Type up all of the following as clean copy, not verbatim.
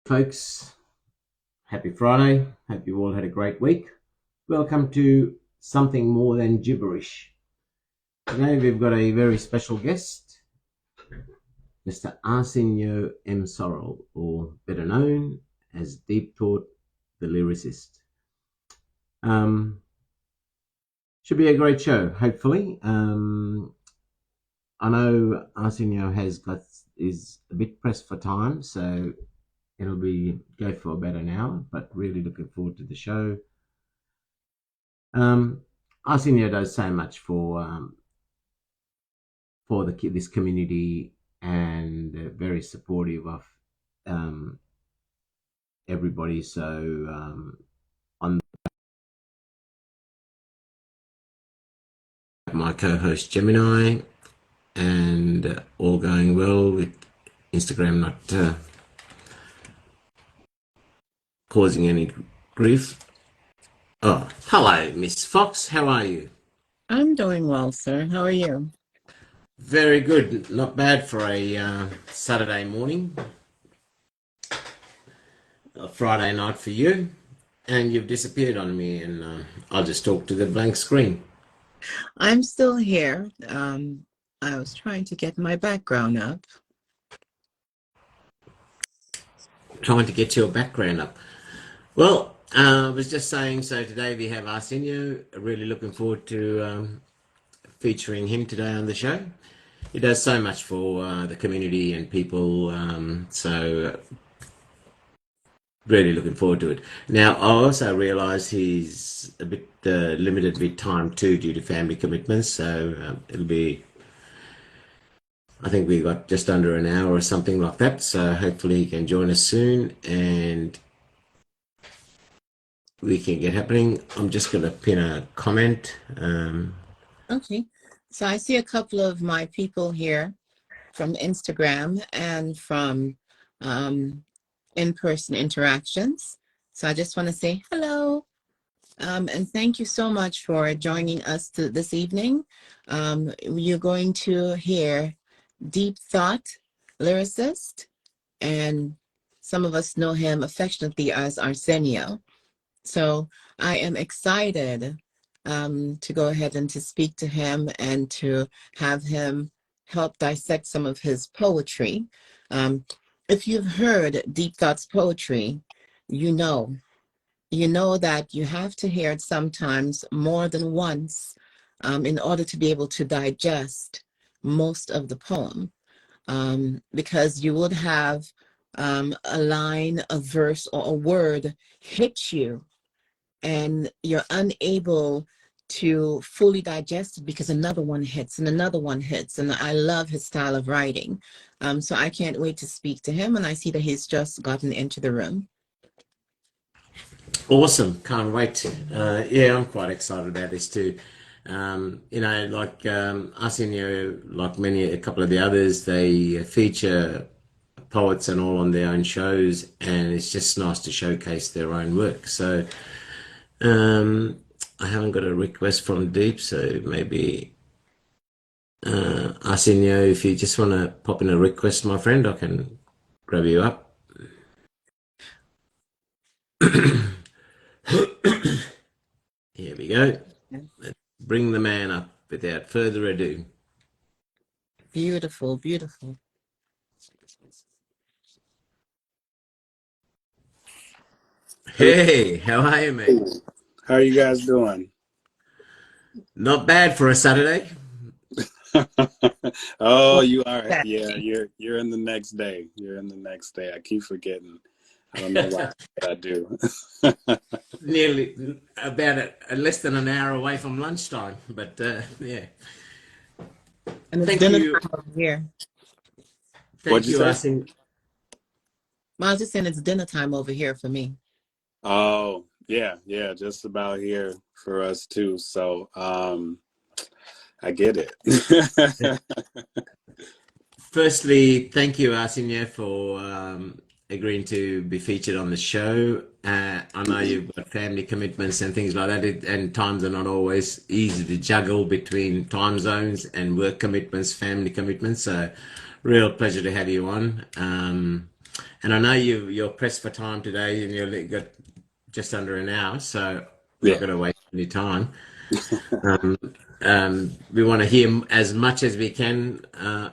Folks, happy Friday. Hope you all had a great week. Welcome to Something More Than Gibberish. Today we've got a very special guest, Mr. Arsenio M Sorrell, or better known as Deep Thought the Lyricist. Should be a great show, hopefully. I know Arsenio is a bit pressed for time, so it'll go for about an hour, but really looking forward to the show. Arsenio does so much for this community and very supportive of everybody. So on my co-host Gemini, and all going well with Instagram not causing any grief. Oh, hello, Miss Fox. How are you? I'm doing well, sir. How are you? Very good. Not bad for a Saturday morning. A Friday night for you. And you've disappeared on me, and I'll just talk to the blank screen. I'm still here. I was trying to get my background up. Trying to get your background up. Well, I was just saying, so today we have Arsenio. Really looking forward to featuring him today on the show. He does so much for the community and people, so really looking forward to it. Now, I also realise he's a bit limited with time too due to family commitments, so it'll be, I think we got just under an hour or something like that, so hopefully he can join us soon and we can get happening. I'm just going to pin a comment. Okay. So I see a couple of my people here from Instagram and from in-person interactions. So I just want to say hello. And thank you so much for joining us this evening. You're going to hear Deep Thought lyricist, and some of us know him affectionately as Arsenio. So I am excited to go ahead and to speak to him and to have him help dissect some of his poetry. If you've heard Deep Thought's poetry, you know that you have to hear it sometimes more than once in order to be able to digest most of the poem, because you would have a line, a verse, or a word hit you, and you're unable to fully digest it because another one hits and another one hits. And I love his style of writing. So I can't wait to speak to him, and I see that he's just gotten into the room. Awesome. Can't wait. Yeah, I'm quite excited about this too. Like Arsenio, like a couple of the others, they feature poets and all on their own shows, and it's just nice to showcase their own work. So I haven't got a request from Deep, so maybe Arsenio, if you just want to pop in a request, my friend, I can grab you up. Here we go. Let's bring the man up without further ado. Beautiful, beautiful. Hey, how are you, mate? How are you guys doing? Not bad for a Saturday. Oh, you are. Yeah, you're in the next day. You're in the next day. I keep forgetting. I don't know why I do. Nearly about less than an hour away from lunchtime, but yeah. And it's Thank dinner you. time over here. Thank you, say? Arsenio. Well, I was just saying it's dinner time over here for me. Oh, yeah, just about here for us too. So I get it. Firstly, thank you, Arsenio, for agreeing to be featured on the show. I know you've got family commitments and things like that, and times are not always easy to juggle between time zones and work commitments, family commitments. So, real pleasure to have you on. And I know you're pressed for time today, and you've got just under an hour, so I'm not Yeah. going to waste any time. Um, we want to hear as much as we can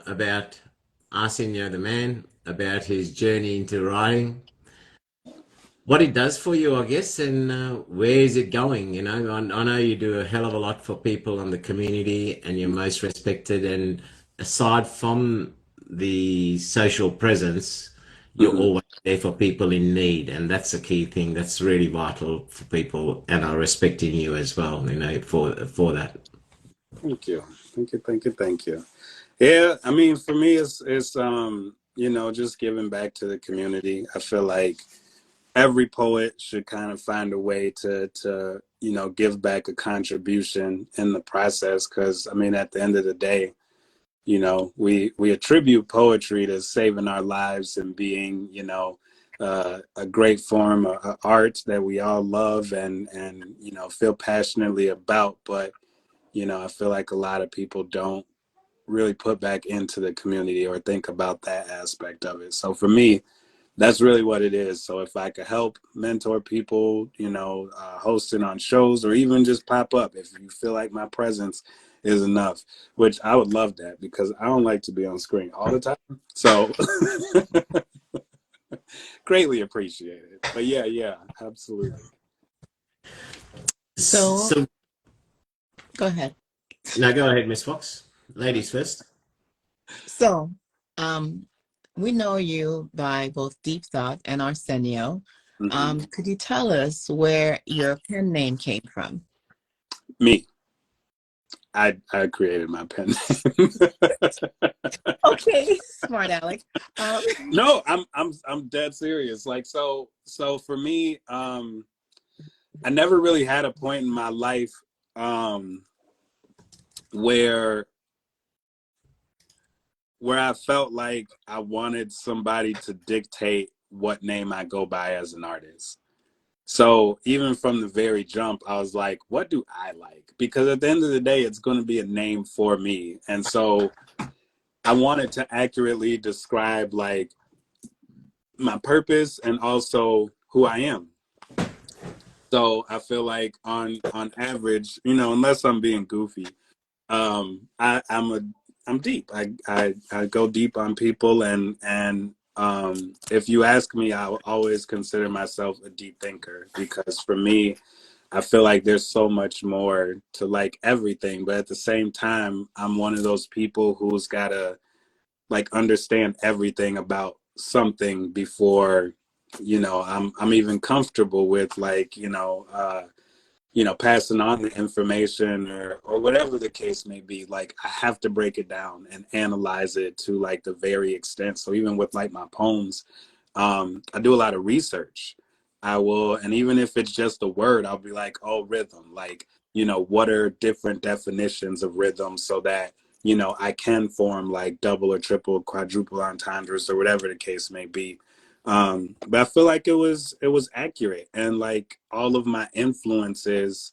about Arsenio the man, about his journey into writing, what it does for you, I guess, and where is it going? You know, I know you do a hell of a lot for people in the community, and you're most respected. And aside from the social presence, you're Hmm. always there for people in need, and that's a key thing. That's really vital for people, and I respect in you as well. You know, for that. Thank you. Thank you. Thank you. Thank you. Yeah. I mean, for me, it's you know, just giving back to the community. I feel like every poet should kind of find a way to you know, give back a contribution in the process, because I mean, at the end of the day, you know, we attribute poetry to saving our lives and being, you know, a great form of art that we all love and you know, feel passionately about. But you know, I feel like a lot of people don't really put back into the community or think about that aspect of it. So for me, that's really what it is. So if I could help mentor people, you know, hosting on shows, or even just pop up if you feel like my presence is enough, which I would love that, because I don't like to be on screen all the time. So greatly appreciate it. But yeah, yeah, absolutely. So So, go ahead. now go ahead, Miss Fox. Ladies first. So, um, we know you by both Deep Thought and Arsenio. Hmm. Could you tell us where your pen name came from? Me, I created my pen name. Okay, smart Alec. Um, No, I'm dead serious. Like, so for me, I never really had a point in my life um where I felt like I wanted somebody to dictate what name I go by as an artist. So even from the very jump, I was like, what do I like? Because at the end of the day, it's going to be a name for me. And so I wanted to accurately describe like my purpose and also who I am. So I feel like on average, you know, unless I'm being goofy, I'm deep. I go deep on people, and if you ask me, I will always consider myself a deep thinker, because for me, I feel like there's so much more to like everything, but at the same time, I'm one of those people who's gotta like understand everything about something before, you know, I'm even comfortable with like, you know, passing on the information or whatever the case may be. Like I have to break it down and analyze it to like the very extent. So even with like my poems, I do a lot of research. I will, and even if it's just a word, I'll be like, oh, rhythm. Like, you know, what are different definitions of rhythm, so that, you know, I can form like double or triple, quadruple entendres or whatever the case may be. But I feel like it was accurate, and like all of my influences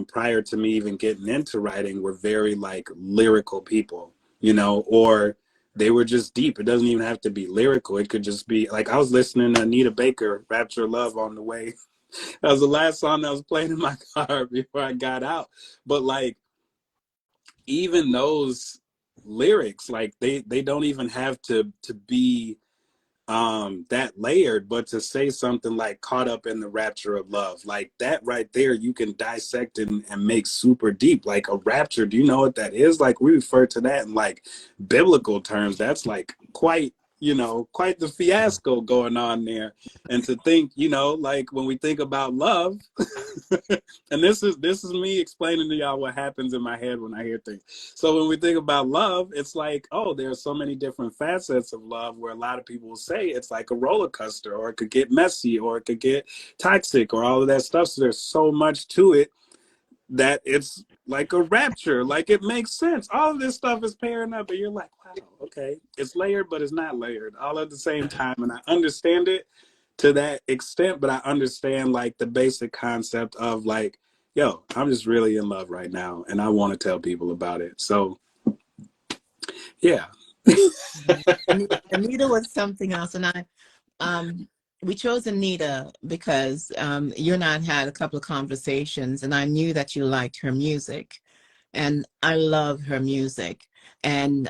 prior to me even getting into writing were very like lyrical people, you know, or they were just deep. It doesn't even have to be lyrical. It could just be like I was listening to Anita Baker, Rapture of Love, on the way. That was the last song that was playing in my car before I got out. But like even those lyrics, like they don't even have to be that layered, but to say something like caught up in the rapture of love, like that right there, you can dissect and make super deep. Like a rapture, do you know what that is? Like we refer to that in like biblical terms. That's like quite, you know, quite the fiasco going on there. And to think, you know, like when we think about love, and this is me explaining to y'all what happens in my head when I hear things. So when we think about love, it's like, oh, there are so many different facets of love, where a lot of people will say it's like a roller coaster, or it could get messy, or it could get toxic, or all of that stuff. So there's so much to it that it's like a rapture. Like it makes sense. All of this stuff is pairing up, and you're like, wow, okay, it's layered, but it's not layered all at the same time. And I understand it to that extent, but I understand like the basic concept of like, yo, I'm just really in love right now, and I want to tell people about it. So yeah. Anita was something else, and we chose Anita because you and I had a couple of conversations, and I knew that you liked her music, and I love her music. And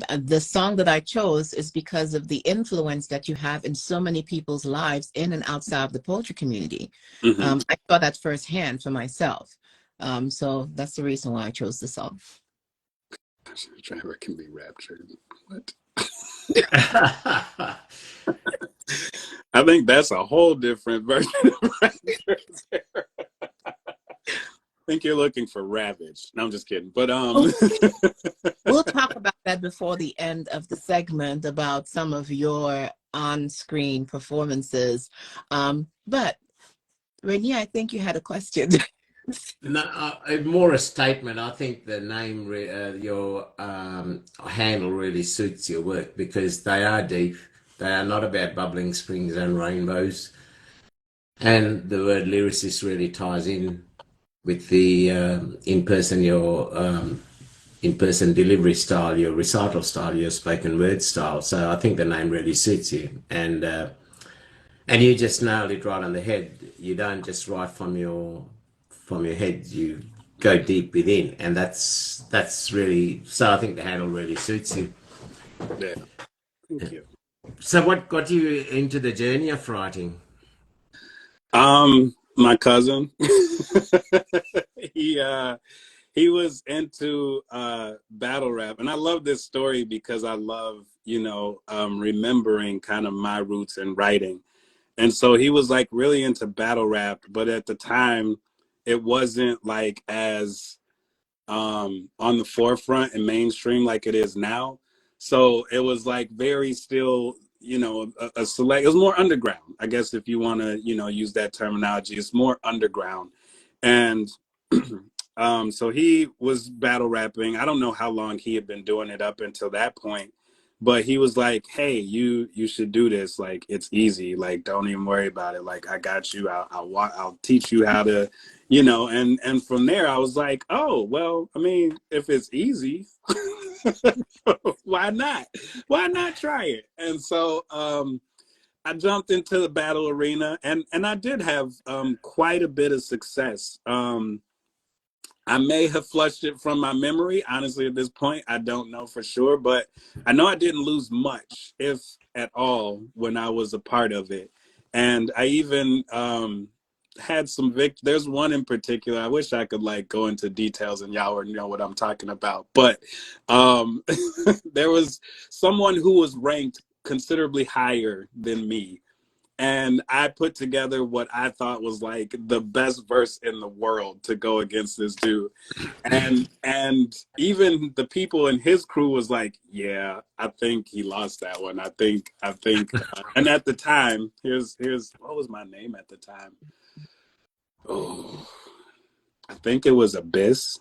the song that I chose is because of the influence that you have in so many people's lives in and outside of the poetry community. Mm-hmm. I saw that firsthand for myself. So that's the reason why I chose the song. Driver can be raptured. What? I think that's a whole different version of rapture. I think you're looking for Ravage. No, I'm just kidding. But We'll talk about that before the end of the segment about some of your on-screen performances. But Renee, I think you had a question. No, more a statement. I think the name, your handle really suits your work because they are deep. They are not about bubbling springs and rainbows. And the word lyricist really ties in with the in-person delivery style, your recital style, your spoken word style. So I think the name really suits you. And you just nailed it right on the head. You don't just write from your head. You go deep within, and that's really. So I think the handle really suits you. yeah, thank you. So what got you into the journey of writing? My cousin, he was into battle rap, and I love this story because I love remembering kind of my roots in writing. And so he was like really into battle rap, but at the time it wasn't like as on the forefront and mainstream like it is now. So it was like very still, a select, it was more underground, I guess, if you want to, use that terminology. It's more underground. And so he was battle rapping. I don't know how long he had been doing it up until that point, but he was like, hey, you should do this. Like, it's easy. Like, don't even worry about it. Like, I got you. I'll teach you how to, and from there I was like, oh, well, I mean, if it's easy, why not try it? And so I jumped into the battle arena, and I did have quite a bit of success. I may have flushed it from my memory. Honestly, at this point, I don't know for sure, but I know I didn't lose much, if at all, when I was a part of it. And I even had some There's one in particular. I wish I could like go into details and y'all would know what I'm talking about. But there was someone who was ranked considerably higher than me, and I put together what I thought was like the best verse in the world to go against this dude. And even the people in his crew was like, yeah, I think he lost that one. I think and at the time, here's what was my name at the time? Oh, I think it was Abyss.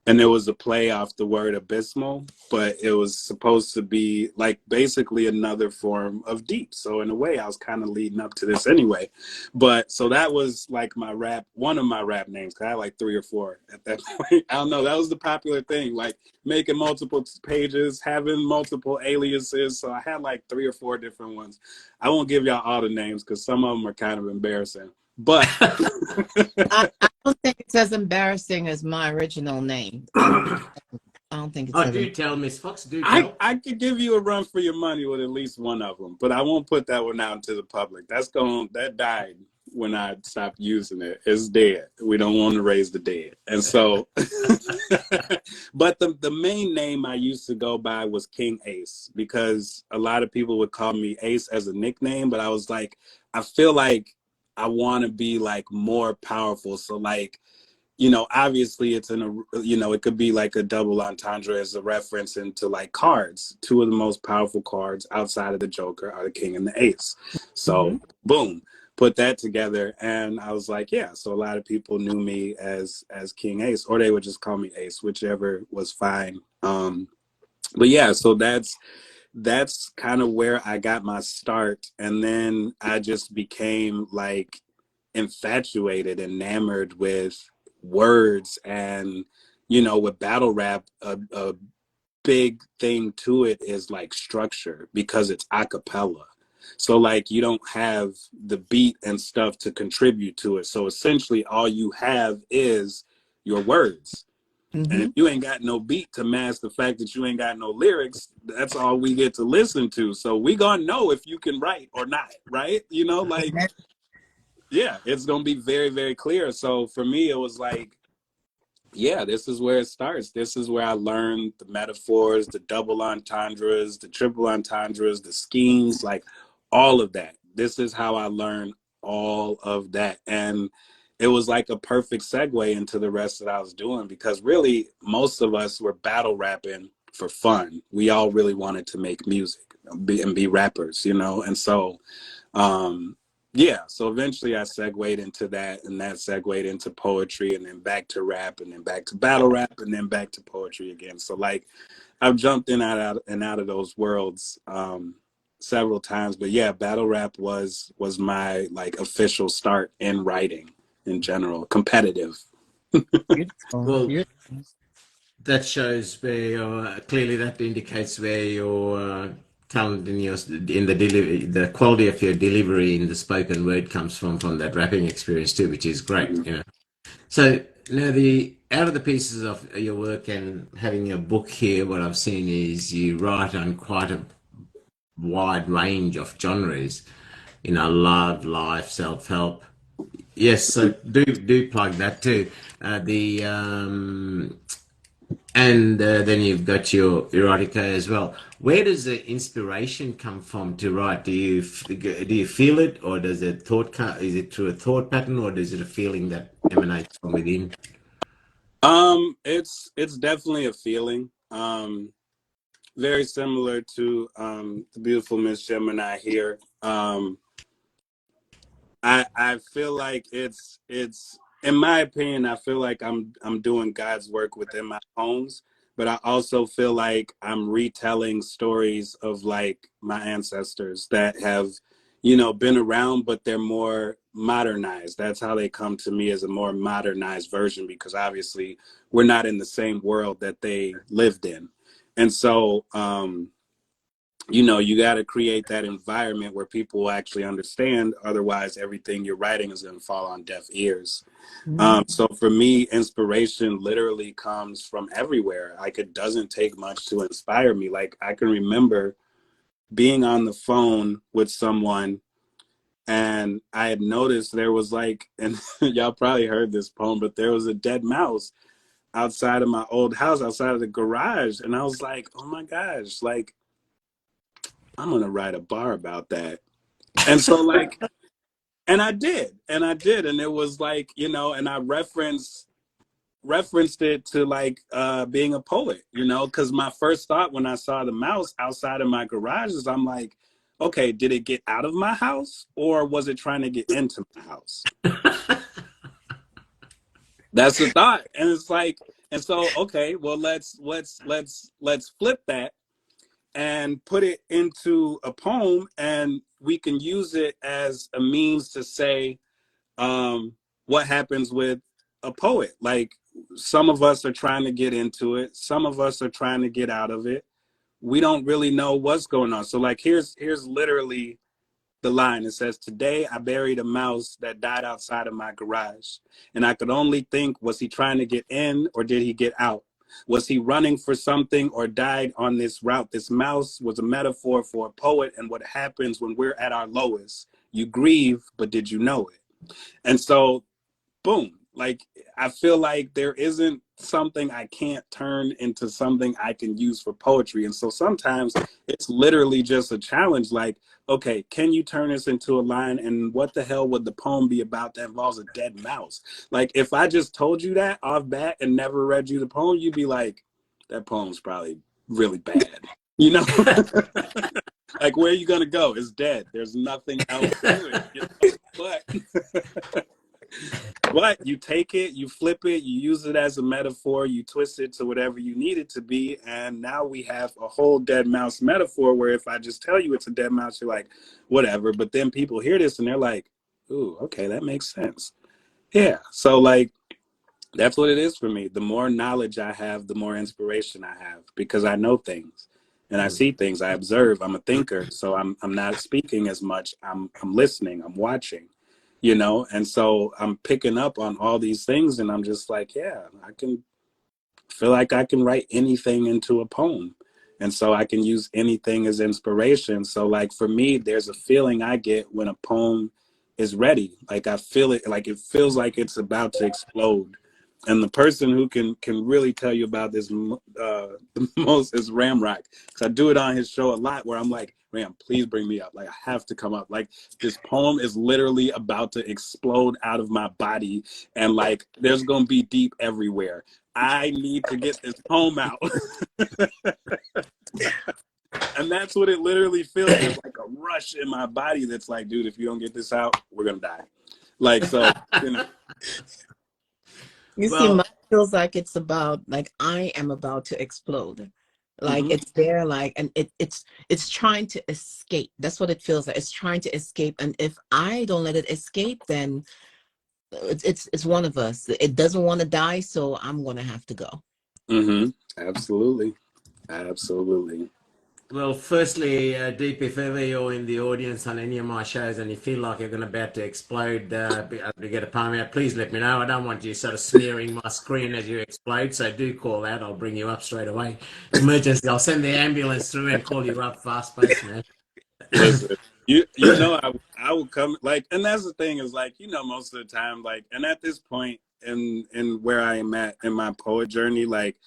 And it was a play off the word abysmal, but it was supposed to be like basically another form of deep. So in a way, I was kind of leading up to this anyway. But so that was like one of my rap names. I had like 3 or 4 at that point. I don't know. That was the popular thing, like making multiple pages, having multiple aliases. So I had like 3 or 4 different ones. I won't give y'all all the names because some of them are kind of embarrassing. But I don't think it's as embarrassing as my original name. I don't think it's. Oh, do tell, Miss Fox. Do tell. I could give you a run for your money with at least one of them, but I won't put that one out into the public. That died when I stopped using it. It's dead. We don't want to raise the dead. And so, but the main name I used to go by was King Ace, because a lot of people would call me Ace as a nickname, but I was like, I feel like I want to be like more powerful. So like, obviously it's it could be like a double entendre as a reference into like cards. 2 of the most powerful cards outside of the Joker are the King and the Ace. So boom, put that together. And I was like, yeah. So a lot of people knew me as King Ace, or they would just call me Ace, whichever was fine. But yeah, so that's kind of where I got my start. And then I just became like infatuated, enamored with words. And, with battle rap, a big thing to it is like structure, because it's a cappella. So like you don't have the beat and stuff to contribute to it. So essentially all you have is your words. And if you ain't got no beat to mask the fact that you ain't got no lyrics, that's all we get to listen to. So we gonna know if you can write or not, right? You know, like, yeah, it's gonna be very, very clear. So for me, it was like, yeah, this is where it starts. This is where I learned the metaphors, the double entendres, the triple entendres, the schemes, like all of that. This is how I learned all of that. And it was like a perfect segue into the rest that I was doing, because really most of us were battle rapping for fun. We all really wanted to make music and be rappers, you know? And so, yeah, so eventually I segued into that, and that segued into poetry, and then back to rap, and then back to battle rap, and then back to poetry again. So like I've jumped in and out of those worlds several times, but yeah, battle rap was my like official start in writing in general, competitive. Beautiful. Well, Beautiful. that shows where your, clearly that indicates where your talent in the delivery, the quality of your delivery in the spoken word comes from that rapping experience too, which is great. Mhm. You know. So now the out of the pieces of your work and having a book here, what I've seen is you write on quite a wide range of genres. You know, love, life, self-help. Yes, so do plug that too. The And then you've got your erotica as well. Where does the inspiration come from to write? Do you feel it, or does it thought is it through a thought pattern, or is it a feeling that emanates from within? It's definitely a feeling. Very similar to the beautiful Miss Gemini here. I feel like it's in my opinion, I feel like I'm doing God's work within my poems, but I also feel like I'm retelling stories of like my ancestors that have, you know, been around, but they're more modernized. That's how they come to me, as a more modernized version, because obviously we're not in the same world that they lived in. And so you know, you got to create that environment where people will actually understand. Otherwise, everything you're writing is going to fall on deaf ears. So for me, inspiration literally comes from everywhere. Like, it doesn't take much to inspire me. Like, I can remember being on the phone with someone, and I had noticed there was like, and y'all probably heard this poem, but there was a dead mouse outside of my old house, outside of the garage. And I was like, oh my gosh, like, I'm going to write a bar about that. And so like, and I did, and it was like, you know, and I referenced it to like being a poet, you know, because my first thought when I saw the mouse outside of my garage is, I'm like, okay, did it get out of my house, or was it trying to get into my house? That's the thought. And it's like, and so, okay, well, let's flip that and put it into a poem, and we can use it as a means to say what happens with a poet. Like, some of us are trying to get into it, some of us are trying to get out of it. We don't really know what's going on. So like, here's literally the line. It says, today I buried a mouse that died outside of my garage, and I could only think, was he trying to get in, or did he get out? Was he running for something, or died on this route? This mouse was a metaphor for a poet and what happens when we're at our lowest. You grieve, but did you know it? And so, boom, like, I feel like there isn't something I can't turn into something I can use for poetry. And so sometimes it's literally just a challenge. Like, okay, can you turn this into a line? And what the hell would the poem be about that involves a dead mouse? Like, if I just told you that off bat and never read you the poem, you'd be like, that poem's probably really bad, you know? Like, where are you gonna go? It's dead. There's nothing else to it, you know? But you take it, you flip it, you use it as a metaphor, you twist it to whatever you need it to be, and now we have a whole dead mouse metaphor, where if I just tell you it's a dead mouse, you're like, whatever. But then people hear this and they're like, ooh, okay, that makes sense. Yeah. So like, That's what it is for me. The more knowledge I have, the more inspiration I have, because I know things and I see things. I observe. I'm a thinker, so I'm not speaking as much. I'm listening. I'm watching, you know, and so I'm picking up on all these things, and I'm just like, yeah, I can feel like I can write anything into a poem. And so I can use anything as inspiration. So like for me, there's a feeling I get when a poem is ready. Like I feel it, like it feels like it's about to explode. And the person who can really tell you about this the most is Ramrock. Because I do it on his show a lot where I'm like, Ram, please bring me up. Like I have to come up. Like this poem is literally about to explode out of my body. And like there's gonna be deep everywhere. I need to get this poem out. And that's what it literally feels. There's like a rush in my body that's like, dude, if you don't get this out, we're gonna die. Like, so, you know. You see, mine feels like it's about, like I am about to explode. Like it's there, like, and it's trying to escape. That's what it feels like. It's trying to escape. And if I don't let it escape, then it's one of us. It doesn't want to die, so I'm gonna have to go. Absolutely. Absolutely. Well, firstly, Deep, if ever you're in the audience on any of my shows and you feel like you're about to explode to get a poem out, please let me know. I don't want you sort of smearing my screen as you explode, so do call out. I'll bring you up straight away. Emergency. I'll send the ambulance through and call you up fast pace, man. Listen, you know, I will come, like, and that's the thing is like, you know, most of the time, like, and at this point in where I am at in my poet journey, like,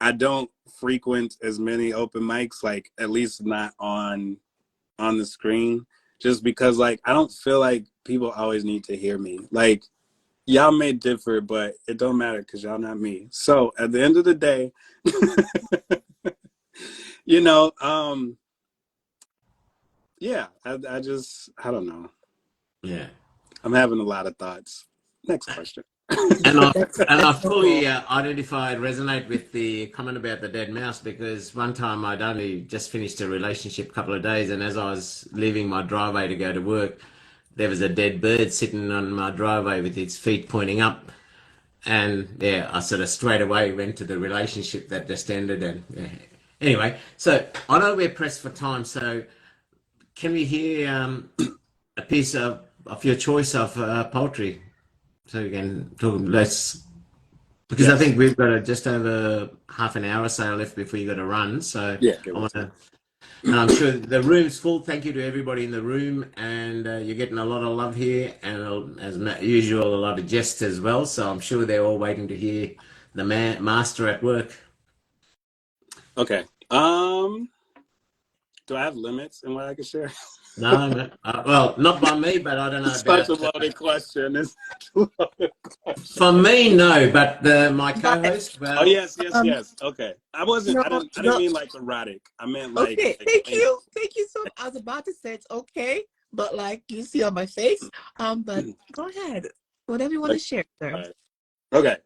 I don't frequent as many open mics, like at least not on the screen, just because like I don't feel like people always need to hear me. Like y'all may differ, but it don't matter because y'all not me. So at the end of the day, you know, yeah, I don't know. Yeah. I'm having a lot of thoughts. Next question. And I fully resonate with the comment about the dead mouse, because one time I'd only just finished a relationship a couple of days, and as I was leaving my driveway to go to work, there was a dead bird sitting on my driveway with its feet pointing up. And yeah, I sort of straight away went to the relationship that just ended. And yeah. Anyway, so I know we're pressed for time, so can we hear a piece of your choice of poetry? So we can talk less, because I think we've got just over half an hour or so left before you got to run. So Yeah, I want to, and I'm sure the room's full. Thank you to everybody in the room, and you're getting a lot of love here, and as usual, a lot of jests as well. So I'm sure they're all waiting to hear the master at work. Okay. Do I have limits in what I can share? No, well, not by me, but I don't know Such about. a loaded question. For me, no, but my co-host. Well, oh yes. Okay, I didn't mean like erotic. I meant like. Okay, thank you so much. I was about to say it's okay, but like you see on my face, but go ahead, whatever you want to share, sir. Right. Okay.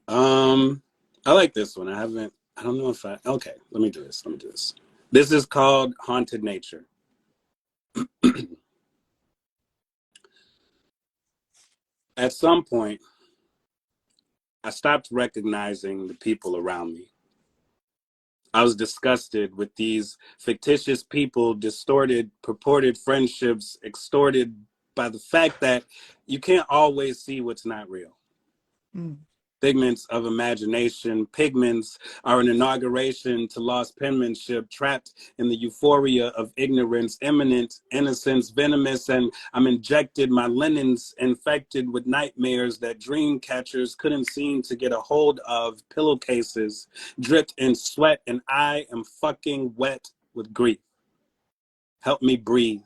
I like this one. I don't know if okay, let me do this. This is called Haunted Nature. At some point, I stopped recognizing the people around me. I was disgusted with these fictitious people, distorted, purported friendships, extorted by the fact that you can't always see what's not real. Figments of imagination, pigments are an inauguration to lost penmanship, trapped in the euphoria of ignorance, imminent innocence, venomous, and I'm injected, my linens infected with nightmares that dream catchers couldn't seem to get a hold of, pillowcases dripped in sweat, and I am fucking wet with grief. Help me breathe.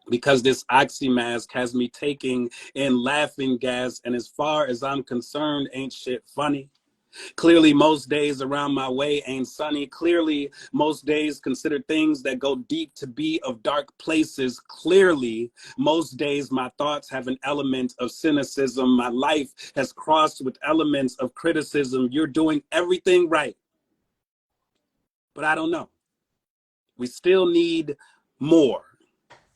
Because this oxymask has me taking in laughing gas, and as far as I'm concerned, ain't shit funny. Clearly, most days around my way ain't sunny. Clearly, most days consider things that go deep to be of dark places. Clearly, most days my thoughts have an element of cynicism. My life has crossed with elements of criticism. You're doing everything right, but I don't know. We still need more.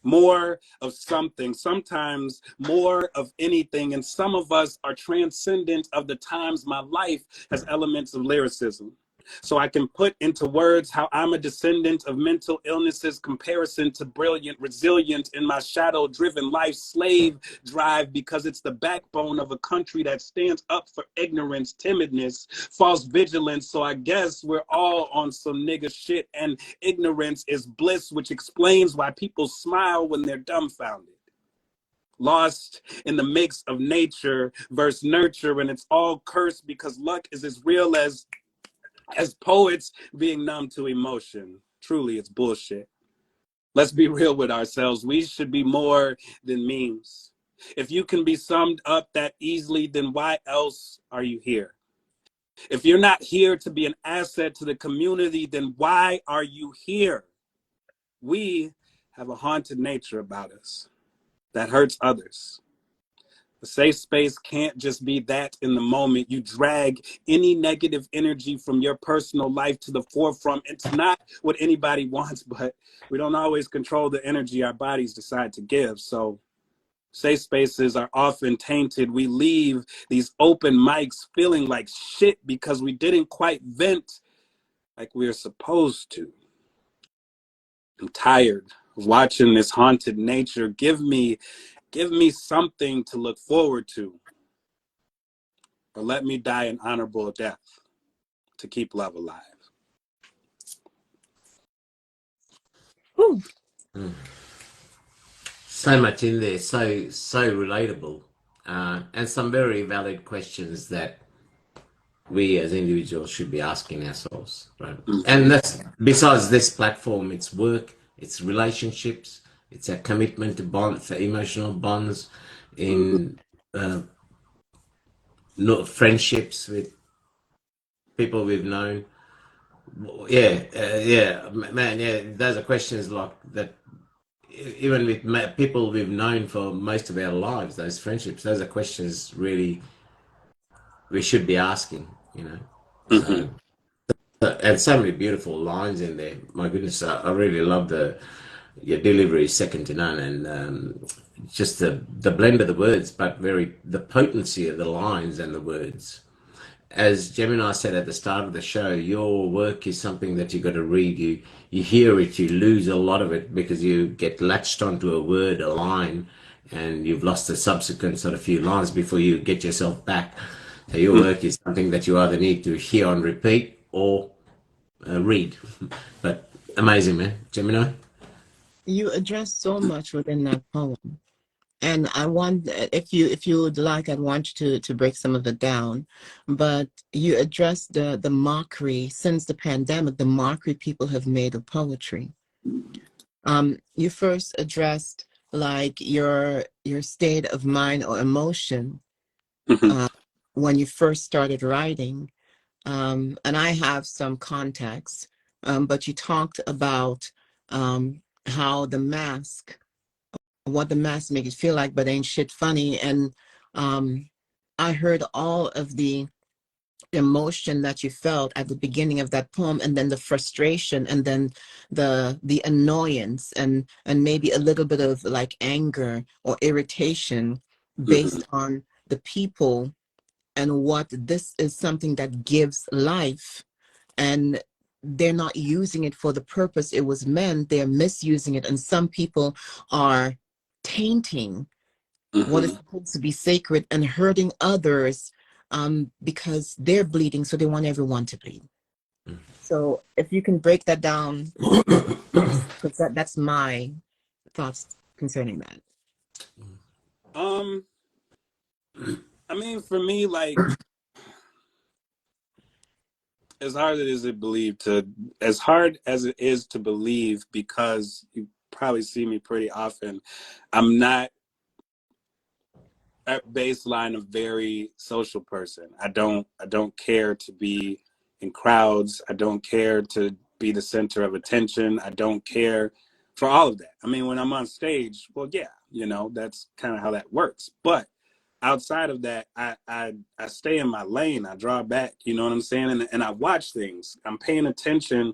more of something, sometimes more of anything. And some of us are transcendent of the times. My life has elements of lyricism. So I can put into words how I'm a descendant of mental illnesses, comparison to brilliant, resilient in my shadow-driven life, slave drive, because it's the backbone of a country that stands up for ignorance, timidness, false vigilance. So I guess we're all on some nigga shit, and ignorance is bliss, which explains why people smile when they're dumbfounded. Lost in the mix of nature versus nurture, and it's all cursed because luck is as real as poets being numb to emotion. Truly, it's bullshit. Let's be real with ourselves. We should be more than memes. If you can be summed up that easily, then why else are you here? If you're not here to be an asset to the community, then why are you here? We have a haunted nature about us that hurts others. A safe space can't just be that in the moment. You drag any negative energy from your personal life to the forefront. It's not what anybody wants, but we don't always control the energy our bodies decide to give. So safe spaces are often tainted. We leave these open mics feeling like shit because we didn't quite vent like we were supposed to. I'm tired of watching this haunted nature. Give me something to look forward to. Or let me die an honorable death to keep love alive. So much in there, so relatable, and some very valid questions that we as individuals should be asking ourselves, right? Mm-hmm. And that's, besides this platform, it's work, it's relationships, it's a commitment to bond for emotional bonds, in friendships with people we've known. Yeah, man, yeah, those are questions like that. Even with people we've known for most of our lives, those friendships, those are questions really we should be asking, you know. Mm-hmm. So, and so many beautiful lines in there. My goodness, I really love your delivery is second to none, and just the blend of the words, but the potency of the lines and the words. As Gemini said at the start of the show, your work is something that you got to read. You hear it, you lose a lot of it because you get latched onto a word, a line, and you've lost the subsequent sort of few lines before you get yourself back. So your work is something that you either need to hear on repeat or read. But amazing, man, Gemini. You address so much within that poem. And I want, if you would like, I'd want you to break some of it down. But you address the mockery since the pandemic, the mockery people have made of poetry. You first addressed like your state of mind or emotion Mm-hmm. when you first started writing. And I have some context, but you talked about how the mask, what the mask make it feel like, but ain't shit funny. And I heard all of the emotion that you felt at the beginning of that poem, and then the frustration, and then the annoyance, and maybe a little bit of like anger or irritation Mm-hmm. based on the people, and what this is something that gives life, and they're not using it for the purpose it was meant. They're misusing it, and some people are tainting what is Mm-hmm. supposed to be sacred and hurting others because they're bleeding, so they want everyone to bleed. So if you can break that down, because that's my thoughts concerning that. I mean, for me, like, as hard as it is to believe, because you probably see me pretty often, I'm not at baseline a very social person. I don't care to be in crowds. I don't care to be the center of attention. I don't care for all of that. I mean, when I'm on stage, well, yeah, that's kind of how that works. But outside of that, I stay in my lane. I draw back, you know what I'm saying? And I watch things. I'm paying attention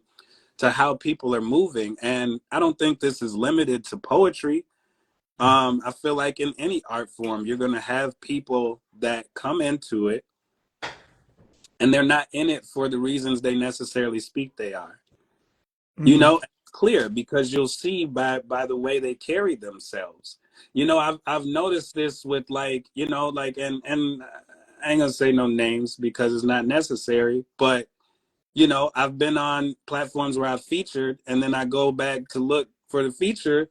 to how people are moving. And I don't think this is limited to poetry. I feel like in any art form, you're going to have people that come into it and they're not in it for the reasons they necessarily speak they are. You know, it's clear because you'll see by the way they carry themselves. You know, I've noticed this with like, you know, like, and I ain't gonna say no names because it's not necessary, but you know, I've been on platforms where I've featured and then I go back to look for the feature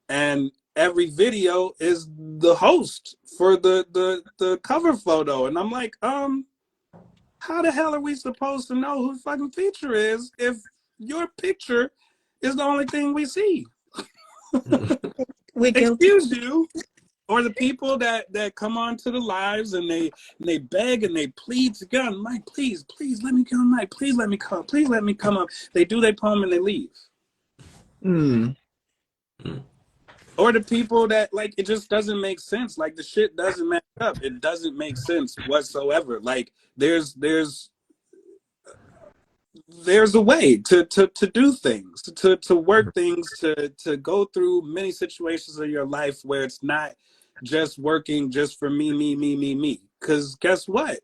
and every video is the host for the cover photo. And I'm like, how the hell are we supposed to know who the fucking feature is if your picture is the only thing we see? Excuse you. Or the people that come on to the lives and they beg and they plead to God, Mike, please let me come, Mike, please let me come, please let me come up. They do their poem and they leave. Or the people that, like, it just doesn't make sense. Like, the shit doesn't match up. It doesn't make sense whatsoever. Like, there's a way to do things, to work things, to go through many situations in your life where it's not just working just for me. Because guess what?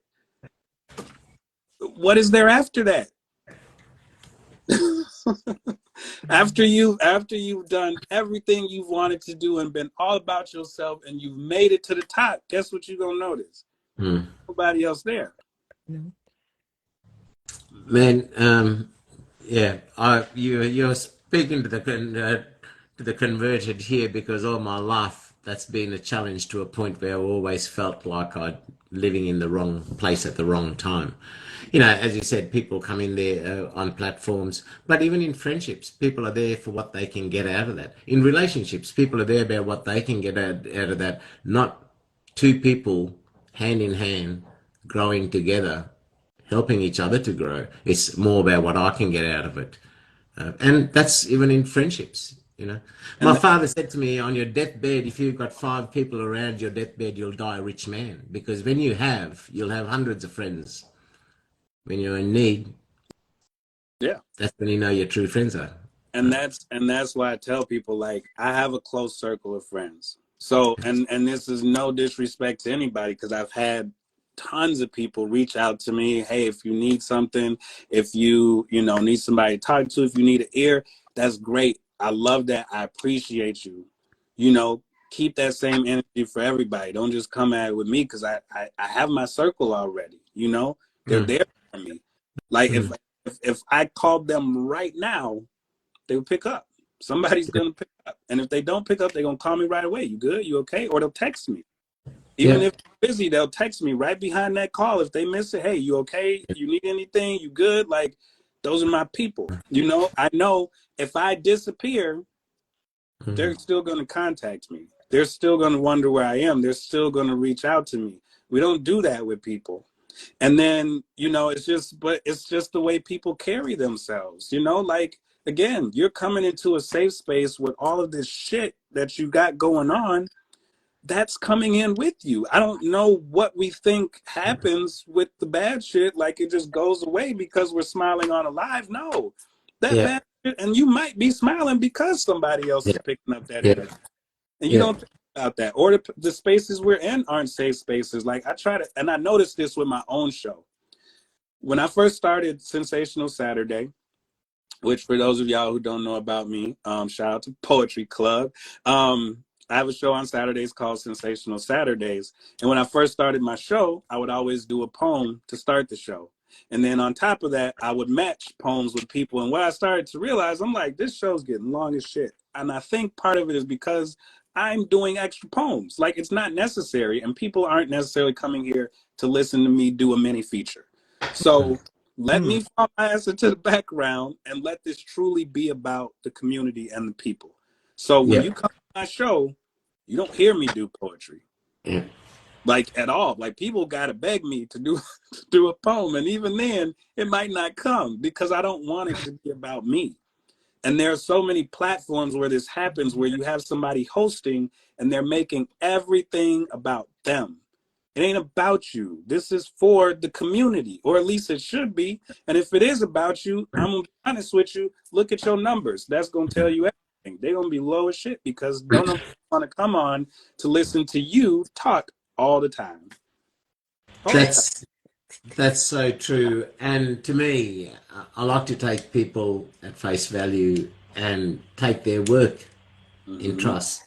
What is there after that? after you've done everything you've wanted to do and been all about yourself and you've made it to the top, guess what you're gonna notice? Nobody else there. Man, yeah, you're speaking to the converted here, because all my life that's been a challenge, to a point where I always felt like I'm living in the wrong place at the wrong time. You know, as you said, people come in there on platforms, but even in friendships, people are there for what they can get out of that. In relationships, people are there about what they can get out of that, not two people hand in hand growing together, helping each other to grow. It's more about what I can get out of it. And that's even in friendships, you know. My father said to me, on your deathbed, if you've got 5 people around your deathbed, you'll die a rich man. Because when you'll have hundreds of friends. When you're in need, yeah, that's when you know your true friends are. And that's why I tell people, like, I have a close circle of friends. So, and this is no disrespect to anybody, because I've had tons of people reach out to me. Hey, if you need something, if you need somebody to talk to, if you need an ear, that's great. I love that. I appreciate you. You know, keep that same energy for everybody. Don't just come at it with me, because I have my circle already. You know, they're there for me. Like, if I called them right now, they would pick up. Somebody's going to pick up. And if they don't pick up, they're going to call me right away. You good? You okay? Or they'll text me. Even if they're busy, they'll text me right behind that call. If they miss it, hey, you okay? You need anything? You good? Like, those are my people. You know, I know if I disappear, they're still going to contact me. They're still going to wonder where I am. They're still going to reach out to me. We don't do that with people. And then, you know, it's just the way people carry themselves, you know, like, again, you're coming into a safe space with all of this shit that you got going on. That's coming in with you. I don't know what we think happens with the bad shit. Like, it just goes away because we're smiling on a live. No, that bad shit. And you might be smiling because somebody else is picking up that energy. And you don't think about that. Or the spaces we're in aren't safe spaces. Like, I try to, and I noticed this with my own show. When I first started Sensational Saturday, which for those of y'all who don't know about me, shout out to Poetry Club. I have a show on Saturdays called Sensational Saturdays. And when I first started my show, I would always do a poem to start the show. And then on top of that, I would match poems with people. And what I started to realize, I'm like, this show's getting long as shit. And I think part of it is because I'm doing extra poems. Like, it's not necessary. And people aren't necessarily coming here to listen to me do a mini feature. So let me fall my ass into the background and let this truly be about the community and the people. So when you come to my show, you don't hear me do poetry. Like, at all. Like, people got to beg me to do a poem. And even then, it might not come because I don't want it to be about me. And there are so many platforms where this happens, where you have somebody hosting and they're making everything about them. It ain't about you. This is for the community, or at least it should be. And if it is about you, I'm gonna be honest with you. Look at your numbers. That's gonna tell you everything. They're gonna be low as shit because don't nobody want to come on to listen to you talk all the time. That's so true. And to me, I like to take people at face value and take their work in trust.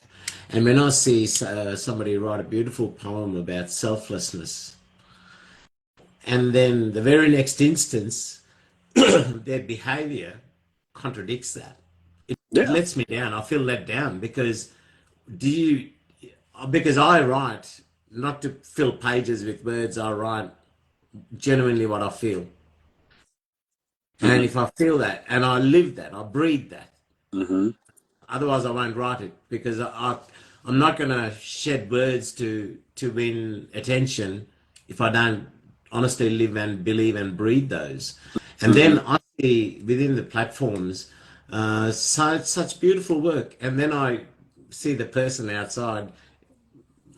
And when I see somebody write a beautiful poem about selflessness, and then the very next instance, their behavior contradicts that, it Yeah. lets me down. I feel let down because do you, because I write not to fill pages with words, I write genuinely what I feel. And if I feel that and I live that, I breathe that, otherwise I won't write it because I'm not going to shed words to win attention if I don't honestly live and believe and breathe those. And then I see within the platforms such beautiful work. And then I see the person outside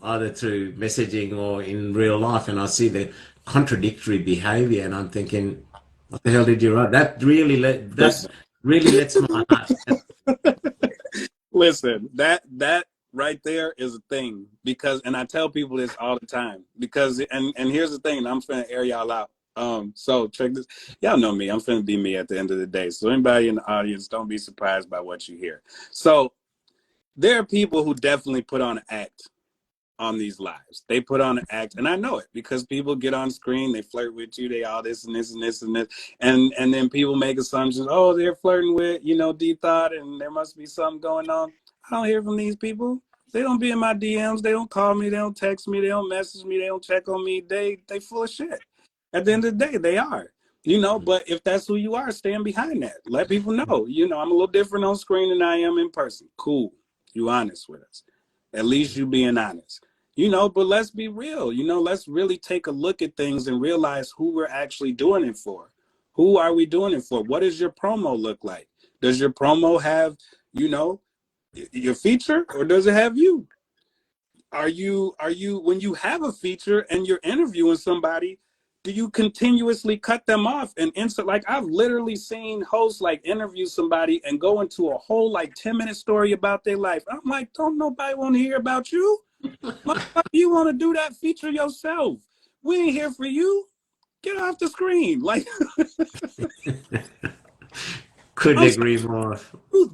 either through messaging or in real life, and I see the contradictory behavior, and I'm thinking, what the hell did you write? That really lets my heart. Listen, that right there is a thing because, and I tell people this all the time because, and here's the thing, I'm finna air y'all out. So check this. Y'all know me. I'm finna be me at the end of the day. So anybody in the audience, don't be surprised by what you hear. So there are people who definitely put on an act on these lives. They put on an act, and I know it because people get on screen, they flirt with you, they all this and this and this and this, and then people make assumptions. Oh, they're flirting with, D Thought, and there must be something going on. I don't hear from these people. They don't be in my DMs. They don't call me. They don't text me. They don't message me. They don't check on me. They full of shit. At the end of the day, they are. But if that's who you are, stand behind that. Let people know. I'm a little different on screen than I am in person. Cool. You honest with us. At least you being honest. But let's be real. Let's really take a look at things and realize who we're actually doing it for. Who are we doing it for? What does your promo look like? Does your promo have, your feature, or does it have you? Are you when you have a feature and you're interviewing somebody, do you continuously cut them off and insert? Like, I've literally seen hosts like interview somebody and go into a whole 10-minute story about their life. I'm like, don't nobody want to hear about you? You want to do that feature yourself? We ain't here for you. Get off the screen. Couldn't agree more.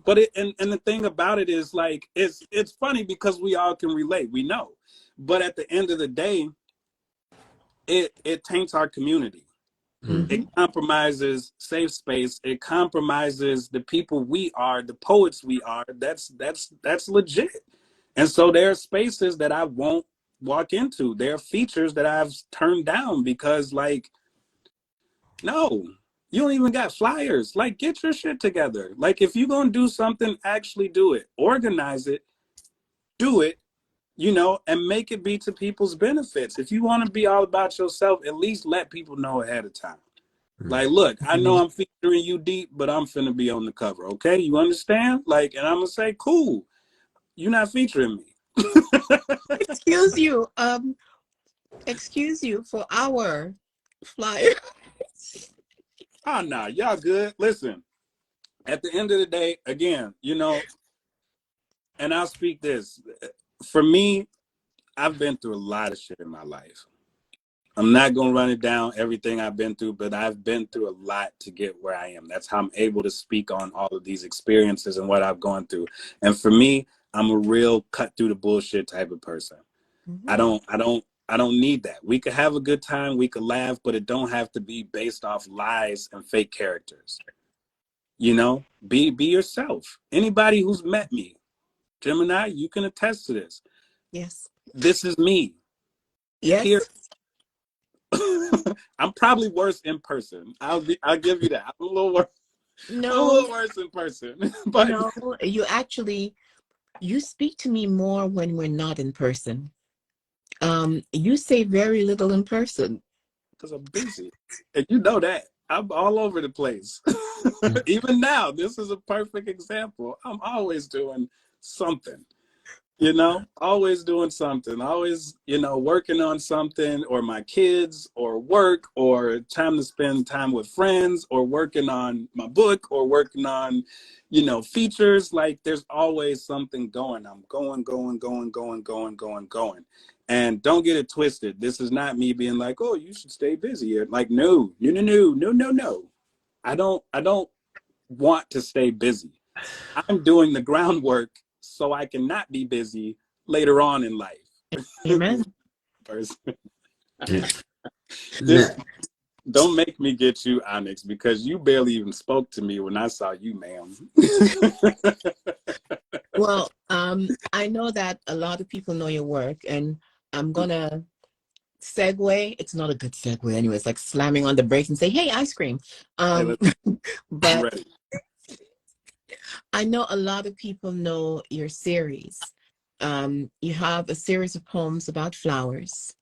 But and the thing about it is it's funny because we all can relate. We know, but at the end of the day, it taints our community. It compromises safe space. It compromises the people we are, the poets we are. That's legit. And so there are spaces that I won't walk into. There are features that I've turned down because, no, you don't even got flyers. Get your shit together. If you're going to do something, actually do it. Organize it. Do it, and make it be to people's benefits. If you want to be all about yourself, at least let people know ahead of time. Look, I know I'm featuring you deep, but I'm finna be on the cover, okay? You understand? And I'm gonna say, cool, you're not featuring me. Excuse you for our flyer. Oh, nah, y'all good. Listen, at the end of the day, again, and I'll speak this. For me, I've been through a lot of shit in my life. I'm not going to run it down, everything I've been through, but I've been through a lot to get where I am. That's how I'm able to speak on all of these experiences and what I've gone through. And for me, I'm a real cut through the bullshit type of person. I don't need that. We could have a good time, we could laugh, but it don't have to be based off lies and fake characters. Be yourself. Anybody who's met me, Gemini, you can attest to this. Yes. This is me. Yes. Here. I'm probably worse in person. I'll give you that. I'm a little worse. No. I'm a little worse in person. But no, you speak to me more when we're not in person. You say very little in person. Because I'm busy. And you know that. I'm all over the place. Even now, this is a perfect example. I'm always doing something. You know, always doing something, always, working on something, or my kids, or work, or time to spend time with friends, or working on my book, or working on, features. Like there's always something going. I'm going, going, going, going, going, going, going. And don't get it twisted. This is not me being like, oh, you should stay busy. Like, no, no, no, no, no, no, no. I don't want to stay busy. I'm doing the groundwork so I can not be busy later on in life. Amen. This don't make me get you, Onyx, because you barely even spoke to me when I saw you, ma'am. Well, I know that a lot of people know your work, and I'm gonna segue. It's not a good segue anyway. It's like slamming on the brakes and say, "Hey, ice cream." Hey, I'm But ready. I know a lot of people know your series. You have a series of poems about flowers.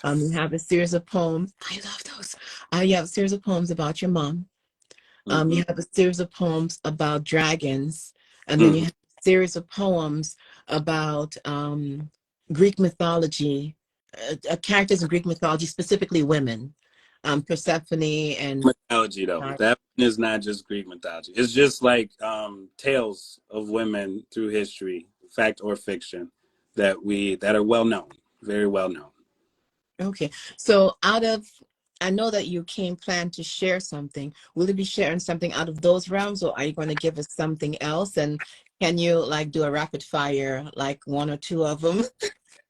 You have a series of poems. I love those. You have a series of poems about your mom. Mm-hmm. You have a series of poems about dragons, and then you Mm-hmm. have a series of poems about Greek mythology, characters in Greek mythology, specifically women, Persephone and Mythology, though, that one is not just Greek mythology. It's just like tales of women through history, fact or fiction, that are well known, very well known. okay. So I know that you came planned to share something. Will you be sharing something out of those realms, or are you going to give us something else? And can you like do a rapid fire, like one or two of them,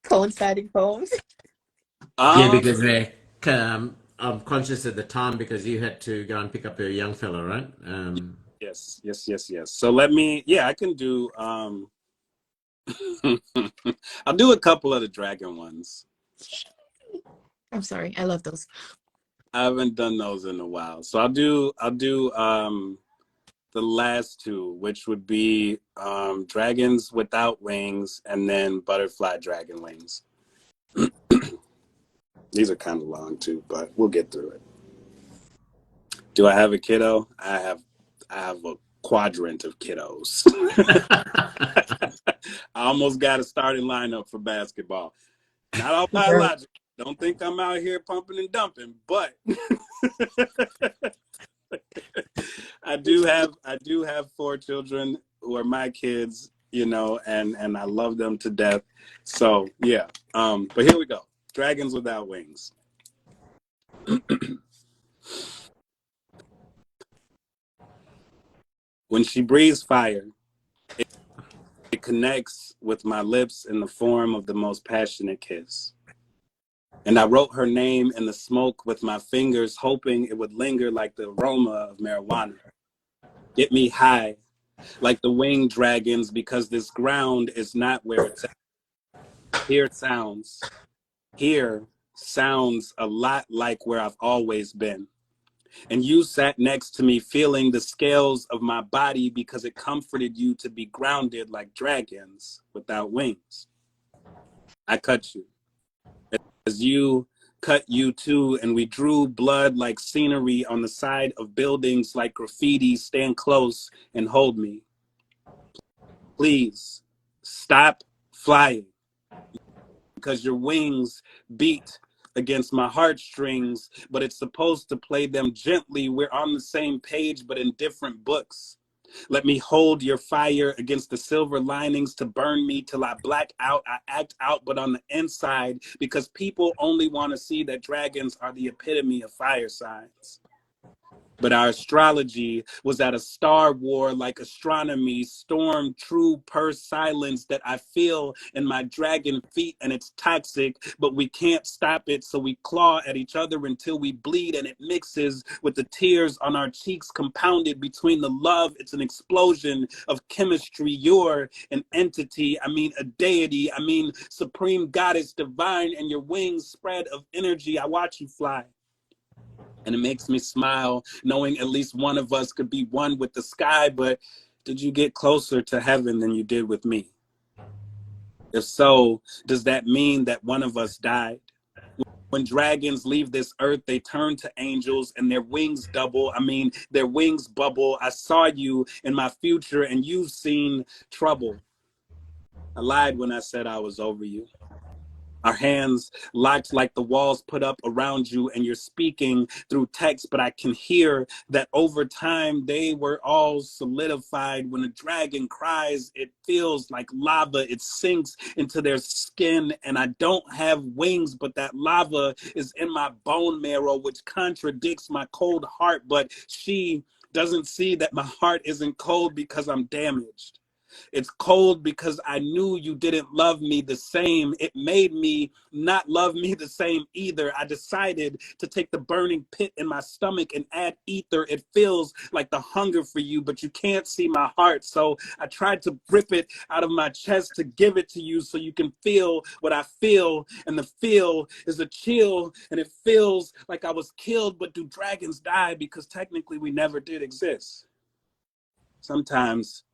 coinciding poems? Yeah, Um, because I'm conscious at the time because you had to go and pick up your young fella, right? yes, yes, yes, yes. So let me, yeah, I can do. I'll do a couple of the dragon ones. I'm sorry, I love those. I haven't done those in a while, so I'll do the last two, which would be dragons without wings, and then butterfly dragon wings. These are kind of long too, but we'll get through it. Do I have a kiddo? I have a quadrant of kiddos. I almost got a starting lineup for basketball. Not all biological. Don't think I'm out here pumping and dumping, but I do have 4 children who are my kids, and I love them to death. So yeah. But here we go. Dragons without wings. When she breathes fire, it connects with my lips in the form of the most passionate kiss. And I wrote her name in the smoke with my fingers, hoping it would linger like the aroma of marijuana. Get me high, like the winged dragons, because this ground is not where it's at. Here sounds. Here sounds a lot like where I've always been. And you sat next to me, feeling the scales of my body because it comforted you to be grounded like dragons without wings. I cut you as you cut you too, and we drew blood like scenery on the side of buildings like graffiti. Stand close and hold me. Please stop flying because your wings beat against my heartstrings, but it's supposed to play them gently. We're on the same page, but in different books. Let me hold your fire against the silver linings to burn me till I black out. I act out, but on the inside, because people only want to see that dragons are the epitome of fire signs. But our astrology was at a star war like astronomy, storm true per silence that I feel in my dragon feet, and it's toxic, but we can't stop it. So we claw at each other until we bleed, and it mixes with the tears on our cheeks, compounded between the love. It's an explosion of chemistry. You're an entity, I mean a deity, I mean supreme goddess divine, and your wings spread of energy. I watch you fly. And it makes me smile knowing at least one of us could be one with the sky. But did you get closer to heaven than you did with me? If so, does that mean that one of us died? When dragons leave this earth, they turn to angels and their wings double. I mean, their wings bubble. I saw you in my future and you've seen trouble. I lied when I said I was over you. Our hands locked like the walls put up around you, and you're speaking through text, but I can hear that over time they were all solidified. When a dragon cries, it feels like lava. It sinks into their skin, and I don't have wings, but that lava is in my bone marrow, which contradicts my cold heart. But she doesn't see that my heart isn't cold because I'm damaged. It's cold because I knew you didn't love me the same. It made me not love me the same either. I decided to take the burning pit in my stomach and add ether. It feels like the hunger for you, but you can't see my heart. So I tried to rip it out of my chest to give it to you so you can feel what I feel. And the feel is a chill, and it feels like I was killed. But do dragons die? Because technically we never did exist. Sometimes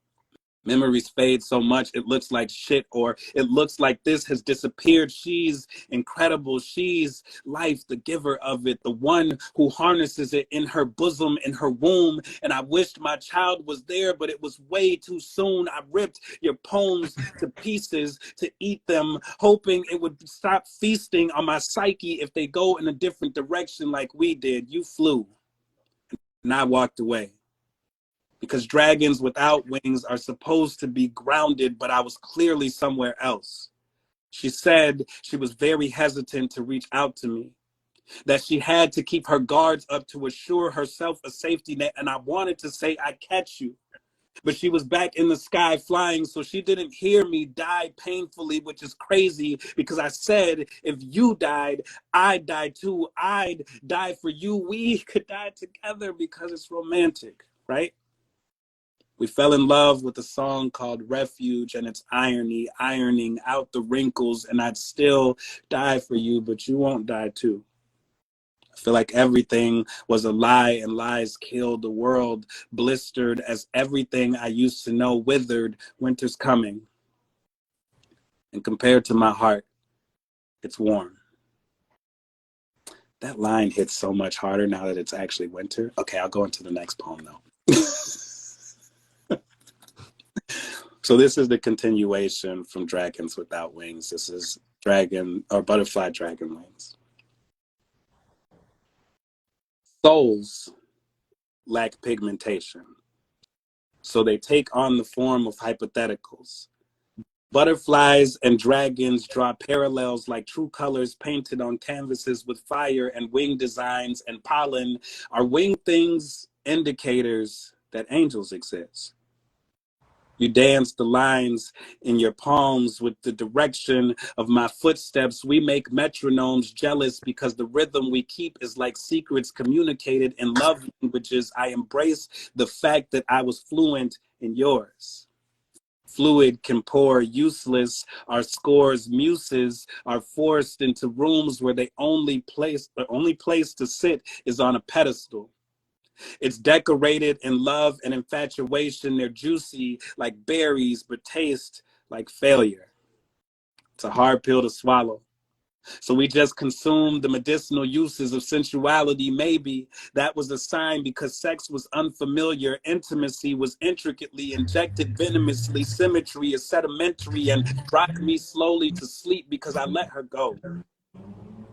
memories fade so much it looks like shit, or it looks like this has disappeared. She's incredible. She's life, the giver of it, the one who harnesses it in her bosom, in her womb. And I wished my child was there, but it was way too soon. I ripped your poems to pieces to eat them, hoping it would stop feasting on my psyche if they go in a different direction like we did. You flew, and I walked away. Because dragons without wings are supposed to be grounded, but I was clearly somewhere else. She said she was very hesitant to reach out to me, that she had to keep her guards up to assure herself a safety net. And I wanted to say, I catch you. But she was back in the sky flying, so she didn't hear me die painfully, which is crazy because I said, if you died, I'd die too. I'd die for you. We could die together because it's romantic, right? We fell in love with a song called Refuge and its irony, ironing out the wrinkles, and I'd still die for you, but you won't die too. I feel like everything was a lie and lies killed. The world blistered as everything I used to know withered. Winter's coming. And compared to my heart, it's warm. That line hits so much harder now that it's actually winter. Okay, I'll go into the next poem though. So this is the continuation from Dragons Without Wings. This is dragon or butterfly dragon wings. Souls lack pigmentation, so they take on the form of hypotheticals. Butterflies and dragons draw parallels like true colors painted on canvases with fire, and wing designs and pollen are wing things, indicators that angels exist. You dance the lines in your palms with the direction of my footsteps. We make metronomes jealous because the rhythm we keep is like secrets communicated in love languages. I embrace the fact that I was fluent in yours. Fluid can pour useless. Our scores, muses are forced into rooms where the only place to sit is on a pedestal. It's decorated in love and infatuation. They're juicy like berries, but taste like failure. It's a hard pill to swallow. So we just consume the medicinal uses of sensuality. Maybe that was a sign because sex was unfamiliar. Intimacy was intricately injected venomously. Symmetry is sedimentary and rocked me slowly to sleep because I let her go.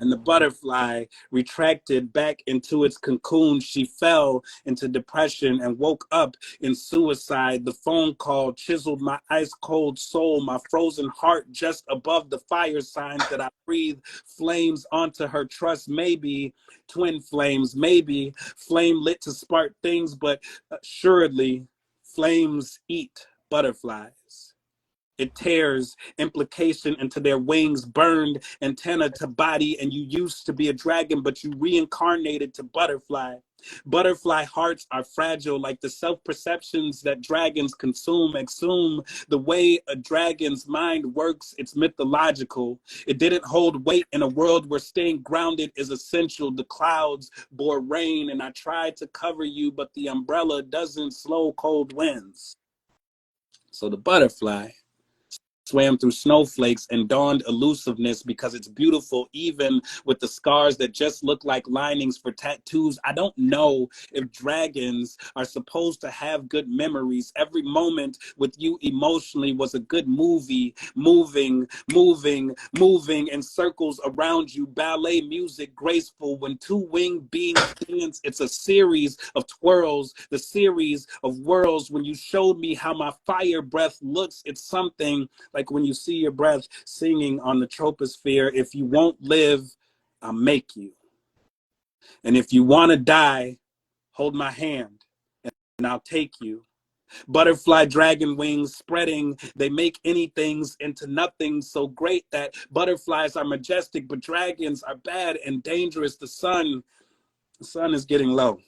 And the butterfly retracted back into its cocoon. She fell into depression and woke up in suicide. The phone call chiseled my ice cold soul, my frozen heart just above the fire signs that I breathe flames onto her trust. Maybe twin flames, maybe flame lit to spark things, but assuredly flames eat butterflies. It tears implication into their wings, burned antenna to body, and you used to be a dragon, but you reincarnated to butterfly. Butterfly hearts are fragile, like the self-perceptions that dragons consume, exhume. The way a dragon's mind works, it's mythological. It didn't hold weight in a world where staying grounded is essential. The clouds bore rain, and I tried to cover you, but the umbrella doesn't slow cold winds. So the butterfly swam through snowflakes and donned elusiveness because it's beautiful even with the scars that just look like linings for tattoos. I don't know if dragons are supposed to have good memories. Every moment with you emotionally was a good movie, moving, moving in circles around you. Ballet music graceful when two winged beings dance. It's a series of twirls, the series of whirls. When you showed me how my fire breath looks, it's something like when you see your breath singing on the troposphere. If you won't live, I'll make you. And if you want to die, hold my hand and I'll take you. Butterfly dragon wings spreading, they make anythings into nothing so great that butterflies are majestic, but dragons are bad and dangerous. The sun is getting low.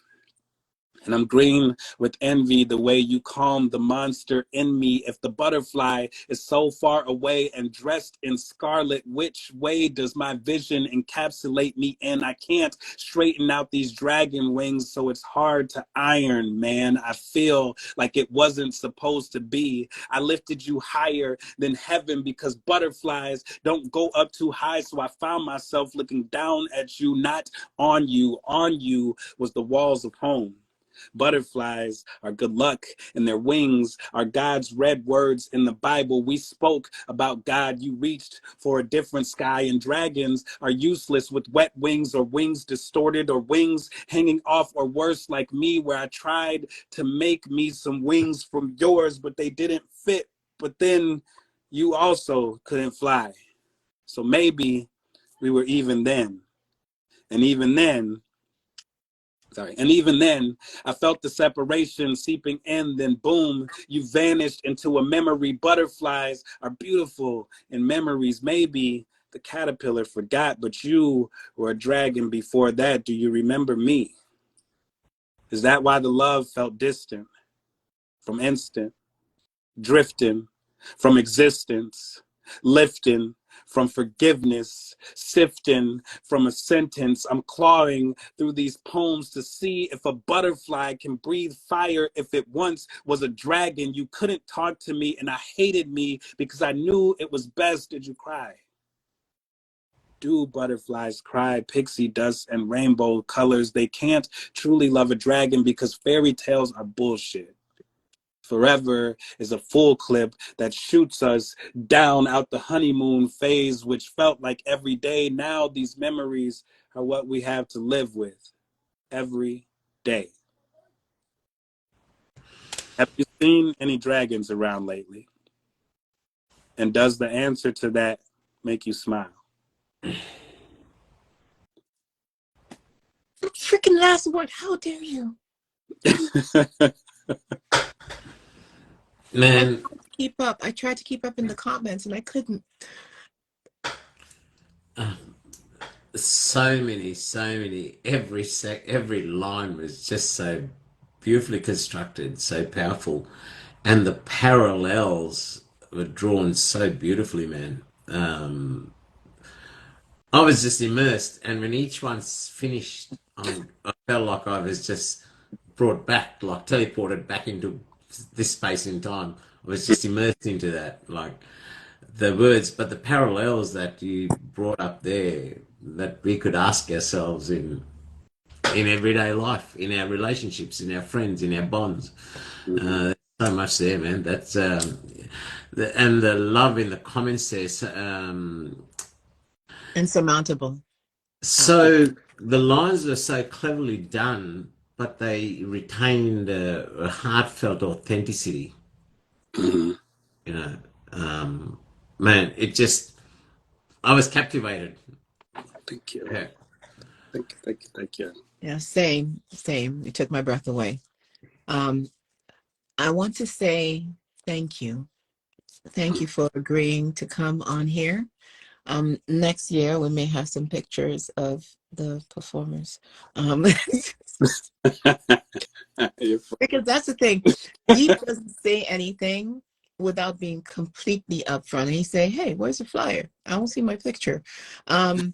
And I'm green with envy the way you calm the monster in me. If the butterfly is so far away and dressed in scarlet, which way does my vision encapsulate me in? I can't straighten out these dragon wings, so it's hard to iron, man. I feel like it wasn't supposed to be. I lifted you higher than heaven because butterflies don't go up too high, so I found myself looking down at you, not on you. On you was the walls of home. Butterflies are good luck, and their wings are God's red words in the Bible. We spoke about God. You reached for a different sky, and dragons are useless with wet wings or wings distorted or wings hanging off or worse like me, where I tried to make me some wings from yours, but they didn't fit. But then you also couldn't fly. So maybe we were even then. And even then, I felt the separation seeping in, then boom, you vanished into a memory. Butterflies are beautiful in memories. Maybe the caterpillar forgot, but you were a dragon before that. Do you remember me? Is that why the love felt distant, from instant, drifting, from existence, lifting, from forgiveness, sifting from a sentence? I'm clawing through these poems to see if a butterfly can breathe fire. If it once was a dragon, you couldn't talk to me and I hated me because I knew it was best. Did you cry? Do butterflies cry? Pixie dust and rainbow colors. They can't truly love a dragon because fairy tales are bullshit. Forever is a full clip that shoots us down out the honeymoon phase, which felt like every day. Now these memories are what we have to live with every day. Have you seen any dragons around lately? And does the answer to that make you smile? Freaking last word. How dare you? Man, Keep up. I tried to keep up in the comments and I couldn't. so many. Every line was just so beautifully constructed, so powerful, and the parallels were drawn so beautifully, man. I was just immersed, and when each one's finished, I felt like I was just brought back, like teleported back into this space in time. I was just immersed into that, like the words, but the parallels that you brought up there, that we could ask ourselves in everyday life, in our relationships, in our friends, in our bonds. So much there, man. That's and the love in the comments there. Insurmountable. So the lines are so cleverly done, but they retained a heartfelt authenticity. Mhm. You know, man, it just I was captivated. Thank you. Yeah. Thank you. Yeah, same. You took my breath away. I want to say thank you. Thank you for agreeing to come on here. Next year we may have some pictures of the performers. Because that's the thing. Deep doesn't say anything without being completely upfront. And he say, "Hey, where's the flyer? I don't see my picture." And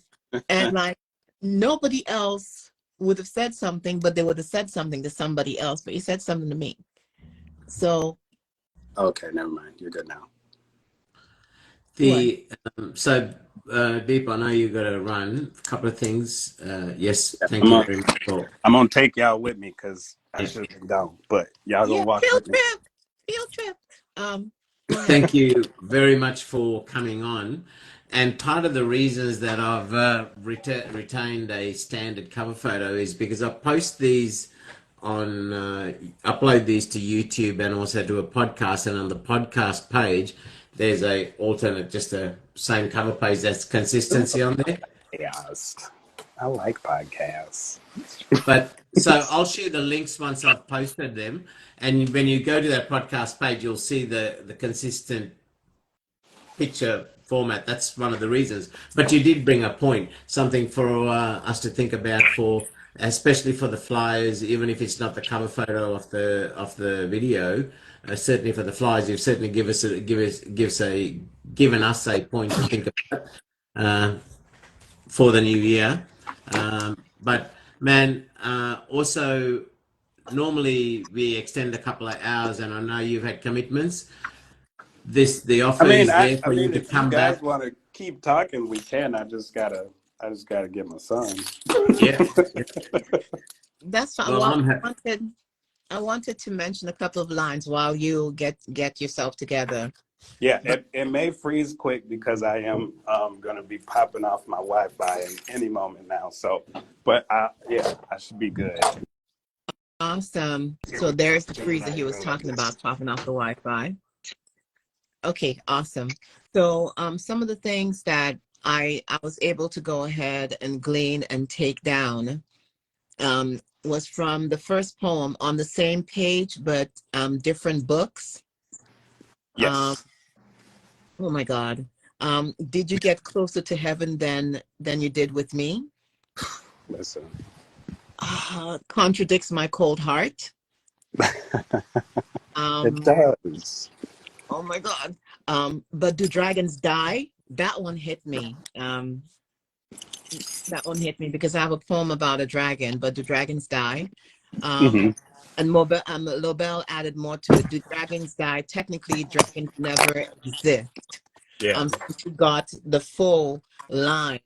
like nobody else would have said something, but they would have said something to somebody else. But he said something to me. So Okay, never mind. You're good now. Deep, I know you got to run. A couple of things. Yes, Yeah, thank you very much for. I'm gonna take y'all with me because I should have gone, but y'all gonna walk Field with me. trip. Field trip. Go ahead. Thank you very much for coming on. And part of the reasons that I've retained a standard cover photo is because I post these on, upload these to YouTube and also to a podcast. And on the podcast page, there's a alternate, just a same cover page. That's consistency on there. Yes, I like podcasts. But so I'll share the links once I've posted them. And when you go to that podcast page, you'll see the consistent picture format. That's one of the reasons. But you did bring a point, something for us to think about, for especially for the flyers, even if it's not the cover photo of the video. Certainly for the flyers, you've certainly given us a point to think about for the new year. But man, also normally we extend a couple of hours, and I know you've had commitments. The offer is there for you to if you come guys back. want to keep talking, we can. I just gotta get my son. Yeah. That's fine. Well, Well, I'm happy. I wanted to mention a couple of lines while you get yourself together. Yeah, it may freeze quick because I am going to be popping off my Wi-Fi in any moment now. So, but I should be good. Awesome. So there's the freezer he was talking about, popping off the Wi-Fi. Okay, awesome. So some of the things that I was able to go ahead and glean and take down was from the first poem on the same page, but different books. Yes. Oh my God. Did you get closer to heaven than you did with me? Listen. Contradicts my cold heart. It does. Oh my God. But do dragons die? That one hit me. That one hit me because I have a poem about a dragon, but do dragons die? And Lobel added more to it. Do dragons die? Technically, dragons never exist. Yeah. You got the full line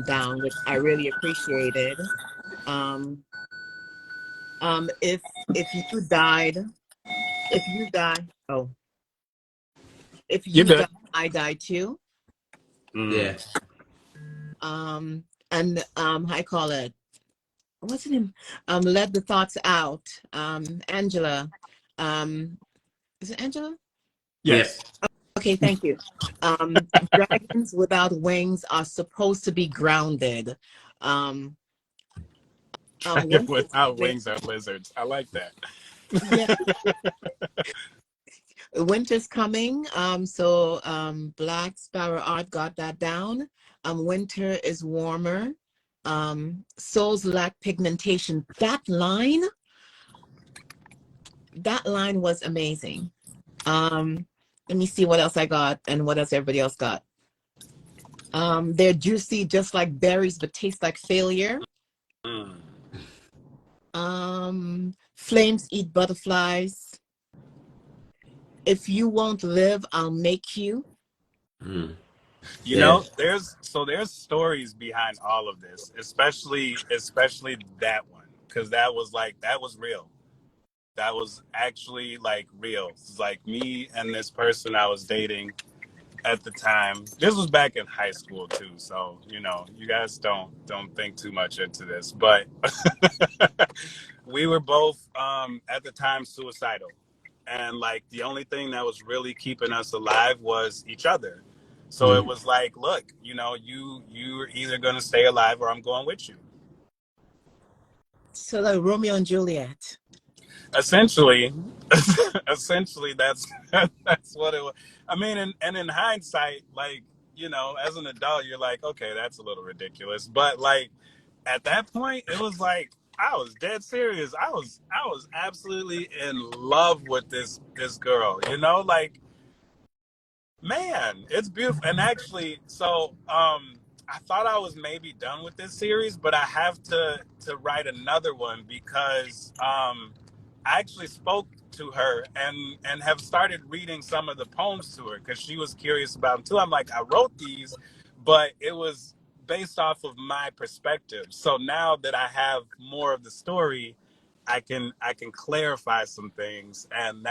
down, which I really appreciated. If you died, if you die, oh, if You you good? die, I die too. Yeah. And I call it, what's it name? Let the thoughts out. Angela. Is it Angela? Yes. Okay, thank you. Dragons without wings are supposed to be grounded. Without wings are lizards. I like that. Yeah. Winter's coming. So Black Sparrow Art got that down. Winter is warmer. Souls lack pigmentation. That line was amazing. Let me see what else I got and what else everybody else got. They're juicy just like berries, but taste like failure. Flames eat butterflies. If you won't live, I'll make you. You know, there's stories behind all of this, especially that one, because that was real. That was actually like real. It's like me and this person I was dating at the time. This was back in high school too, so you know, you guys don't think too much into this, but we were both at the time suicidal, and like the only thing that was really keeping us alive was each other. So it was like, look, you know, you're either gonna stay alive or I'm going with you. So like Romeo and Juliet. Essentially, that's what it was. I mean, and in hindsight, like, you know, as an adult, you're like, okay, that's a little ridiculous. But like at that point, it was like I was dead serious. I was absolutely in love with this girl. You know, like, man, it's beautiful. And actually, so I thought I was maybe done with this series, but I have to write another one because I actually spoke to her and have started reading some of the poems to her because she was curious about them too. I'm like, I wrote these, but it was based off of my perspective. So now that I have more of the story, I can clarify some things, and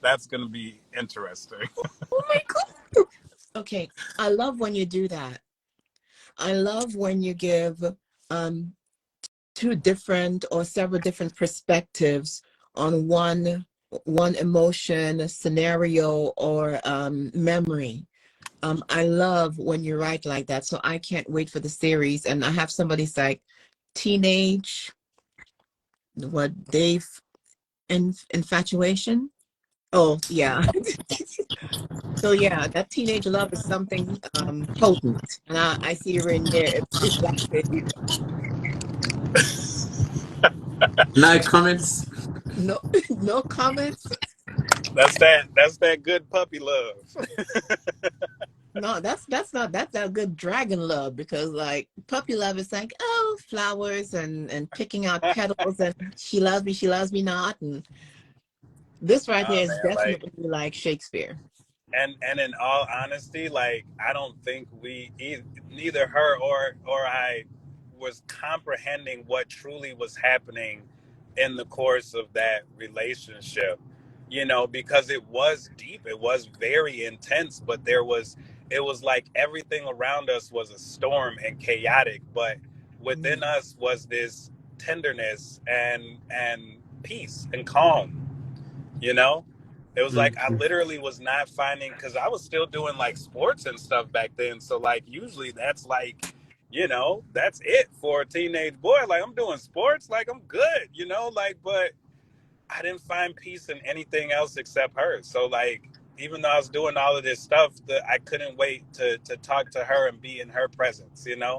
that's going to be interesting. Oh my God. Okay, I love when you do that. I love when you give um, two different or several different perspectives on one emotion, scenario, or memory. I love when you write like that. So I can't wait for the series. And I have somebody's like teenage, what, Dave, infatuation. Oh yeah. So yeah, that teenage love is something potent, and I see her in there. It's exactly. No comments. No, no comments. That's that good puppy love. No, that's that good dragon love, because like puppy love is like, oh, flowers and picking out petals, and she loves me not, and this right Oh here is man, like, definitely like Shakespeare. and in all honesty, like, I don't think neither her or I was comprehending what truly was happening in the course of that relationship, because it was deep, it was very intense, but it was like everything around us was a storm and chaotic, but within Mm, us was this tenderness and peace and calm. you know it was like I Mm. literally was not finding, because I was still doing like sports and stuff back then, so like usually that's like, that's it for a teenage boy. Like, I'm doing sports, like I'm good, like, but I didn't find peace in anything else except her. So like, even though I was doing all of this stuff, I couldn't wait to talk to her and be in her presence. And I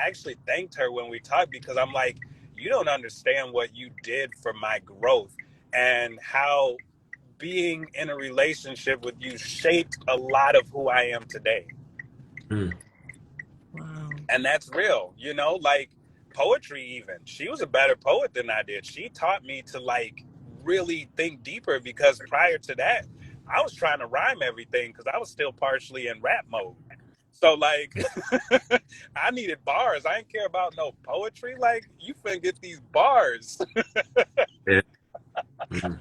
actually thanked her when we talked, because I'm like, you don't understand what you did for my growth, and how being in a relationship with you shaped a lot of who I am today. Mm. wow. And that's real, like poetry. Even she was a better poet than I did. She taught me to like really think deeper, because prior to that I was trying to rhyme everything because I was still partially in rap mode. So like, I needed bars. I didn't care about no poetry. Like, you finna get these bars. Yeah. Mm.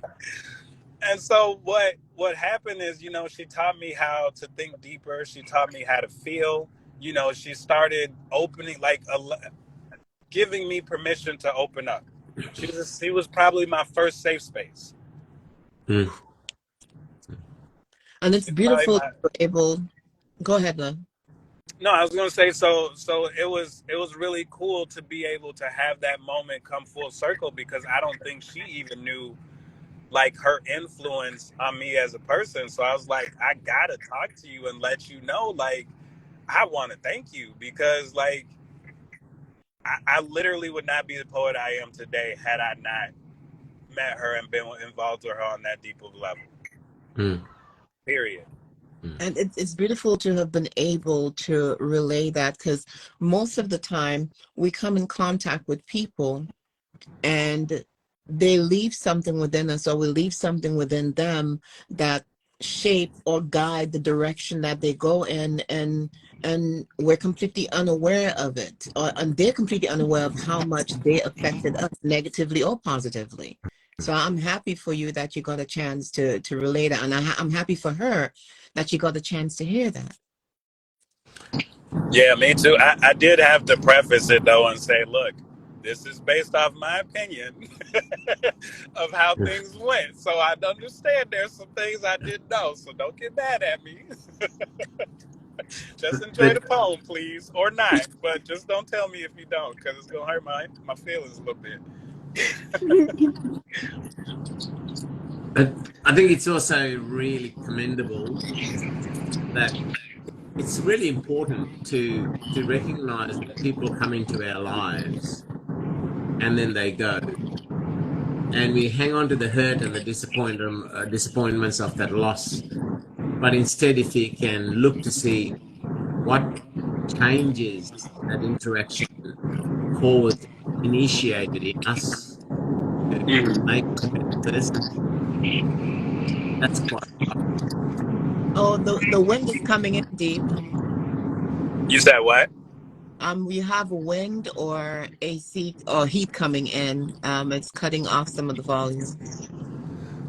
And so what happened is, she taught me how to think deeper. She taught me how to feel. She started opening, like, giving me permission to open up. She was probably my first safe space. Mm. And it's She's probably beautiful to my be able. Go ahead, love. No, I was gonna say, so it was really cool to be able to have that moment come full circle, because I don't think she even knew like her influence on me as a person. So I was like, I gotta talk to you and let you know, like, I want to thank you, because like I literally would not be the poet I am today had I not met her and been involved with her on that deep of a level. Mm. Period. Mm. And it's beautiful to have been able to relay that, because most of the time we come in contact with people and they leave something within us, or we leave something within them that shape or guide the direction that they go in, and we're completely unaware of it, and they're completely unaware of how much they affected us negatively or positively. So I'm happy for you that you got a chance to relay that, and I'm happy for her that you got a chance to hear that. Yeah, me too. I did have to preface it though and say, look, this is based off my opinion of how things went. So I understand there's some things I didn't know. So don't get mad at me. Just enjoy But the poem, please, or not. But just don't tell me if you don't, because it's gonna hurt my feelings a little bit. but I think it's also really commendable that it's really important to recognize that people come into our lives and then they go, and we hang on to the hurt and the disappointments of that loss. But instead, if we can look to see what changes that interaction caused, initiated in us, Mhm. make a better person. That's quite Oh, the wind is coming in deep. You said what? We have wind or AC or heat coming in. It's cutting off some of the volume.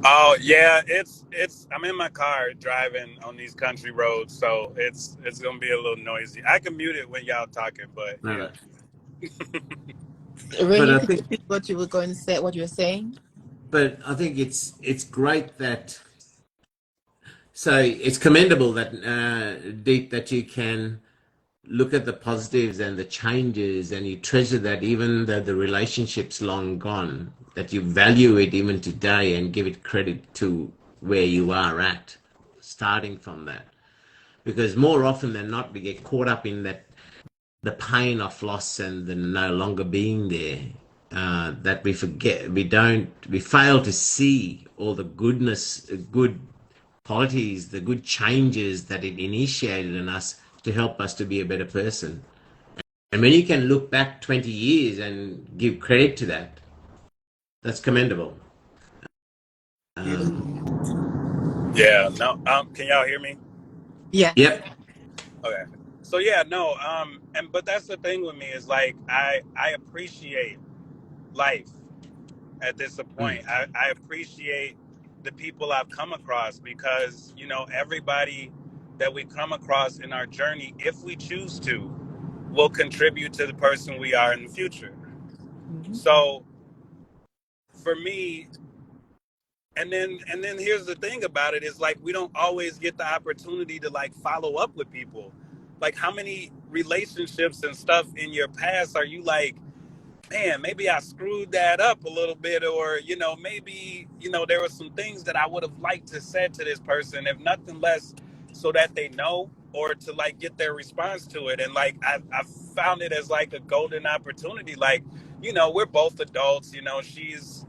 Oh yeah, it's. I'm in my car driving on these country roads, so it's gonna be a little noisy. I can mute it when y'all talking, but no, yeah. no. But Rennie, I could you think, repeat what you were going to say, what you were saying? it's great that. So it's commendable that Deep, that you can look at the positives and the changes, and you treasure that even though the relationship's long gone, that you value it even today and give it credit to where you are at, starting from that. Because more often than not, we get caught up in that, the pain of loss and the no longer being there, that we forget, we fail to see all the good qualities, the good changes that it initiated in us to help us to be a better person. And when you can look back 20 years and give credit to that, that's commendable. Beautiful. Um, Yeah. No. Can y'all hear me? Yes. yep. Okay. So yeah, no. And but that's the thing with me is like I appreciate life at this Mm, point. I appreciate the people I've come across because everybody that we come across in our journey, if we choose to, will contribute to the person we are in the future. Mhm. So for me, and then here's the thing about it is like we don't always get the opportunity to like follow up with people. Like how many relationships and stuff in your past are you like, man, maybe I screwed that up a little bit, or maybe there were some things that I would have liked to said to this person, if nothing less, so that they know or to like get their response to it. And like I found it as like a golden opportunity. Like we're both adults. She's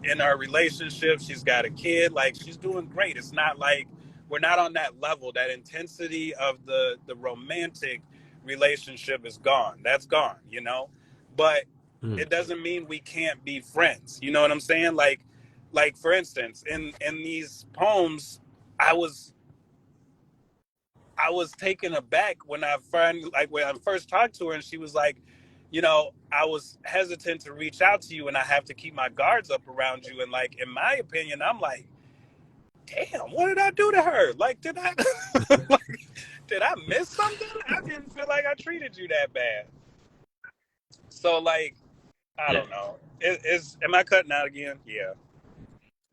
in our relationship. She's got a kid. Like she's doing great. It's not like we're not on that level. That intensity of the romantic relationship is gone. That's gone. But mm, it doesn't mean we can't be friends. You know what I'm saying? Like for instance, in these poems, I was I was taken aback when when I first talked to her, and she was like, I was hesitant to reach out to you, and I have to keep my guards up around you. And like, in my opinion, I'm like, damn, what did I do to her? Like, did I like, did I miss something? I didn't feel like I treated you that bad. So like, I yeah. don't know. Am I cutting out again? Yeah.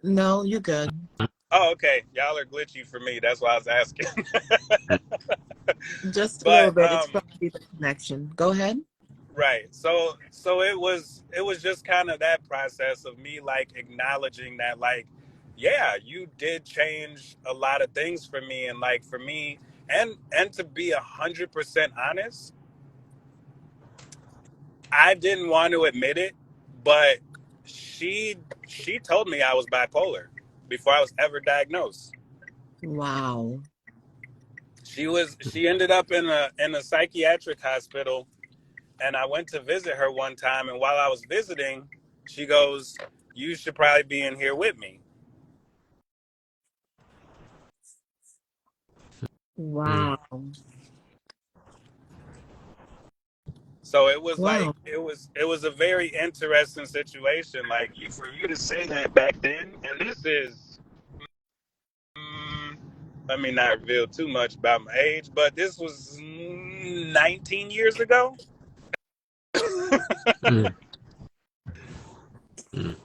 No, you're good. Oh, okay. Y'all are glitchy for me. That's why I was asking. Just a little But bit. It's probably the connection. Go ahead. right. So it was just kind of that process of me like acknowledging that like, yeah, you did change a lot of things for me, and like for me, and to be 100% honest, I didn't want to admit it, but she she told me I was bipolar before I was ever diagnosed. Wow. She ended up in a psychiatric hospital, and I went to visit her one time, and while I was visiting, she goes, "You should probably be in here with me." Mm, Wow. So it was like Wow. it was a very interesting situation. Like for you to say that back then, and this is let me not reveal too much about my age, but this was 19 years ago. mm, mm,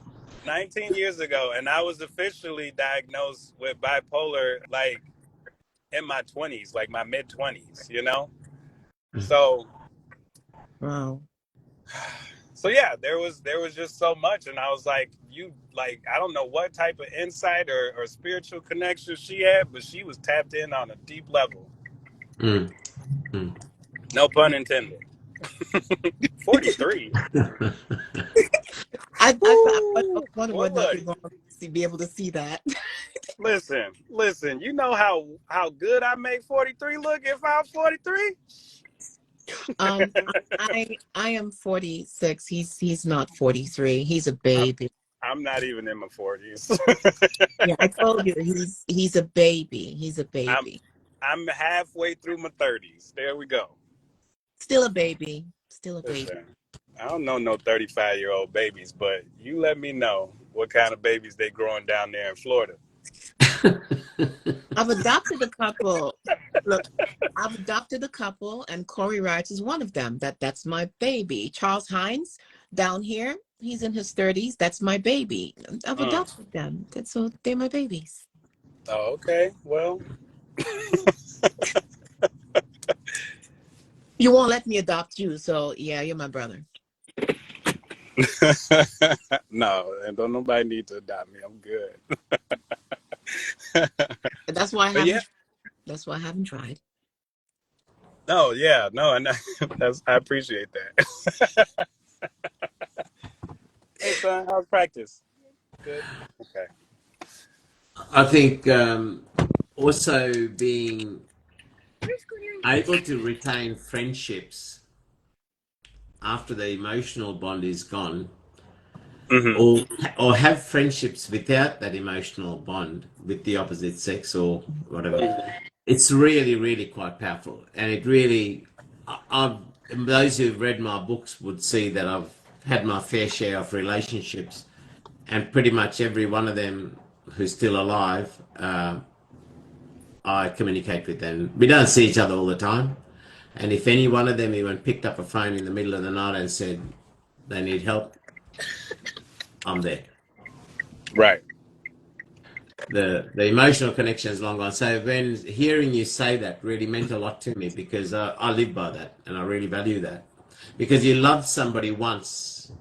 19 years ago, and I was officially diagnosed with bipolar like in my 20s, like my mid 20s. mm. So Wow. yeah, there was just so much, and I was like, you like, I don't know what type of insight or spiritual connection she had, but she was tapped in on a deep level. Mm, mm. No pun intended. 43. I Woo! wonder Well, whether look, you're going to be able to see that. listen. You know how good I make 43 look if I'm 43? Um, I am 46. He's not 43. He's a baby. I'm not even in my 40s. Yeah, I told you he's a baby. He's a I'm baby. I'm halfway through my 30s. There we go. Still a baby. Still a baby. Listen, I don't know no 35-year-old babies, but you let me know what kind of babies they growing down there in Florida. I've adopted a couple. Look, I've adopted a couple, and Corey Wright is one of them. That's my baby. Charles Hines down here, he's in his 30s. That's my baby. I've adopted them. So they're my babies. Oh, okay. Well, You won't let me adopt you, so yeah, you're my brother. no, and don't nobody need to adopt me. I'm good. That's why I But haven't. yeah. That's why I haven't tried. No, yeah, no, and I appreciate that. Hey, son, how's practice? Good. Okay. I think also being able to retain friendships after the emotional bond is gone, or have friendships without that emotional bond with the opposite sex or whatever, it's really, really quite powerful. And it really, those who've read my books would see that I've had my fair share of relationships, and pretty much every one of them who's still alive, I communicate with them. We don't see each other all the time. And if any one of them even picked up a phone in the middle of the night and said they need help, I'm there. Right. The emotional connection is long gone. So when hearing you say that really meant a lot to me, because I live by that and I really value that. Because you loved somebody once,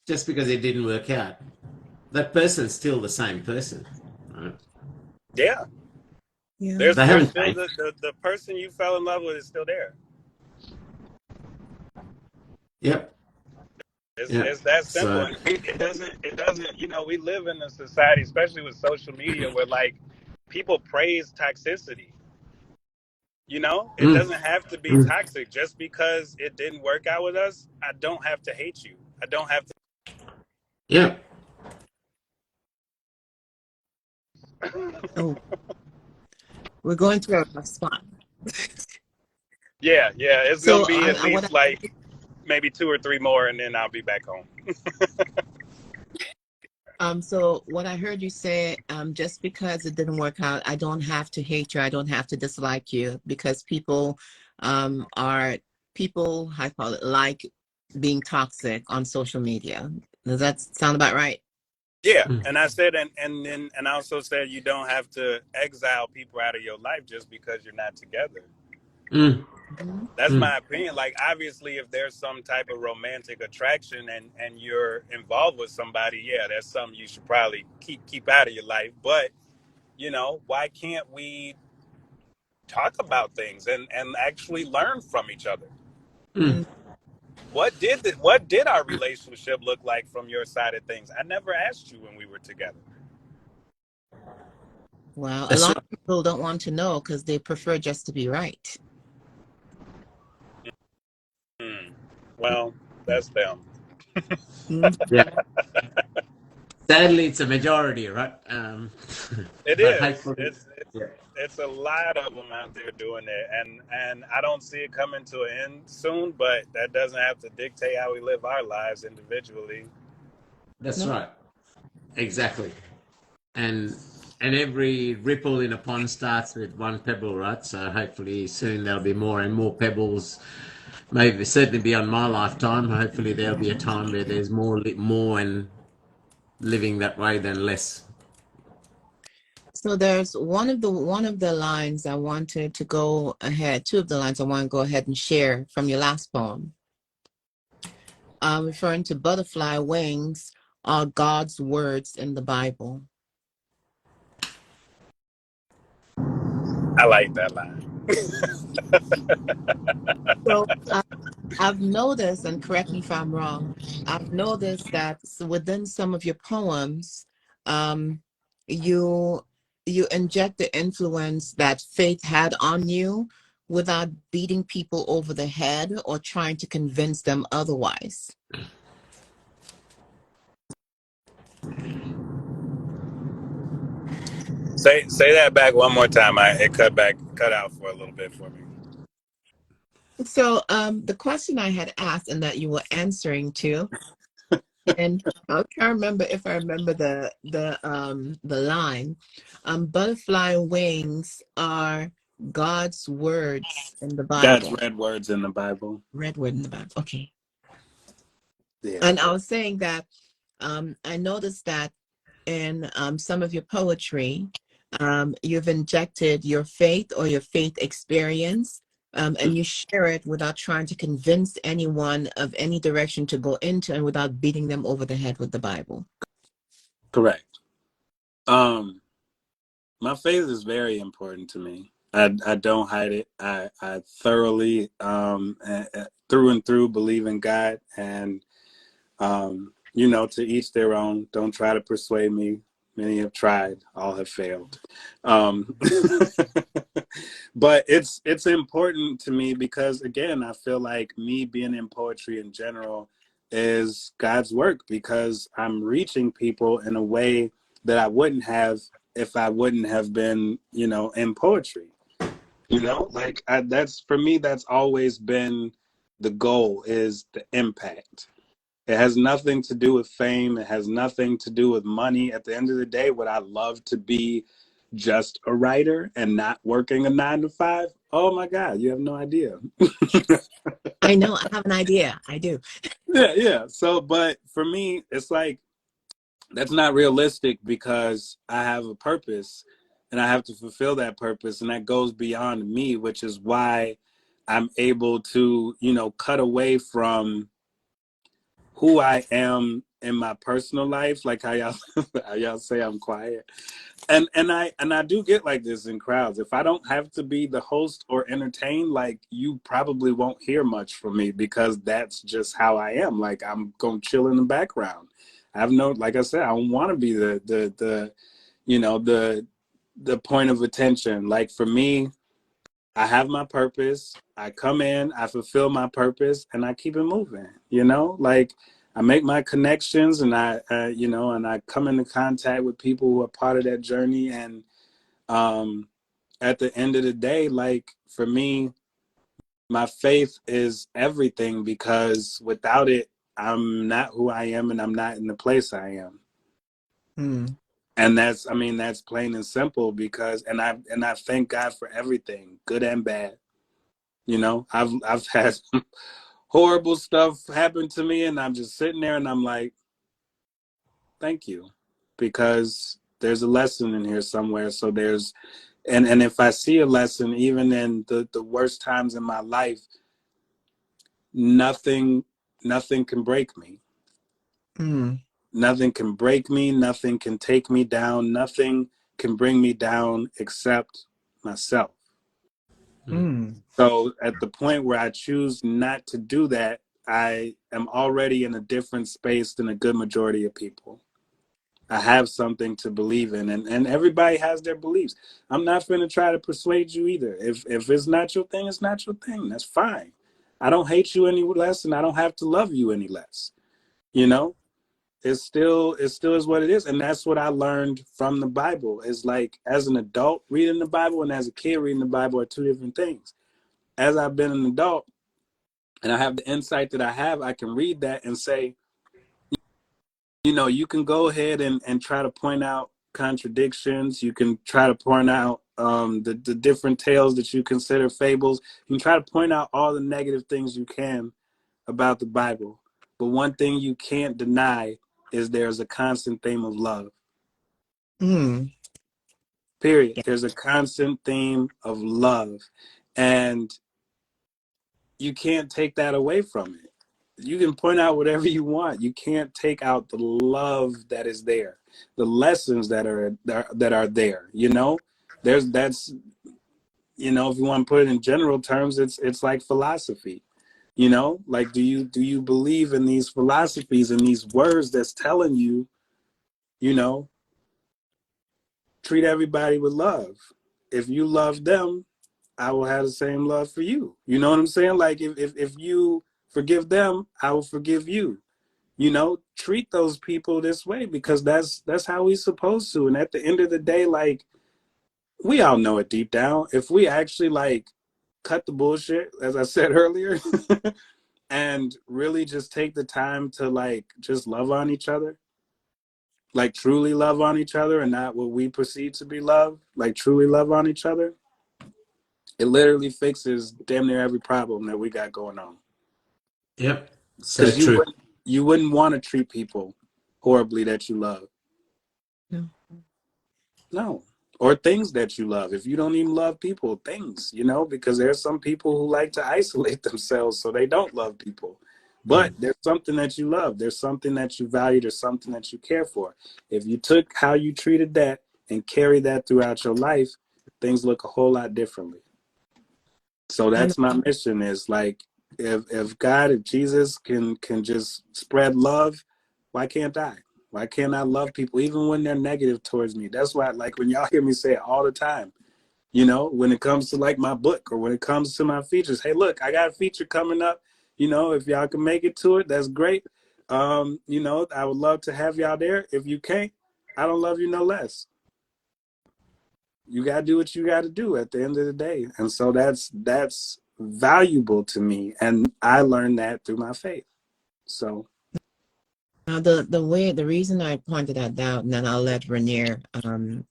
just because it didn't work out, that person's still the same person. Right? Yeah. Yeah. There's They haven't still changed. the person you fell in love with is still there. Yep. It's that simple. So, It doesn't, we live in a society, especially with social media, where like people praise toxicity. It doesn't have to be toxic. Just because it didn't work out with us, I don't have to hate you. I don't have to. yeah. Oh, we're going through a rough spot. Yeah. It's So gonna be at least like maybe 2 or 3 more, and then I'll be back home. So what I heard you say, just because it didn't work out, I don't have to hate you. I don't have to dislike you, because people I call it, like being toxic on social media. Does that sound about right? Yeah, and I said, and I also said you don't have to exile people out of your life just because you're not together. That's my opinion. Like, obviously, if there's some type of romantic attraction and you're involved with somebody, yeah, that's something you should probably keep out of your life. But why can't we talk about things and actually learn from each other? What did our relationship look like from your side of things? I never asked you when we were together. Well, a That's lot right. of people don't want to know because they prefer just to be right. Well, that's them. Yeah. Sadly, it's a majority, right? It But is. hopefully, yeah. It's a lot of them out there doing it, and I don't see it coming to an end soon. But that doesn't have to dictate how we live our lives individually. That's right. Exactly. And every ripple in a pond starts with one pebble, right? So hopefully soon there'll be more and more pebbles. Maybe certainly beyond my lifetime. Hopefully there'll be a time where there's more and living that way than less. So there's one of the lines I wanted to go ahead. Two of the lines I want to go ahead and share from your last poem. Referring to butterfly wings are God's words in the Bible. I like that line. So I've noticed, and correct me if I'm wrong, I've noticed that within some of your poems, you inject the influence that faith had on you without beating people over the head or trying to convince them otherwise? Say that back one more time. It cut out for a little bit for me. So the question I had asked and that you were answering to, and I'm trying to remember if I remember the line. Butterfly wings are God's words in the God's Bible. red words in the Bible. Red word in the Bible. Okay. Yeah. And I was saying that I noticed that in some of your poetry, you've injected your faith or your faith experience, and you share it without trying to convince anyone of any direction to go into and without beating them over the head with the Bible. Correct. My faith is very important to me. I don't hide it. I thoroughly through and through believe in God, and to each their own. Don't try to persuade me. Many have tried, all have failed. But it's important to me because, again, I feel like me being in poetry in general is God's work, because I'm reaching people in a way that I wouldn't have if I wouldn't have been, in poetry. That's, for me, that's always been the goal, is the impact. It has nothing to do with fame. It has nothing to do with money. At the end of the day, would I love to be just a writer and not working a 9 to 5? Oh my God, you have no idea. I know, I have an idea. I do. Yeah. So, but for me, it's like, that's not realistic, because I have a purpose and I have to fulfill that purpose. And that goes beyond me, which is why I'm able to, cut away from who I am in my personal life, like how y'all how y'all say I'm quiet, and I do get like this in crowds. If I don't have to be the host or entertain, like, you probably won't hear much from me, because that's just how I am. Like, I'm gonna chill in the background. I have no, like I said, I don't want to be the point of attention. Like, for me, I have my purpose. I come in, I fulfill my purpose, and I keep it moving. Like, I make my connections, and and I come into contact with people who are part of that journey. And at the end of the day, like, for me, my faith is everything, because without it, I'm not who I am, and I'm not in the place I am. Hmm. And that's plain and simple, because, and I thank God for everything, good and bad. I've had horrible stuff happen to me, and I'm just sitting there and I'm like, thank you, because there's a lesson in here somewhere. So and if I see a lesson, even in the worst times in my life, nothing can break me. Hmm. Nothing can break me. Nothing can take me down. Nothing can bring me down except myself. Hmm. So at the point where I choose not to do that, I am already in a different space than a good majority of people. I have something to believe in, and everybody has their beliefs. I'm not going to try to persuade you either. If it's not your thing, it's not your thing. That's fine. I don't hate you any less, and I don't have to love you any less. It still is what it is. And that's what I learned from the Bible. Is like, as an adult reading the Bible and as a kid reading the Bible are two different things. As I've been an adult and I have the insight that I have, I can read that and say, you can go ahead and try to point out contradictions. You can try to point out the different tales that you consider fables. You can try to point out all the negative things you can about the Bible. But one thing you can't deny is there's a constant theme of love. Hmm. Period. Yeah. There's a constant theme of love. And you can't take that away from it. You can point out whatever you want. You can't take out the love that is there, the lessons that are there. That's if you want to put it in general terms, it's like philosophy. Like, do you believe in these philosophies and these words that's telling you, treat everybody with love. If you love them, I will have the same love for you. You know what I'm saying? Like if you forgive them, I will forgive you. You know, treat those people this way because that's how we supposed to. And at the end of the day, like we all know it deep down. If we actually like cut the bullshit, as I said earlier, and really just take the time to like just love on each other, like truly love on each other and not what we perceive to be love, like truly love on each other, it literally fixes damn near every problem that we got going on. Yep. So Because true. you wouldn't want to treat people horribly that you love. No. No. Or things that you love. If you don't even love people, things, you know, because there's some people who like to isolate themselves so they don't love people. But there's something that you love. There's something that you value. There's something that you care for. If you took how you treated that and carry that throughout your life, things look a whole lot differently. So And that's my mission is like, if God, if Jesus can just spread love, why can't I? Why can't I love people even when they're negative towards me? That's why, like, when y'all hear me say it all the time, you know, when it comes to like my book or when it comes to my features, hey, look, I got a feature coming up. You know, if y'all can make it to it, that's great. You know, I would love to have y'all there. If you can't, I don't love you no less. You got to do what you got to do at the end of the day. And so that's valuable to me. And I learned that through my faith. So now the reason I pointed that out, and then I'll let Rainier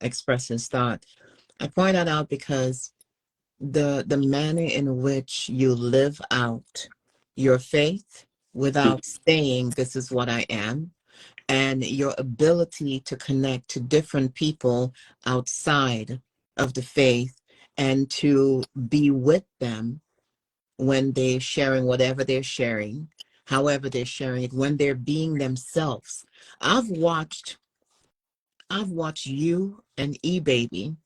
express his thought. I point that out because the manner in which you live out your faith without saying this is what I am, and your ability to connect to different people outside of the faith and to be with them when they're sharing whatever they're sharing, however they're sharing it, when they're being themselves. I've watched you and E-Baby.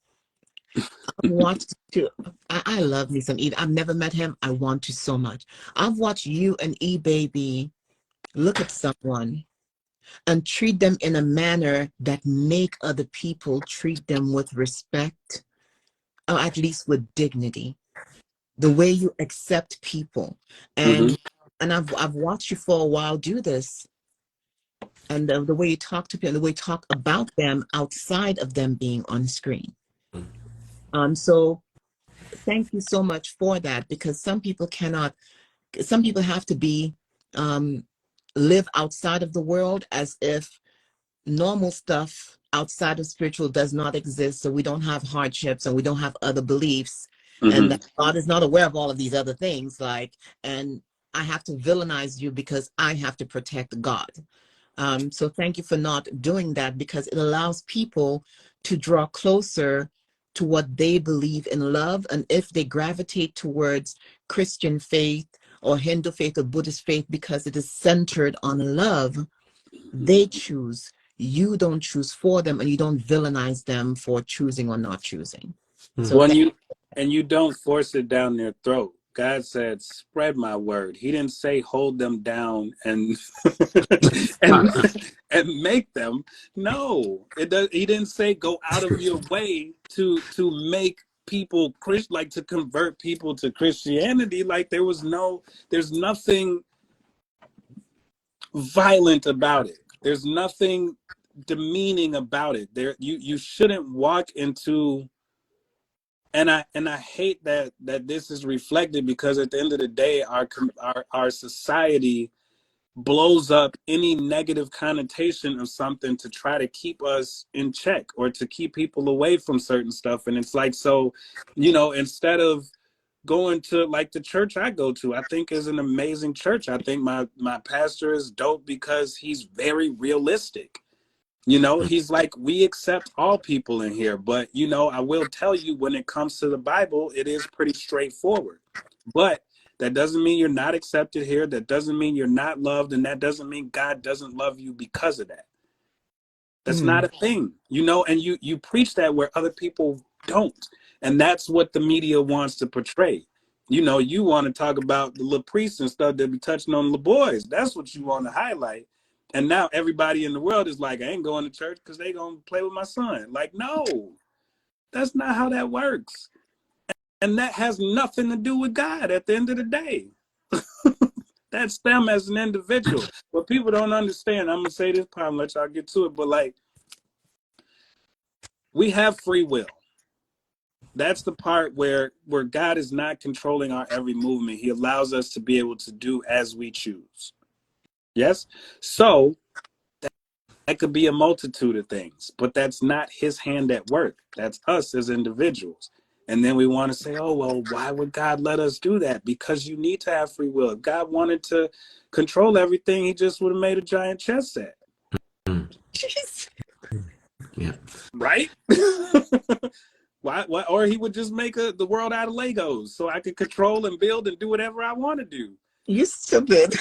I've watched too. I love me some E. I've never met him. I want to so much. I've watched you and E-Baby look at someone and treat them in a manner that make other people treat them with respect, or at least with dignity. The way you accept people, mm-hmm, and I've watched you for a while do this, and the way you talk to people, the way you talk about them outside of them being on screen. So thank you so much for that, because some people cannot. Some people have to be um, live outside of the world as if normal stuff outside of spiritual does not exist, so we don't have hardships and we don't have other beliefs, and mm-hmm. that God is not aware of all of these other things, like, and I have to villainize you because I have to protect God. So thank you for not doing that, because it allows people to draw closer to what they believe in love, and if they gravitate towards Christian faith or Hindu faith or Buddhist faith because it is centered on love, they choose. You don't choose for them, and you don't villainize them for choosing or not choosing. So When thank you don't force it down their throat. God said, "Spread my word." He didn't say hold them down and and and make them. No, it does. He didn't say go out of your way to make people Christ, like to convert people to Christianity. Like there's nothing violent about it. There's nothing demeaning about it. You shouldn't walk into. And I hate that this is reflected, because at the end of the day, our society blows up any negative connotation of something to try to keep us in check or to keep people away from certain stuff. And it's like, so, you know, instead of going to like the church I go to, I think is an amazing church. I think my pastor is dope because he's very realistic. You know, he's like, we accept all people in here, but, you know, I will tell you, when it comes to the Bible, it is pretty straightforward. But that doesn't mean you're not accepted here. That doesn't mean you're not loved. And that doesn't mean God doesn't love you because of that. That's not a thing, you know, and you preach that where other people don't. And that's what the media wants to portray. You know, you want to talk about the little priests and stuff that be touching on the boys. That's what you want to highlight. And now everybody in the world is like, I ain't going to church because they going to play with my son. Like, no, that's not how that works. And that has nothing to do with God at the end of the day. That's them as an individual. What people don't understand, I'm going to say this part and let y'all get to it, but like, we have free will. That's the part where God is not controlling our every movement. He allows us to be able to do as we choose. Yes? So that could be a multitude of things, but that's not his hand at work. That's us as individuals. And then we want to say, oh, well, why would God let us do that? Because you need to have free will. If God wanted to control everything, he just would have made a giant chess set. Yeah. Right? Why? Or he would just make the world out of Legos so I could control and build and do whatever I want to do. You stupid.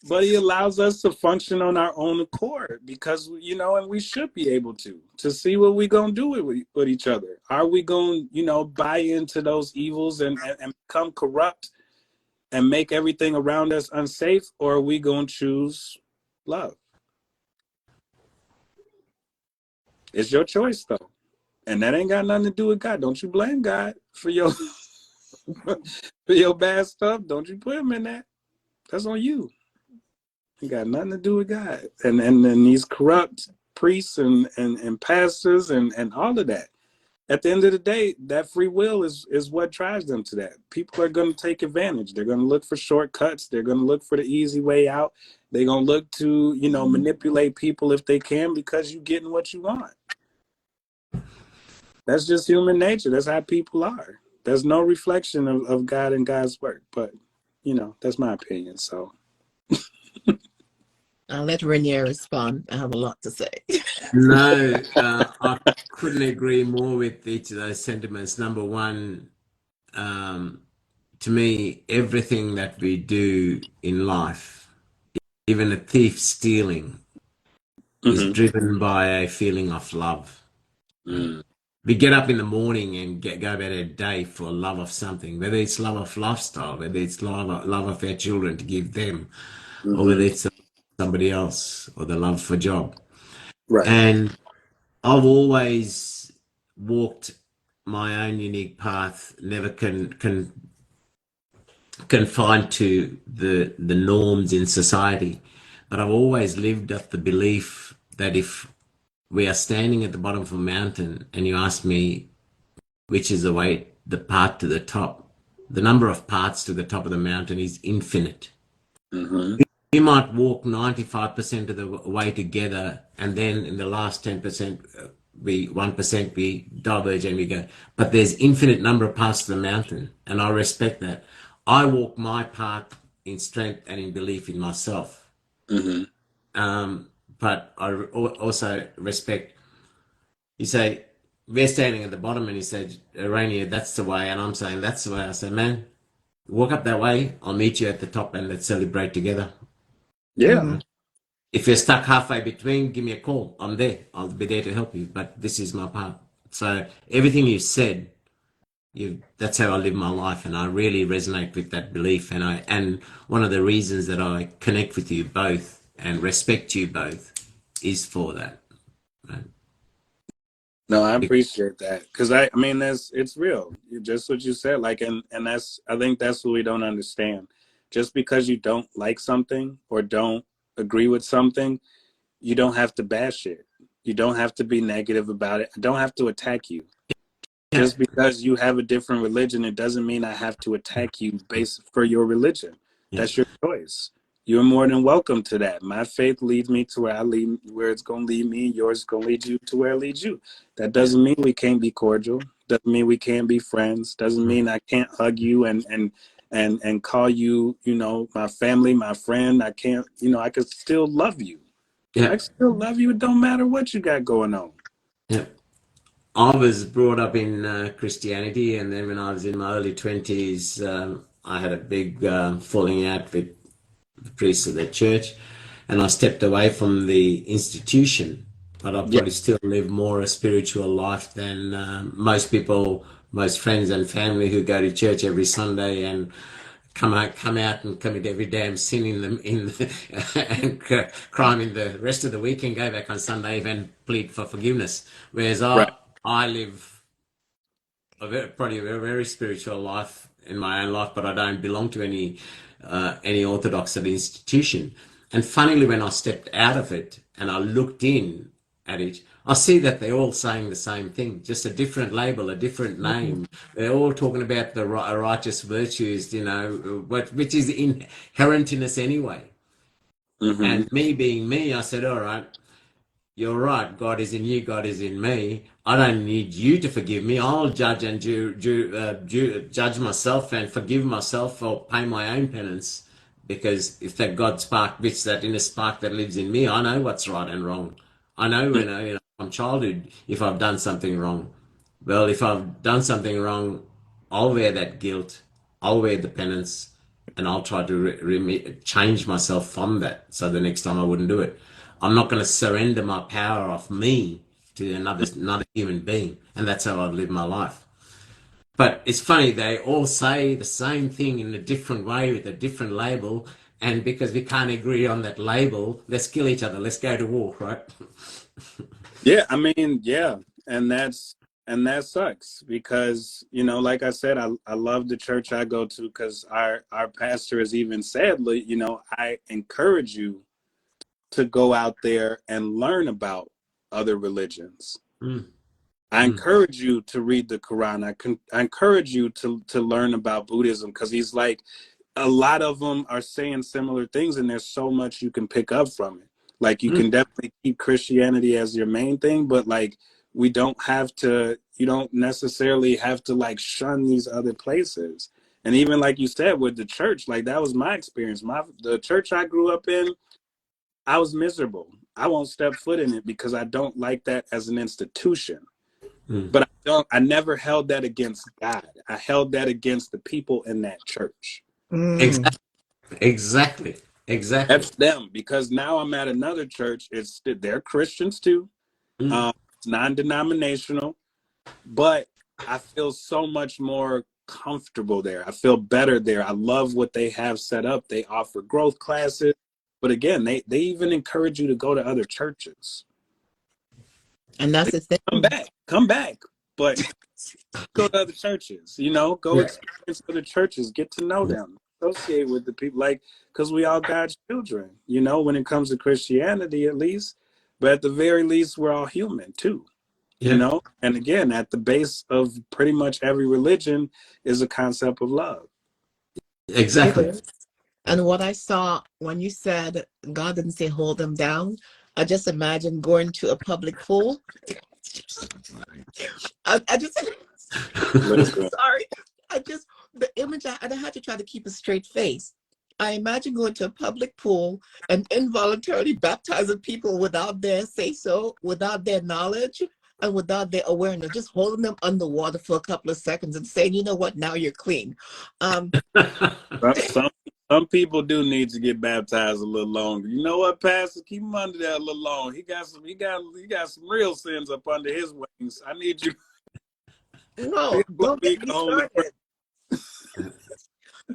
But he allows us to function on our own accord because, and we should be able to see what we're going to do with each other. Are we going to, buy into those evils and become corrupt and make everything around us unsafe? Or are we going to choose love? It's your choice, though. And that ain't got nothing to do with God. Don't you blame God for your for your bad stuff. Don't you put him in that. That's on you. It got nothing to do with God. And these corrupt priests and pastors and all of that. At the end of the day, that free will is what drives them to that. People are going to take advantage. They're going to look for shortcuts. They're going to look for the easy way out. They're going to look to, manipulate people if they can because you're getting what you want. That's just human nature. That's how people are. There's no reflection of God and God's work. But, that's my opinion. So I'll let Rainier respond. I have a lot to say. No, I couldn't agree more with each of those sentiments. Number one, to me, everything that we do in life, even a thief stealing, is driven by a feeling of love. We get up in the morning and go about our day for love of something, whether it's love of lifestyle, whether it's love of our children to give them, or whether it's somebody else, or the love for job. right. And I've always walked my own unique path, never confined to the norms in society. But I've always lived of the belief that if we are standing at the bottom of a mountain and you ask me which is the path to the top, the number of paths to the top of the mountain is infinite. You might walk 95% of the way together, and then in the last 10%, 1% we diverge and we go. But there's infinite number of paths to the mountain, and I respect that. I walk my path in strength and in belief in myself. But I also respect, you say, we're standing at the bottom, and you said, Rainier, that's the way, and I'm saying that's the way. I say, man, walk up that way, I'll meet you at the top, and let's celebrate together. Yeah. If you're stuck halfway between, give me a call. I'm there. I'll be there to help you. But this is my part. So everything you said, that's how I live my life, and I really resonate with that belief. And one of the reasons that I connect with you both and respect you both is for that. Right? No, I appreciate that because I mean, it's real. Just what you said, like, and I think that's what we don't understand. Just because you don't like something or don't agree with something, you don't have to bash it. You don't have to be negative about it. I don't have to attack you. Yeah. Just because you have a different religion, it doesn't mean I have to attack you based for your religion. Yeah. That's your choice. You're more than welcome to that. My faith leads me to where it's going to lead me. Yours is going to lead you to where it leads you. That doesn't mean we can't be cordial. Doesn't mean we can't be friends. Doesn't mean I can't hug you and call you, my family, my friend. I can't, I could still love you. Yeah. I can still love you. It don't matter what you got going on. Yeah. I was brought up in Christianity, and then when I was in my early 20s, I had a big falling out with the priests of the church, and I stepped away from the institution. But I probably still live more a spiritual life than most people, most friends and family who go to church every Sunday and come out and commit every damn sin and crime in the rest of the week and go back on Sunday and plead for forgiveness. Whereas Right. I live probably a very spiritual life in my own life, but I don't belong to any orthodox institution. And funnily, when I stepped out of it and I looked in at it, I see that they're all saying the same thing, just a different label, a different name. They're all talking about the righteous virtues, which is inherent in us anyway. Mm-hmm. And me being me, I said, all right, you're right. God is in you. God is in me. I don't need you to forgive me. I'll judge and judge myself and forgive myself or pay my own penance. Because if that God spark, which that inner spark that lives in me, I know what's right and wrong. I know when from childhood if I've done something wrong. Well, if I've done something wrong, I'll wear that guilt. I'll wear the penance, and I'll try to change myself from that. So the next time I wouldn't do it. I'm not going to surrender my power of me to another human being, and that's how I live my life. But it's funny, they all say the same thing in a different way with a different label, and because we can't agree on that label, let's kill each other. Let's go to war, right? Yeah, I mean, yeah, and that sucks because like I said, I love the church I go to because our pastor has even said, I encourage you to go out there and learn about other religions. Mm. I encourage you to read the Quran. I encourage you to learn about Buddhism because he's like, a lot of them are saying similar things and there's so much you can pick up from it. Like you can definitely keep Christianity as your main thing, but like you don't necessarily have to like shun these other places. And even like you said with the church, like that was my experience. The church I grew up in, I was miserable. I won't step foot in it because I don't like that as an institution. But I never held that against God. I held that against the people in that church. Exactly. That's them, because now I'm at another church. They're Christians too. It's non-denominational, but I feel so much more comfortable there. I feel better there. I love what they have set up. They offer growth classes, but again, they even encourage you to go to other churches. And that's the thing. Come back, but go to other churches. Go experience other churches, get to know them, associate with the people, like, because we all God's children. When it comes to Christianity, at least, but at the very least, we're all human too. And again, at the base of pretty much every religion is a concept of love. Exactly. And what I saw when you said God didn't say hold them down, I just imagine going to a public pool. I just sorry. The image I had to try to keep a straight face. I imagine going to a public pool and involuntarily baptizing people without their say so, without their knowledge, and without their awareness, just holding them underwater for a couple of seconds and saying, you know what, now you're clean. Some people do need to get baptized a little longer. You know what, Pastor? Keep him under that a little long. He got some real sins up under his wings. I need you. No, don't get me started.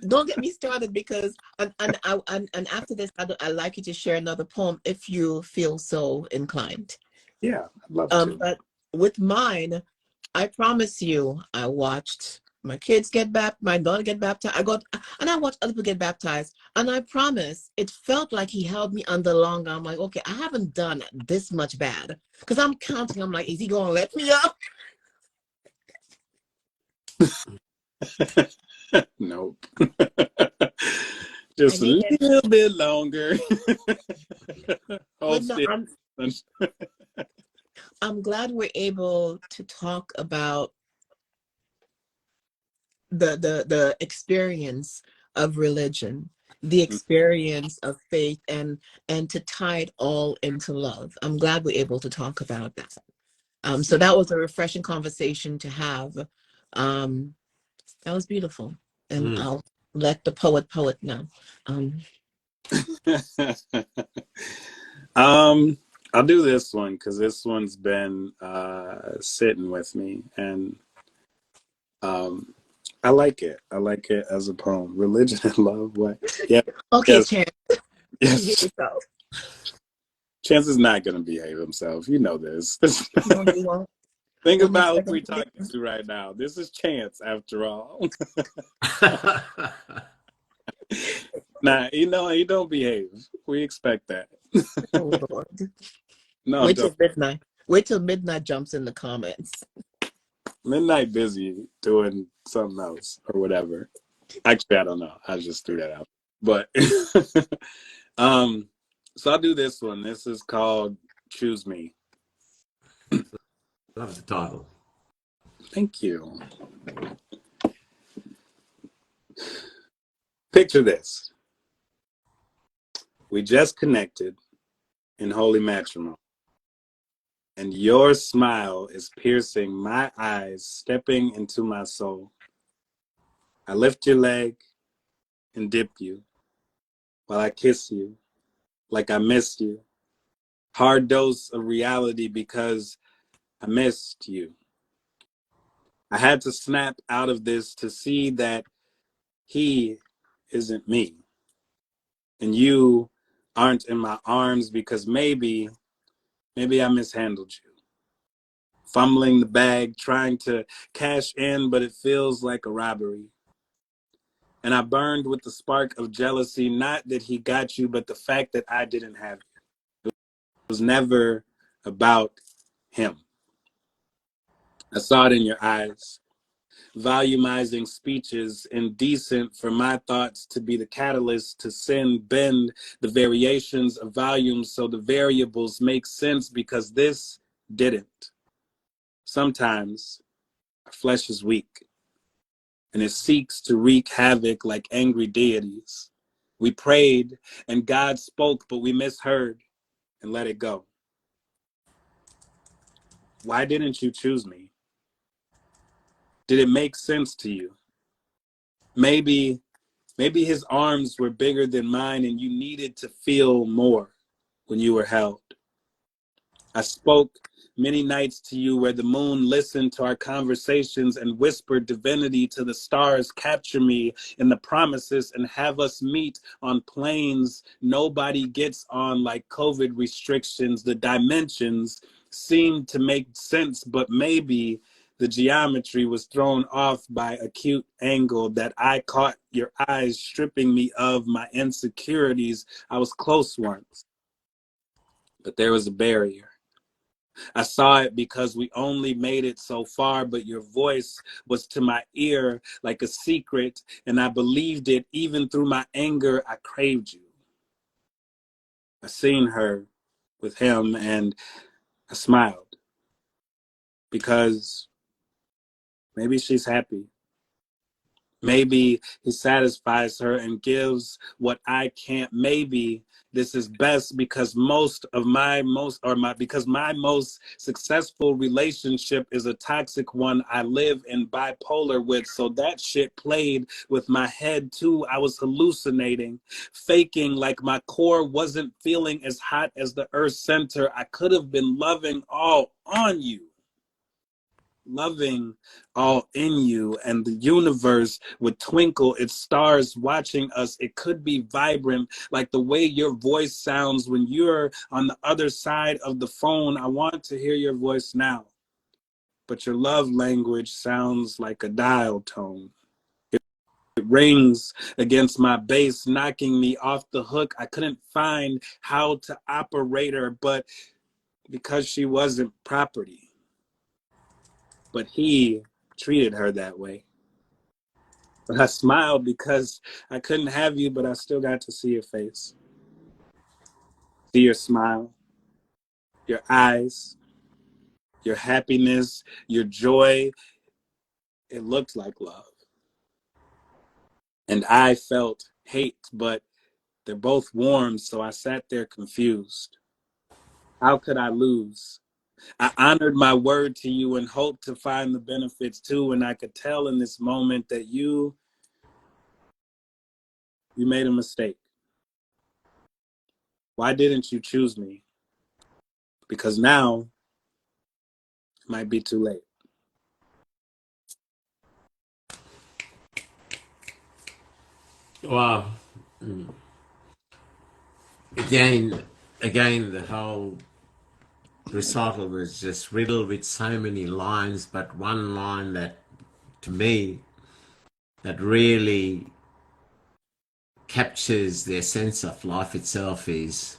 Don't get me started because and after this, I'd like you to share another poem if you feel so inclined. Yeah, I'd love to. But with mine, I promise you, I watched my kids get baptized, my daughter get baptized. I watched other people get baptized, and I promise, it felt like he held me under longer. I'm like, okay, I haven't done this much bad because I'm counting. I'm like, is he gonna let me up? Nope. Just a little bit longer. I'm glad we're able to talk about the experience of religion, the experience of faith, and to tie it all into love. I'm glad we're able to talk about that. So that was a refreshing conversation to have. That was beautiful. And I'll let the poet now. I'll do this one because this one's been sitting with me, and I like it. I like it as a poem. Religion and love. What? Yeah. Okay, yes. Chance. Yes. Chance is not going to behave himself. You know this. No, you won't. Think Don't be about who second we're talking guessing. to right now. This is Chance, after all. Nah, he don't behave. We expect that. Oh Lord. No, I'm Wait till joking. midnight. Wait till midnight jumps in the comments. Midnight busy doing something else or whatever. Actually, I don't know. I just threw that out. But so I'll do this one. This is called Choose Me. Love the title. Thank you. Picture this. We just connected in holy matrimony, and your smile is piercing my eyes, stepping into my soul. I lift your leg and dip you while I kiss you like I missed you. Hard dose of reality because I missed you. I had to snap out of this to see that he isn't me. And you aren't in my arms because maybe I mishandled you. Fumbling the bag, trying to cash in, but it feels like a robbery. And I burned with the spark of jealousy, not that he got you, but the fact that I didn't have you. It was never about him. I saw it in your eyes. Volumizing speeches, indecent for my thoughts to be the catalyst to sin, bend the variations of volumes so the variables make sense because this didn't. Sometimes our flesh is weak and it seeks to wreak havoc like angry deities. We prayed and God spoke, but we misheard and let it go. Why didn't you choose me? Did it make sense to you? Maybe his arms were bigger than mine and you needed to feel more when you were held. I spoke many nights to you where the moon listened to our conversations and whispered divinity to the stars, capture me in the promises and have us meet on planes nobody gets on like COVID restrictions. The dimensions seemed to make sense, but maybe the geometry was thrown off by acute angle that I caught your eyes stripping me of my insecurities. I was close once, but there was a barrier. I saw it because we only made it so far, but your voice was to my ear like a secret, and I believed it. Even through my anger, I craved you. I seen her with him, and I smiled because maybe she's happy. Maybe he satisfies her and gives what I can't. Maybe this is best because my most successful relationship is a toxic one I live in bipolar with. So that shit played with my head too. I was hallucinating, faking like my core wasn't feeling as hot as the Earth's center. I could have been loving all on you. Loving all in you, and the universe would twinkle its stars watching us. It could be vibrant like the way your voice sounds when you're on the other side of the phone. I want to hear your voice now, but your love language sounds like a dial tone. It rings against my bass, knocking me off the hook. I couldn't find how to operate her, but because she wasn't property, but he treated her that way. But I smiled because I couldn't have you, but I still got to see your face, see your smile, your eyes, your happiness, your joy. It looked like love. And I felt hate, but they're both warm, so I sat there confused. How could I lose? I honored my word to you and hoped to find the benefits too. And I could tell in this moment that you made a mistake. Why didn't you choose me? Because now it might be too late. Wow. Again, the whole recital was just riddled with so many lines, but one line that, to me, that really captures the essence of life itself is,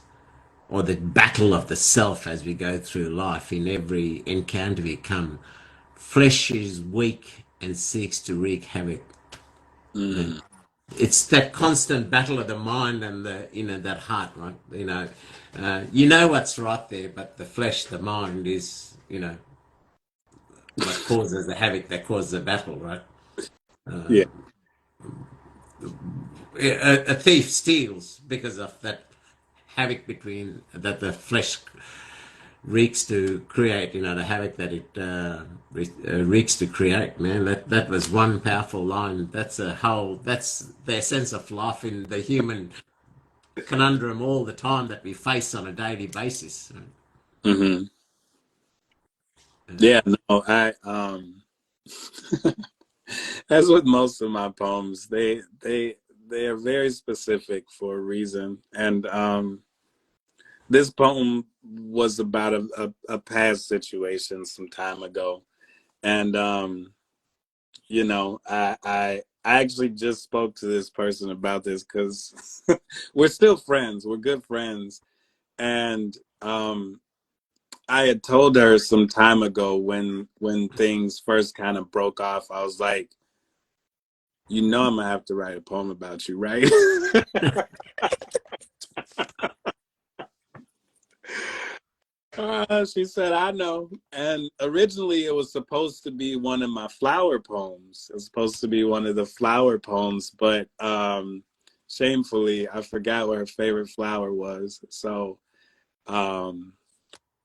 or the battle of the self as we go through life in every encounter we come. Flesh is weak and seeks to wreak havoc. Mm. It's that constant battle of the mind and the, that heart, right? You know what's right there, but the flesh, the mind is, what causes the havoc, that causes the battle, right? Yeah. A thief steals because of that havoc between that the flesh wreaks to create, the havoc that it wreaks to create, man. That was one powerful line. That's the essence of life in the human conundrum all the time that we face on a daily basis. Mm-hmm. Yeah, no, that's with most of my poems. They are very specific for a reason. And this poem was about a past situation some time ago. And I actually just spoke to this person about this because we're still friends. We're good friends. And I had told her some time ago when things first kind of broke off, I was like, I'm gonna have to write a poem about you, right? She said, I know. And originally it was supposed to be one of my flower poems. It was supposed to be one of the flower poems, but shamefully I forgot what her favorite flower was. So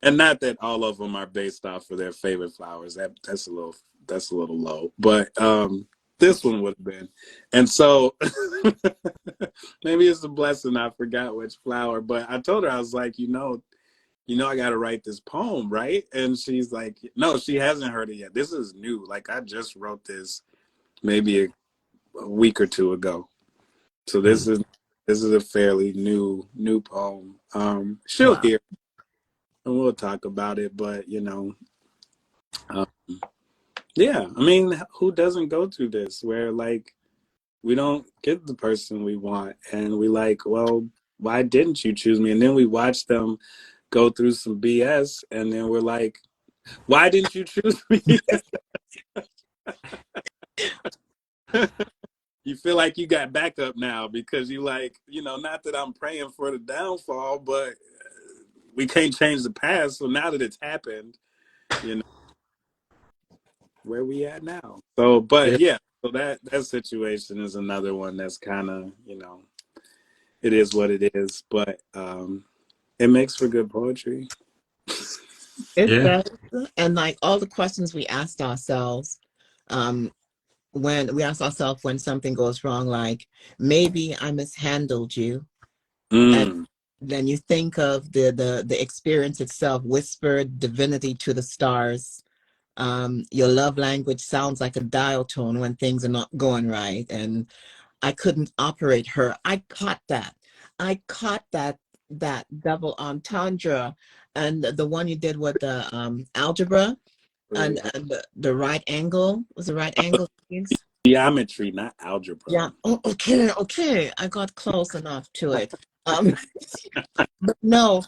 and not that all of them are based off of their favorite flowers. That's a little low. But this one would have been. And so maybe it's a blessing I forgot which flower. But I told her, I was like, I got to write this poem, right? And she's like, no, she hasn't heard it yet. This is new. Like, I just wrote this maybe a week or two ago. So this is a fairly new poem. She'll Wow. hear and we'll talk about it, but um, yeah, I mean, who doesn't go through this where like we don't get the person we want and we like, well, why didn't you choose me? And then we watch them go through some BS and then we're like, why didn't you choose me? You feel like you got backup now because you like, not that I'm praying for the downfall, but we can't change the past. So now that it's happened, where we at now. So, but yeah, so that situation is another one that's kind of, it is what it is, but it makes for good poetry. It Yeah. does. And like all the questions we asked ourselves, when we ask ourselves when something goes wrong, like maybe I mishandled you, and Mm. then you think of the experience itself, whispered divinity to the stars. Your love language sounds like a dial tone when things are not going right, and I couldn't operate her. I caught that. I caught that double entendre, and the one you did with the algebra and the right angle was the right angle. Geometry, not algebra. Yeah. Oh, okay. I got close enough to it. Um, but no,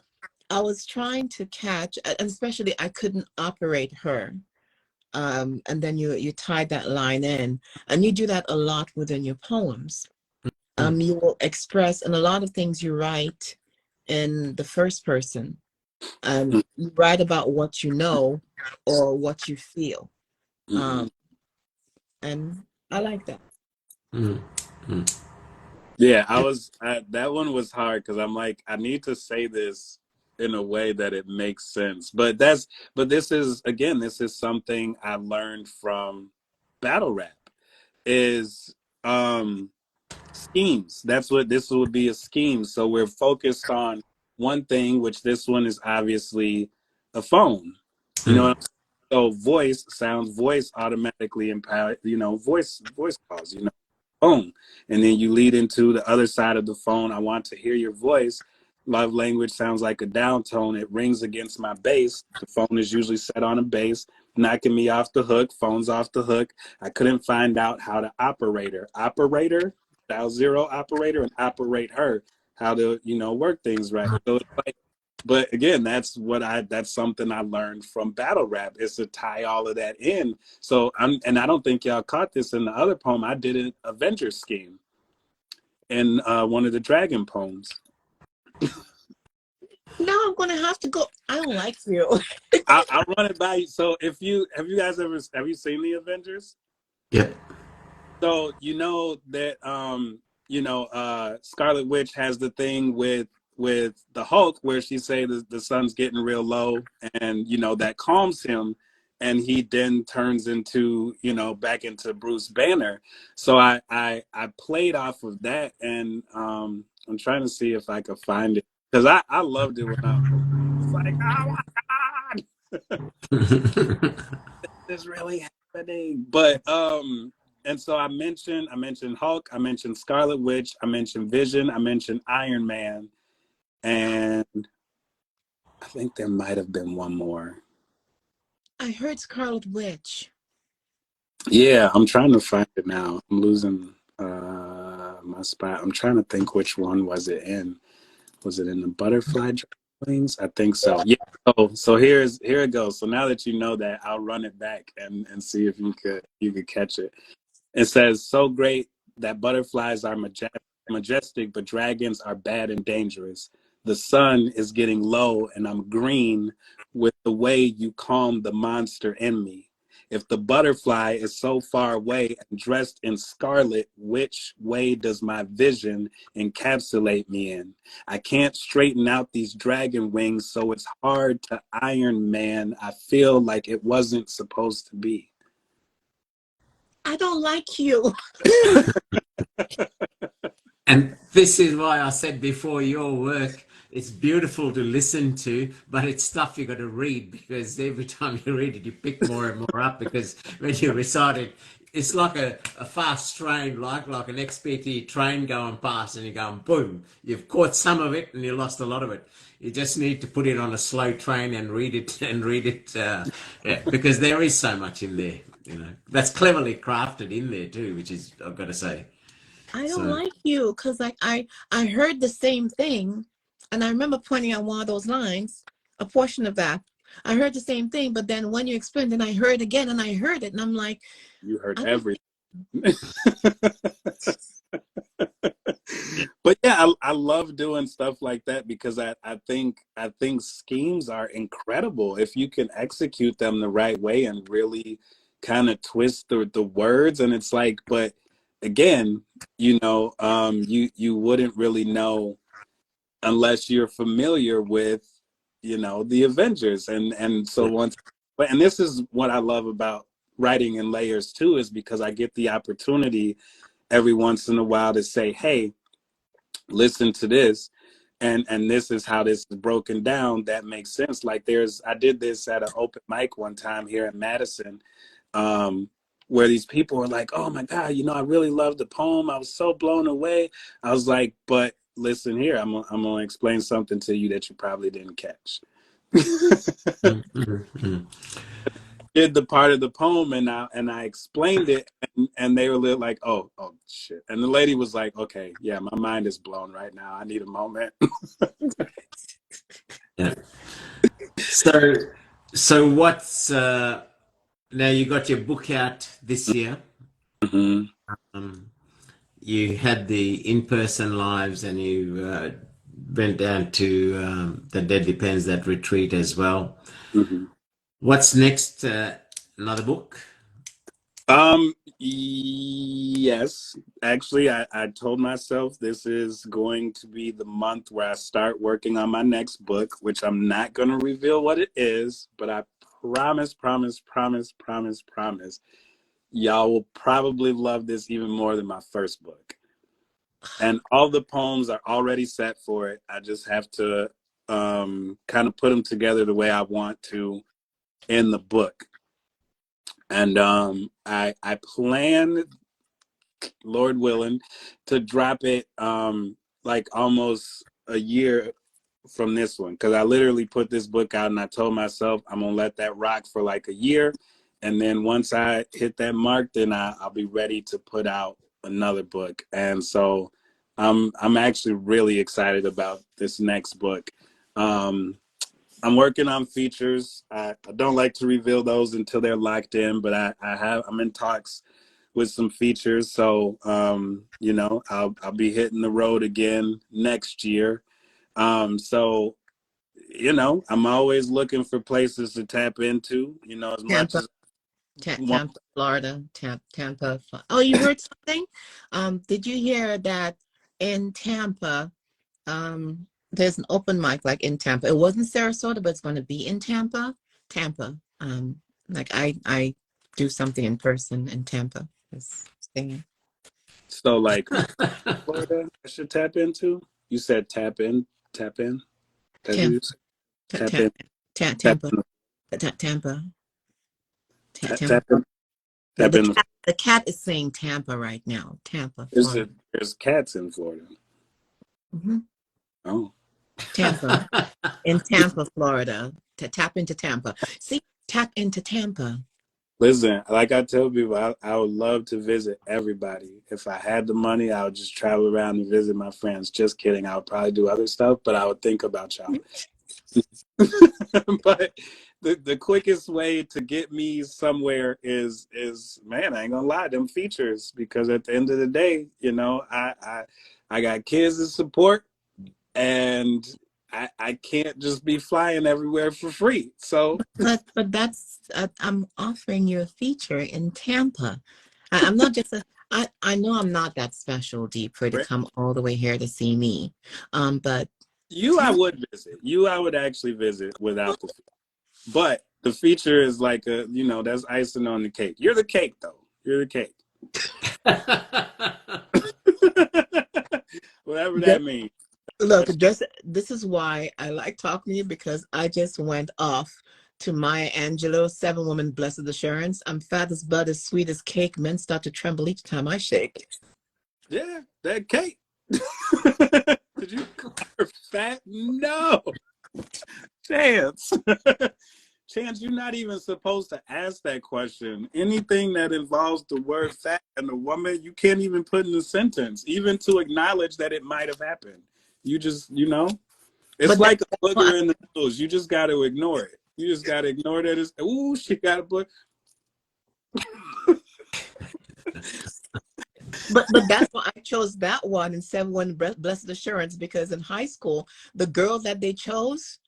I was trying to catch, and especially I couldn't operate her. And then you tied that line in, and you do that a lot within your poems. You will express, and a lot of things you write in the first person. You write about what you know or what you feel. Mm-hmm. And I like that. Mm-hmm. Yeah, that one was hard because I'm like, I need to say this in a way that it makes sense. But this is something I learned from battle rap is schemes. That's what this would be, a scheme. So we're focused on one thing, which this one is obviously a phone. You know what I'm saying? So voice automatically empower, voice calls, phone. And then you lead into the other side of the phone. I want to hear your voice. love language sounds like a downtone. It rings against my bass. The phone is usually set on a bass, knocking me off the hook. Phone's off the hook. I couldn't find out how to operate her. Operator, dial zero operator, and operate her. How to, work things right. So it's like, but again, that's something I learned from battle rap, is to tie all of that in. So and I don't think y'all caught this in the other poem. I did an Avenger scheme in one of the Dragon poems. Now I'm gonna have to go. I don't like you. I'll run it by you. So have you guys ever seen the Avengers? Yep. So you know that Scarlet Witch has the thing with the Hulk where she say the sun's getting real low, and that calms him, and he then turns into back into Bruce Banner. So I played off of that, and I'm trying to see if I could find it, because I loved it when I was like, oh my god, this is really happening. But and so I mentioned Hulk, I mentioned Scarlet Witch, I mentioned Vision, I mentioned Iron Man, and I think there might have been one more. I heard Scarlet Witch. Yeah, I'm trying to find it now. I'm losing my spot. I'm trying to think, which one was it in? Was it in the Butterfly Wings? I think so. Yeah. So here it goes. So now that you know that, I'll run it back and see if you could catch it. It says, so great that butterflies are majestic, but dragons are bad and dangerous. The sun is getting low and I'm green with the way you calm the monster in me. If the butterfly is so far away and dressed in scarlet, which way does my vision encapsulate me in? I can't straighten out these dragon wings, so it's hard to Iron Man. I feel like it wasn't supposed to be. I don't like you. And this is why I said before, your work, it's beautiful to listen to, but it's stuff you got to read, because every time you read it, you pick more and more up, because when you recite it, it's like a fast train, like an XPT train going past, and you're going, boom, you've caught some of it and you lost a lot of it. You just need to put it on a slow train and read it yeah, because there is so much in there, That's cleverly crafted in there too, which is, I've got to say. I don't like you, because like I heard the same thing, and I remember pointing out one of those lines, a portion of that. I heard the same thing, but then when you explained it, I heard it again, and I heard it, and I'm like, you heard everything. But yeah, I love doing stuff like that, because I think schemes are incredible if you can execute them the right way and really kind of twist the words. And it's like, but again, you wouldn't really know unless you're familiar with the Avengers, and so and this is what I love about writing in layers too, is because I get the opportunity every once in a while to say, hey, listen to this, and this is how this is broken down. That makes sense. Like I did this at an open mic one time here in Madison, where these people were like, oh my God, I really loved the poem. I was so blown away. I was like, but listen here, I'm gonna explain something to you that you probably didn't catch. Did the part of the poem, and I explained it, and they were like, oh shit. And the lady was like, okay, yeah, my mind is blown right now. I need a moment. Yeah. So what's now, you got your book out this year. Mm-hmm. You had the in-person lives, and you went down to the Deadly Pens, that retreat as well. Mm-hmm. What's next? Another book? Yes, actually, I told myself this is going to be the month where I start working on my next book, which I'm not going to reveal what it is, but I promise, y'all will probably love this even more than my first book. And all the poems are already set for it. I just have to kind of put them together the way I want to in the book. And I plan, Lord willing, to drop it like almost a year from this one, because I literally put this book out and I told myself I'm gonna let that rock for like a year, and then once I hit that mark, then I'll be ready to put out another book. And so I'm actually really excited about this next book. I'm working on features. I don't like to reveal those until they're locked in, but I'm in talks with some features. So you know, I'll be hitting the road again next year. So you know, I'm always looking for places to tap into, you know, as much Tampa, as Tampa, Florida, Tampa. Oh, you heard something? Did you hear that in Tampa, there's an open mic like in Tampa. It wasn't Sarasota, but it's going to be in Tampa. Tampa. Like I do something in person in Tampa. This thing. so like Florida I should tap into. You said tap in, tap in. That's what Tampa, you said. Tap in, tap Tampa, in, Tampa, tap Tampa. in, The, tap the in. cat, the cat is saying Tampa right now. Tampa, There's Florida. there's cats in Florida. Hmm. Oh, Tampa, in Tampa, Florida. To tap into Tampa. See, tap into Tampa. listen, like I tell people, I would love to visit everybody. If I had the money, I would just travel around and visit my friends. Just kidding. I would probably do other stuff, but I would think about y'all. But the quickest way to get me somewhere is man, I ain't gonna lie, them features, because at the end of the day, you know, I got kids to support, and I can't just be flying everywhere for free. So But that's I'm offering you a feature in Tampa. I'm not just a I know I'm not that special, Deep, for you to come all the way here to see me. But you I Tampa, would visit. You I would actually visit without the feature. But the feature is like a, you know, that's icing on the cake. You're the cake though. You're the cake. Whatever that means. look, just this is why I like talking to you, because I just went off to Maya Angelou, Seven Woman Blessed Assurance. I'm fat as butter, sweet as cake. Men start to tremble each time I shake. Yeah, that cake. Did you call her fat? No. Chance. Chance, you're not even supposed to ask that question. Anything that involves the word fat and a woman, you can't even put in a sentence, even to acknowledge that it might have happened. You just, you know, it's But like a that's why booger in the nose. You just got to ignore it. You just got to ignore that it's, ooh, she got a book. But that's why I chose that one in Seven One Blessed Assurance, because in high school, the girl that they chose,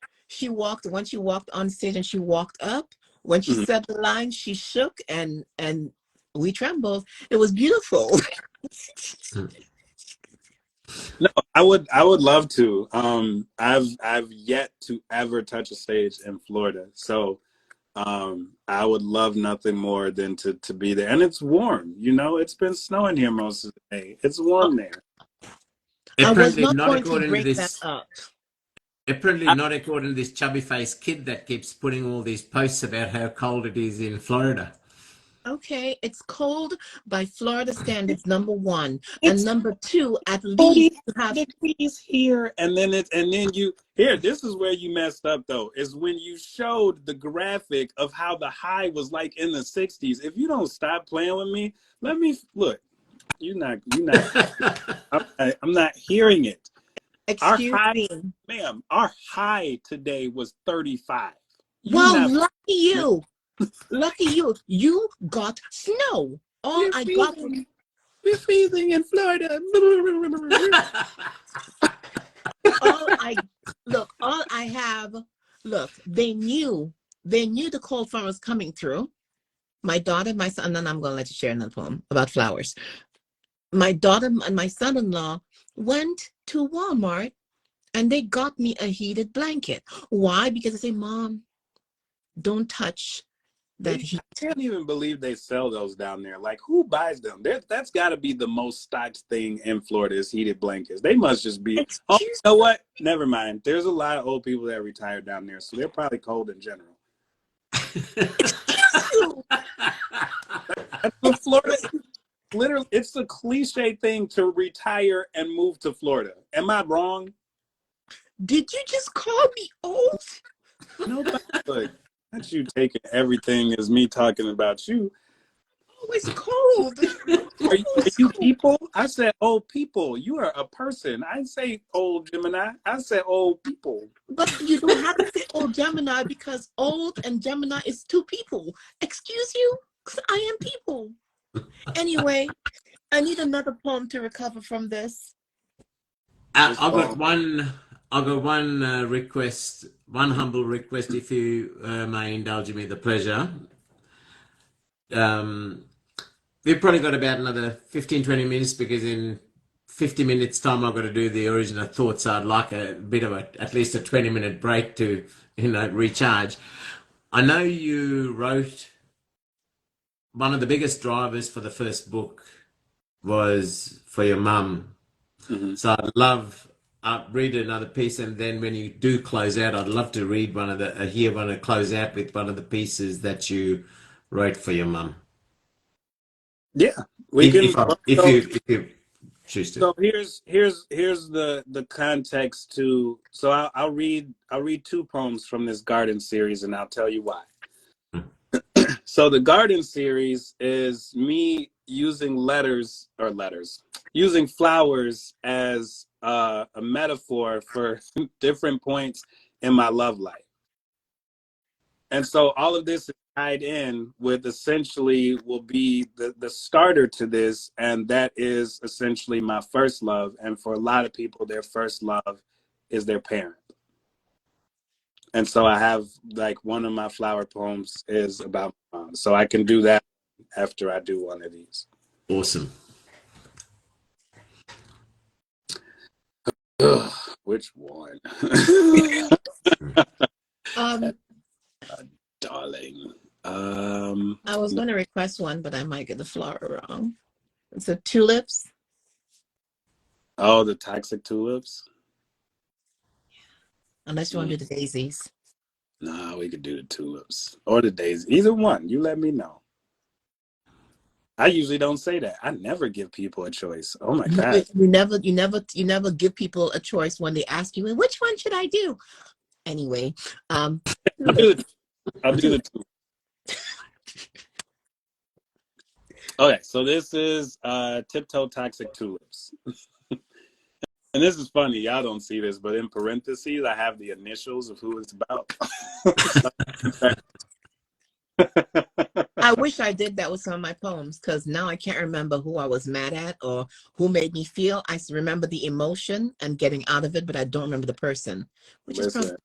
when she walked on stage and she walked up, when she Mhm. said the line, she shook and we trembled. It was beautiful. No, I would love to. I've yet to ever touch a stage in Florida. So I would love nothing more than to be there. And it's warm, you know, it's been snowing here most of the day. It's warm there. I was Apparently not not going to according to bring that this. up. Apparently not according to this chubby-faced kid that keeps putting all these posts about how cold it is in Florida. Okay, it's cold by Florida standards, number one. And It's number two, at least 40 you have degrees here. And then you here, this is where you messed up though, is when you showed the graphic of how the high was like in the 60s. If you don't stop playing with me, let me look. I'm not hearing it. Our excuse high, me. ma'am, our high today was 35. You Well, not lucky you. Lucky you. You got snow. All we're I got was freezing. We're freezing in Florida. all I have, look, they knew the cold front was coming through. My daughter, my son, and then I'm gonna let you share another poem about flowers. My daughter and my son-in-law went to Walmart and they got me a heated blanket. Why? Because I say, Mom, don't touch that They heat. I can't even believe they sell those down there. Like, who buys them? That's got to be the most stocked thing in Florida is heated blankets. They must just be. Oh, you Excuse know what? Never mind. There's a lot of old people that retired down there, so they're probably cold in general. you. That's what Florida is. Literally, it's a cliche thing to retire and move to Florida. Am I wrong? Did you just call me old? Nobody, look, not you taking everything as me talking about you. Oh, it's cold. Are you people? I said old people. You are a person. I didn't say old Gemini. I said old people. But you don't have to say old Gemini because old and Gemini is two people. Excuse you? 'Cause I am people. Anyway, I need another poem to recover from this. I've got one. I've got one request, one humble request, if you may indulge me the pleasure. We've probably got about another 15, 20 minutes because in 50 minutes time I've got to do the original thoughts. So I'd like a bit of at least a 20-minute break to, recharge. I know you wrote one of the biggest drivers for the first book was for your mum. Mm-hmm. So I'll read another piece, and then when you do close out, I'd love to read close out with one of the pieces that you wrote for your mum. Yeah, we can. If you choose to. So here's the context to. So I'll read two poems from this garden series, and I'll tell you why. So the garden series is me using using flowers as a metaphor for different points in my love life. And so all of this is tied in with essentially will be the starter to this. And that is essentially my first love. And for a lot of people, their first love is their parent. And so I have like one of my flower poems is about my mom. So I can do that after I do one of these. Awesome. Ugh, which one? Darling. I was going to request one, but I might get the flower wrong. So tulips. Oh, the toxic tulips. Unless you want to do the daisies. Nah, we could do the tulips or the daisies. Either one. You let me know. I usually don't say that. I never give people a choice. Oh my God. You never give people a choice when they ask you, which one should I do? Anyway, I'll do the tulips. Okay, so this is Tiptoe Toxic Tulips. And this is funny, y'all don't see this, but in parentheses, I have the initials of who it's about. I wish I did that with some of my poems, because now I can't remember who I was mad at or who made me feel. I remember the emotion and getting out of it, but I don't remember the person. Listen,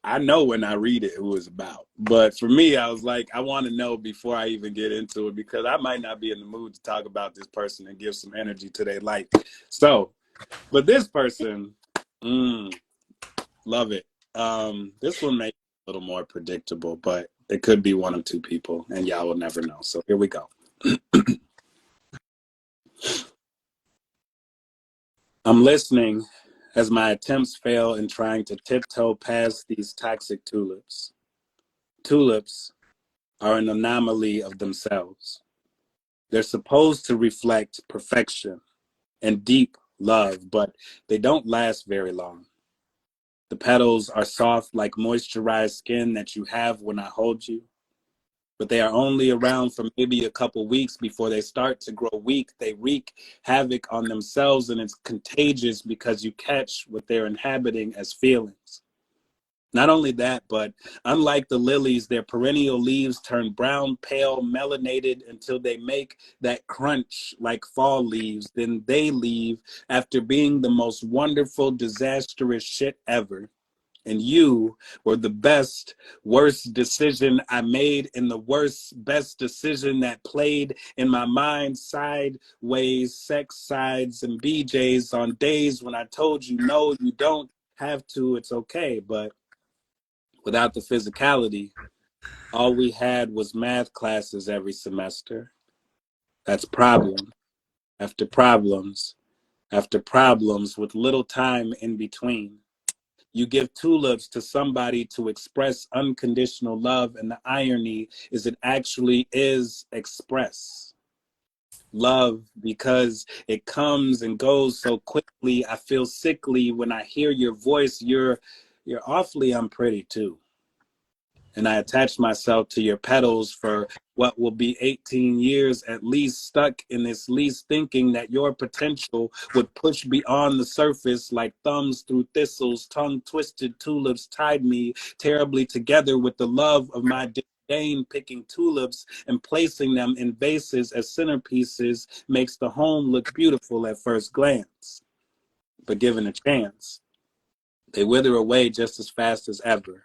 I know when I read it who it's about. But for me, I was like, I want to know before I even get into it, because I might not be in the mood to talk about this person and give some energy to their life. So, but this person, love it. This one may be a little more predictable, but it could be one of two people, and y'all will never know. So here we go. I'm listening as my attempts fail in trying to tiptoe past these toxic tulips. Tulips are an anomaly of themselves. They're supposed to reflect perfection and deep love, but they don't last very long. The petals are soft like moisturized skin that you have when I hold you, but they are only around for maybe a couple weeks before they start to grow weak. They wreak havoc on themselves, and it's contagious because you catch what they're inhabiting as feelings. Not only that, but unlike the lilies, their perennial leaves turn brown, pale, melanated until they make that crunch like fall leaves. Then they leave after being the most wonderful, disastrous shit ever. And you were the best, worst decision I made, and the worst, best decision that played in my mind sideways, sex sides and BJs on days when I told you, no, you don't have to, it's okay. But without the physicality, all we had was math classes every semester. That's problem after problems after problems with little time in between. You give tulips to somebody to express unconditional love, and the irony is it actually is express. love, because it comes and goes so quickly. I feel sickly when I hear your voice. You're awfully unpretty too. And I attached myself to your petals for what will be 18 years at least, stuck in this lease, thinking that your potential would push beyond the surface like thumbs through thistles. Tongue twisted tulips tied me terribly together with the love of my disdain, picking tulips and placing them in vases as centerpieces makes the home look beautiful at first glance. But given a chance, they wither away just as fast as ever.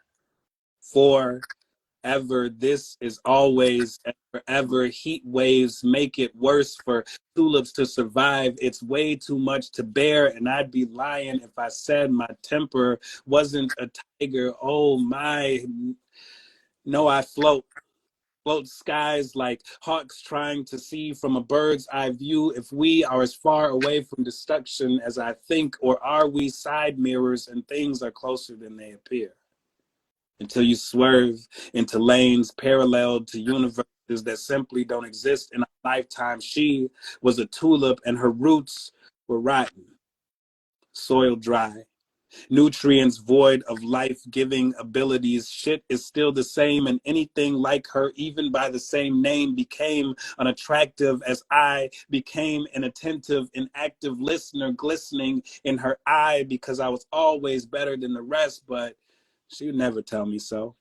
Forever, this is always and forever. Heat waves make it worse for tulips to survive. It's way too much to bear, and I'd be lying if I said my temper wasn't a tiger. Oh my, no, I float skies like hawks trying to see from a bird's eye view. If we are as far away from destruction as I think, or are we side mirrors and things are closer than they appear? Until you swerve into lanes parallel to universes that simply don't exist in a lifetime. She was a tulip and her roots were rotten, soil dry, nutrients void of life-giving abilities. Shit is still the same, and anything like her, even by the same name, became unattractive as I became an attentive, inactive listener, glistening in her eye because I was always better than the rest, but she would never tell me so.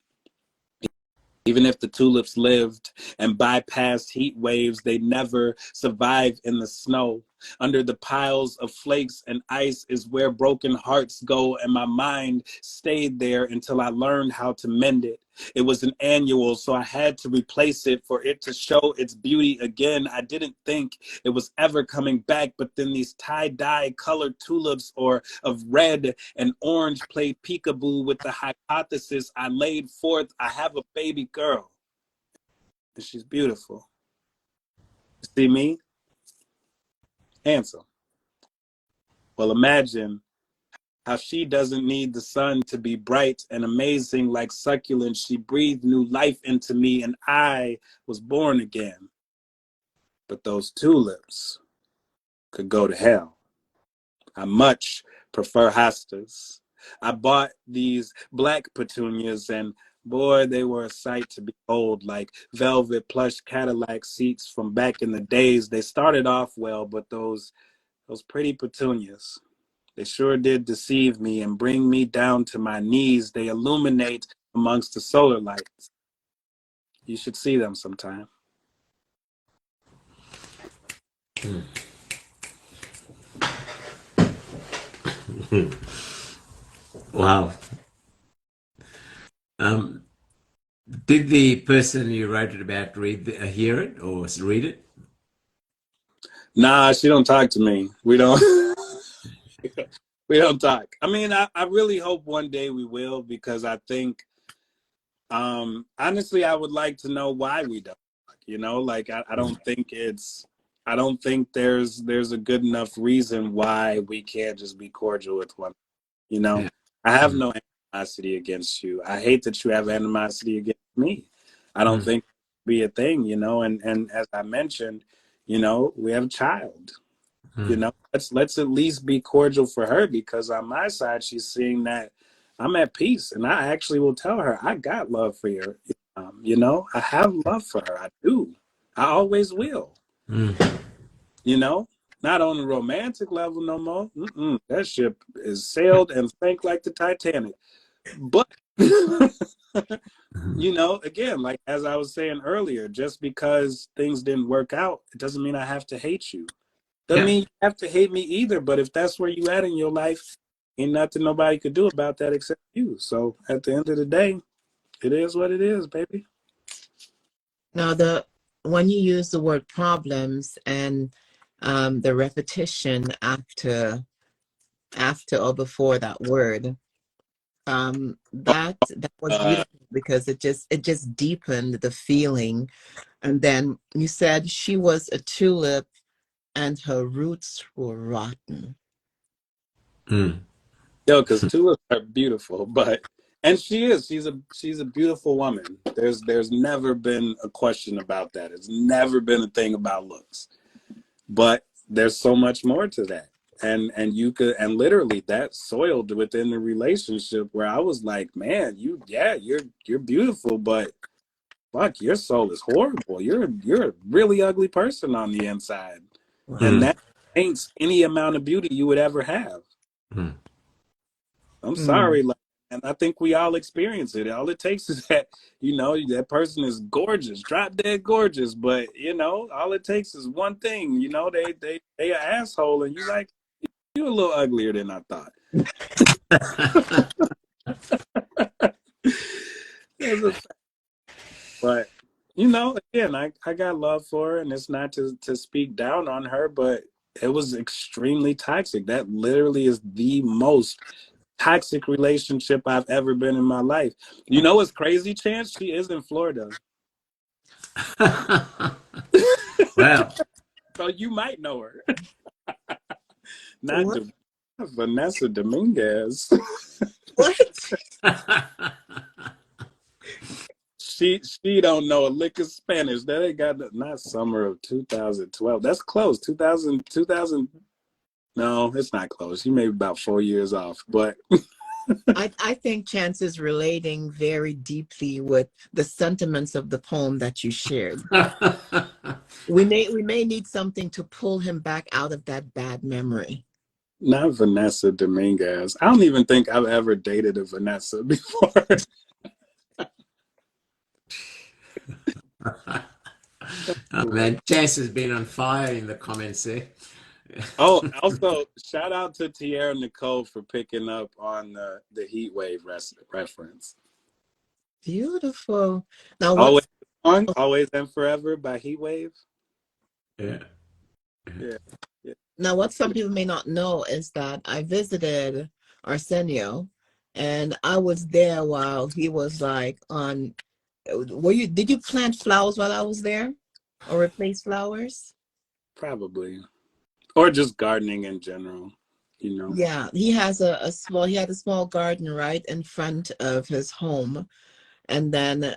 Even if the tulips lived and bypassed heat waves, they never survive in the snow. Under the piles of flakes and ice is where broken hearts go, and my mind stayed there until I learned how to mend it. It was an annual, so I had to replace it for it to show its beauty again. I didn't think it was ever coming back, but then these tie-dye colored tulips or of red and orange played peekaboo with the hypothesis I laid forth. I have a baby girl, and she's beautiful. See me? Handsome. Well, imagine how she doesn't need the sun to be bright and amazing like succulent. She breathed new life into me, and I was born again. But those tulips could go to hell. I much prefer hostas. I bought these black petunias, and boy, they were a sight to behold, like velvet plush Cadillac seats from back in the days. They started off well, but those pretty petunias, they sure did deceive me and bring me down to my knees. They illuminate amongst the solar lights. You should see them sometime. Wow. Did the person you wrote it about hear it or read it? Nah, she don't talk to me. We don't. We don't talk. I mean, I really hope one day we will, because I think, honestly, I would like to know why we don't talk. You know, like I don't think I don't think there's a good enough reason why we can't just be cordial with one. You know, Yeah. I have no animosity against you. I hate that you have animosity against me. I don't think it be a thing, you know, and as I mentioned, you know, we have a child. You know, let's at least be cordial for her, because on my side, she's seeing that I'm at peace, and I actually will tell her I got love for her. You know, I have love for her. I do. I always will. You know, not on the romantic level no more. That ship is sailed and sank like the Titanic. But you know, again, like as I was saying earlier, just because things didn't work out, it doesn't mean I have to hate you. Doesn't mean you have to hate me either, but if that's where you at in your life, ain't nothing nobody could do about that except you. So at the end of the day, it is what it is, baby. Now, when you use the word problems and the repetition after or before that word, that was beautiful, because it just deepened the feeling. And then you said she was a tulip and her roots were rotten. Yo, because tulips are beautiful, and she's a beautiful woman. There's never been a question about that. It's never been a thing about looks. but there's so much more to that. And you could, and literally that soiled within the relationship where I was like, man, you're beautiful, but fuck, your soul is horrible. You're a really ugly person on the inside. And that paints any amount of beauty you would ever have. I'm sorry, like, and I think we all experience it. All it takes is that, that person is gorgeous, drop dead gorgeous, but all it takes is one thing. They an asshole, and you like, you're a little uglier than I thought. But again, I got love for her, and it's not to speak down on her, but it was extremely toxic. That literally is the most toxic relationship I've ever been in my life. You know what's crazy, Chance? She is in Florida. Wow. So you might know her. Not Vanessa Dominguez. What? She don't know a lick of Spanish. That ain't got not summer of 2012. That's close. 2000. No, it's not close. She may be about 4 years off, but I think Chance is relating very deeply with the sentiments of the poem that you shared. We may need something to pull him back out of that bad memory. Not Vanessa Dominguez. I don't even think I've ever dated a Vanessa before. Oh man, Chance has been on fire in the comments there. Oh, also shout out to Tierra Nicole for picking up on the heat wave reference. Beautiful. Now, Always and Forever by Heat Wave. Yeah. Now, what some people may not know is that I visited Arsenio, and I was there while he was like on. Did you plant flowers while I was there, or replace flowers? Probably, or just gardening in general. Yeah, he had a small garden right in front of his home. And then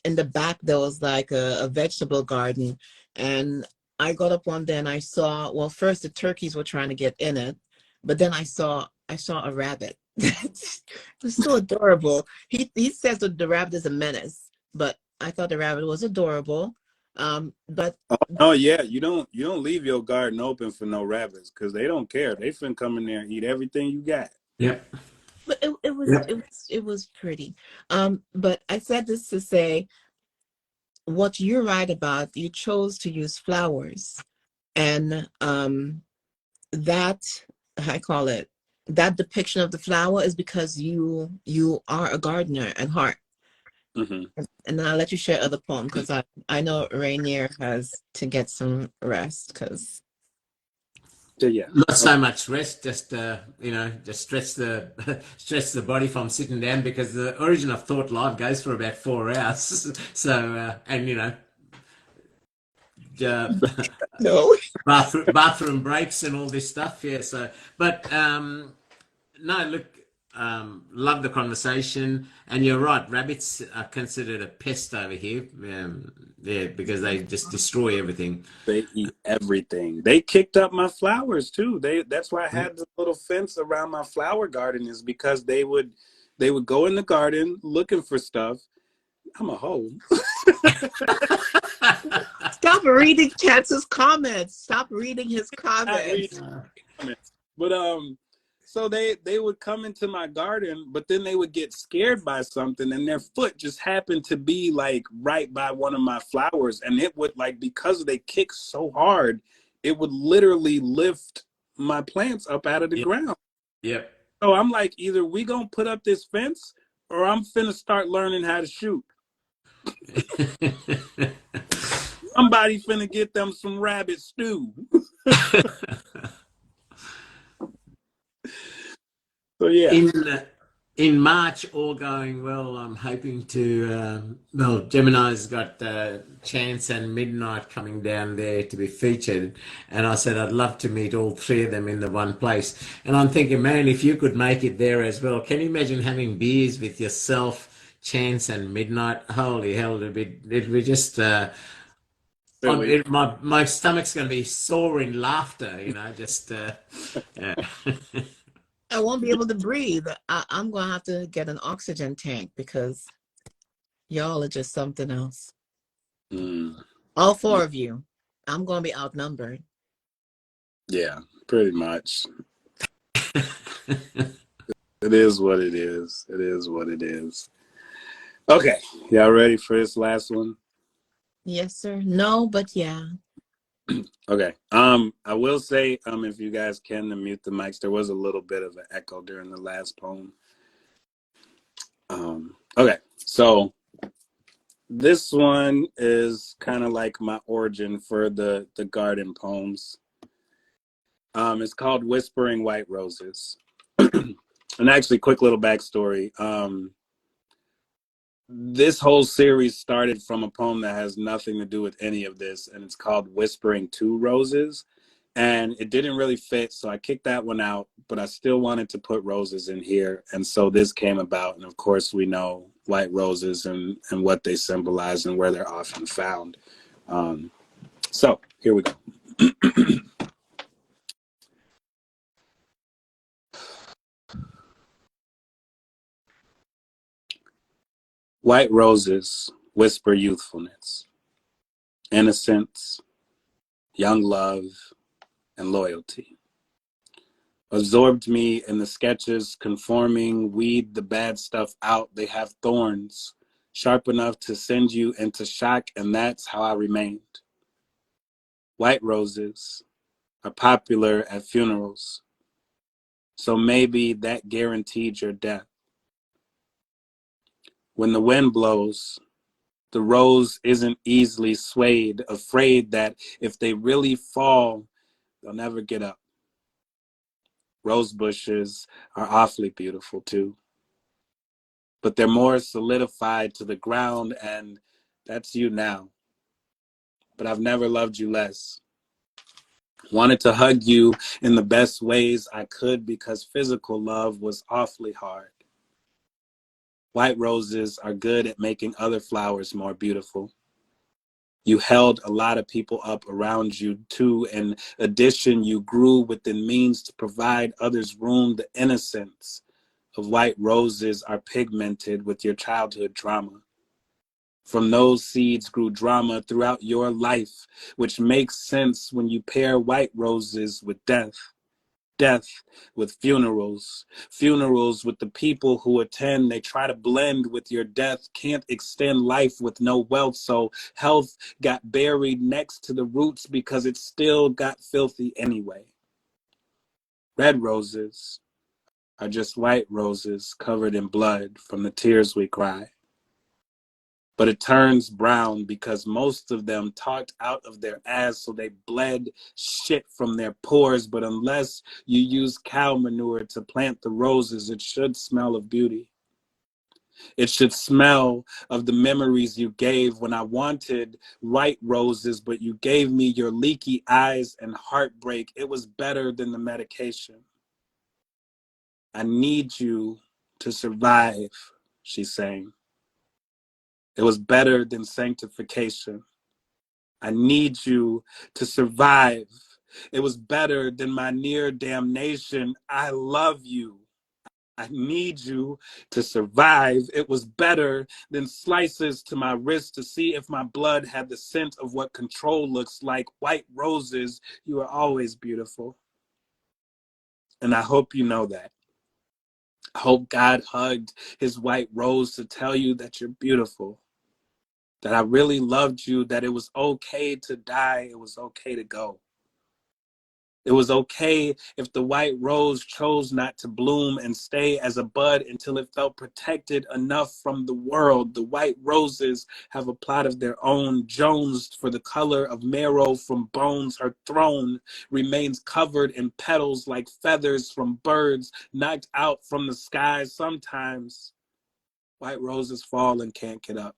in the back, there was like a vegetable garden. And I got up one day and I saw, well, first the turkeys were trying to get in it, but then I saw a rabbit. It was so adorable. He says that the rabbit is a menace, but I thought the rabbit was adorable. But oh yeah, you don't leave your garden open for no rabbits because they don't care. They finna come in there and eat everything you got. Yep. But it was pretty. But I said this to say, what you're right about, you chose to use flowers, and that, I call it, that depiction of the flower is because you are a gardener at heart. Mm-hmm. And then I'll let you share other poem because I know Rainier has to get some rest because. Yeah. Not so much rest, just just stretch the body from sitting down, because the Origin of Thought live goes for about 4 hours. So and No. bathroom breaks and all this stuff. Yeah. So, but no, look, love the conversation, and you're right. Rabbits are considered a pest over here. Yeah, because they just destroy everything. They eat everything. They kicked up my flowers too. That's why I had the little fence around my flower garden, is because they would go in the garden looking for stuff. I'm a hoe. Stop reading Chance's comments. Stop reading his comments. But so they would come into my garden, but then they would get scared by something, and their foot just happened to be like right by one of my flowers, and it would, like, because they kick so hard, it would literally lift my plants up out of the ground. Yep. So I'm like, either we gonna put up this fence, or I'm finna start learning how to shoot. Somebody finna get them some rabbit stew. So yeah. In March, all going well, I'm hoping to. Gemini's got Chance and Midnight coming down there to be featured, and I said I'd love to meet all three of them in the one place. And I'm thinking, man, if you could make it there as well, can you imagine having beers with yourself, Chance, and Midnight? Holy hell, it'd be just my stomach's going to be sore in laughter, just yeah. I won't be able to breathe. I'm going to have to get an oxygen tank because y'all are just something else. All four of you. I'm going to be outnumbered. Yeah, pretty much. It is what it is. It is what it is. Okay, y'all ready for this last one? Yes, sir. No, but yeah. Okay. I will say, if you guys can mute the mics, there was a little bit of an echo during the last poem. Okay, so this one is kind of like my origin for the garden poems. It's called Whispering White Roses. And actually, quick little backstory. This whole series started from a poem that has nothing to do with any of this, and it's called Whispering Two Roses. And it didn't really fit, so I kicked that one out, but I still wanted to put roses in here. And so this came about, and of course we know white roses and what they symbolize and where they're often found. So here we go. White roses whisper youthfulness, innocence, young love, and loyalty. Absorbed me in the sketches, conforming, weed the bad stuff out. They have thorns, sharp enough to send you into shock, and that's how I remained. White roses are popular at funerals, so maybe that guaranteed your death. When the wind blows, the rose isn't easily swayed, afraid that if they really fall, they'll never get up. Rose bushes are awfully beautiful too, but they're more solidified to the ground, and that's you now. But I've never loved you less. Wanted to hug you in the best ways I could because physical love was awfully hard. White roses are good at making other flowers more beautiful. You held a lot of people up around you too. In addition, you grew within means to provide others room. The innocence of white roses are pigmented with your childhood trauma. From those seeds grew drama throughout your life, which makes sense when you pair white roses with death. Death with funerals, funerals with the people who attend. They try to blend with your death, can't extend life with no wealth. So health got buried next to the roots because it still got filthy anyway. Red roses are just white roses covered in blood from the tears we cry. But it turns brown because most of them talked out of their ass, so they bled shit from their pores. But unless you use cow manure to plant the roses, it should smell of beauty. It should smell of the memories you gave when I wanted white roses, but you gave me your leaky eyes and heartbreak. It was better than the medication. I need you to survive, she sang. It was better than sanctification. I need you to survive. It was better than my near damnation. I love you. I need you to survive. It was better than slices to my wrist to see if my blood had the scent of what control looks like. White roses, you are always beautiful. And I hope you know that. I hope God hugged his white rose to tell you that you're beautiful. That I really loved you, that it was okay to die, it was okay to go. It was okay if the white rose chose not to bloom and stay as a bud until it felt protected enough from the world. The white roses have a plot of their own, jonesed for the color of marrow from bones. Her throne remains covered in petals like feathers from birds knocked out from the sky. Sometimes white roses fall and can't get up.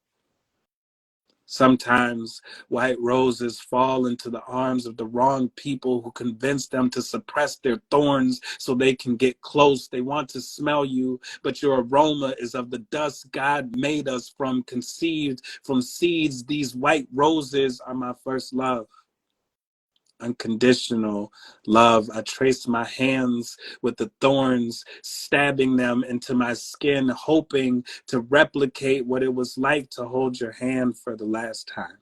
Sometimes white roses fall into the arms of the wrong people who convince them to suppress their thorns so they can get close. They want to smell you, but your aroma is of the dust God made us from, conceived from seeds. These white roses are my first love. Unconditional love. I traced my hands with the thorns, stabbing them into my skin, hoping to replicate what it was like to hold your hand for the last time.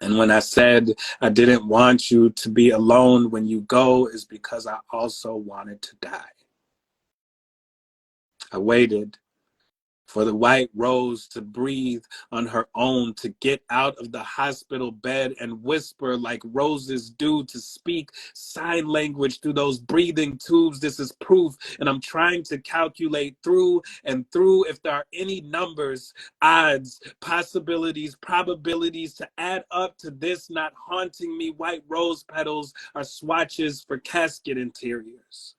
And when I said I didn't want you to be alone when you go, is because I also wanted to die. I waited for the white rose to breathe on her own, to get out of the hospital bed and whisper like roses do, to speak sign language through those breathing tubes. This is proof, and I'm trying to calculate through and through if there are any numbers, odds, possibilities, probabilities to add up to this not haunting me. White rose petals are swatches for casket interiors.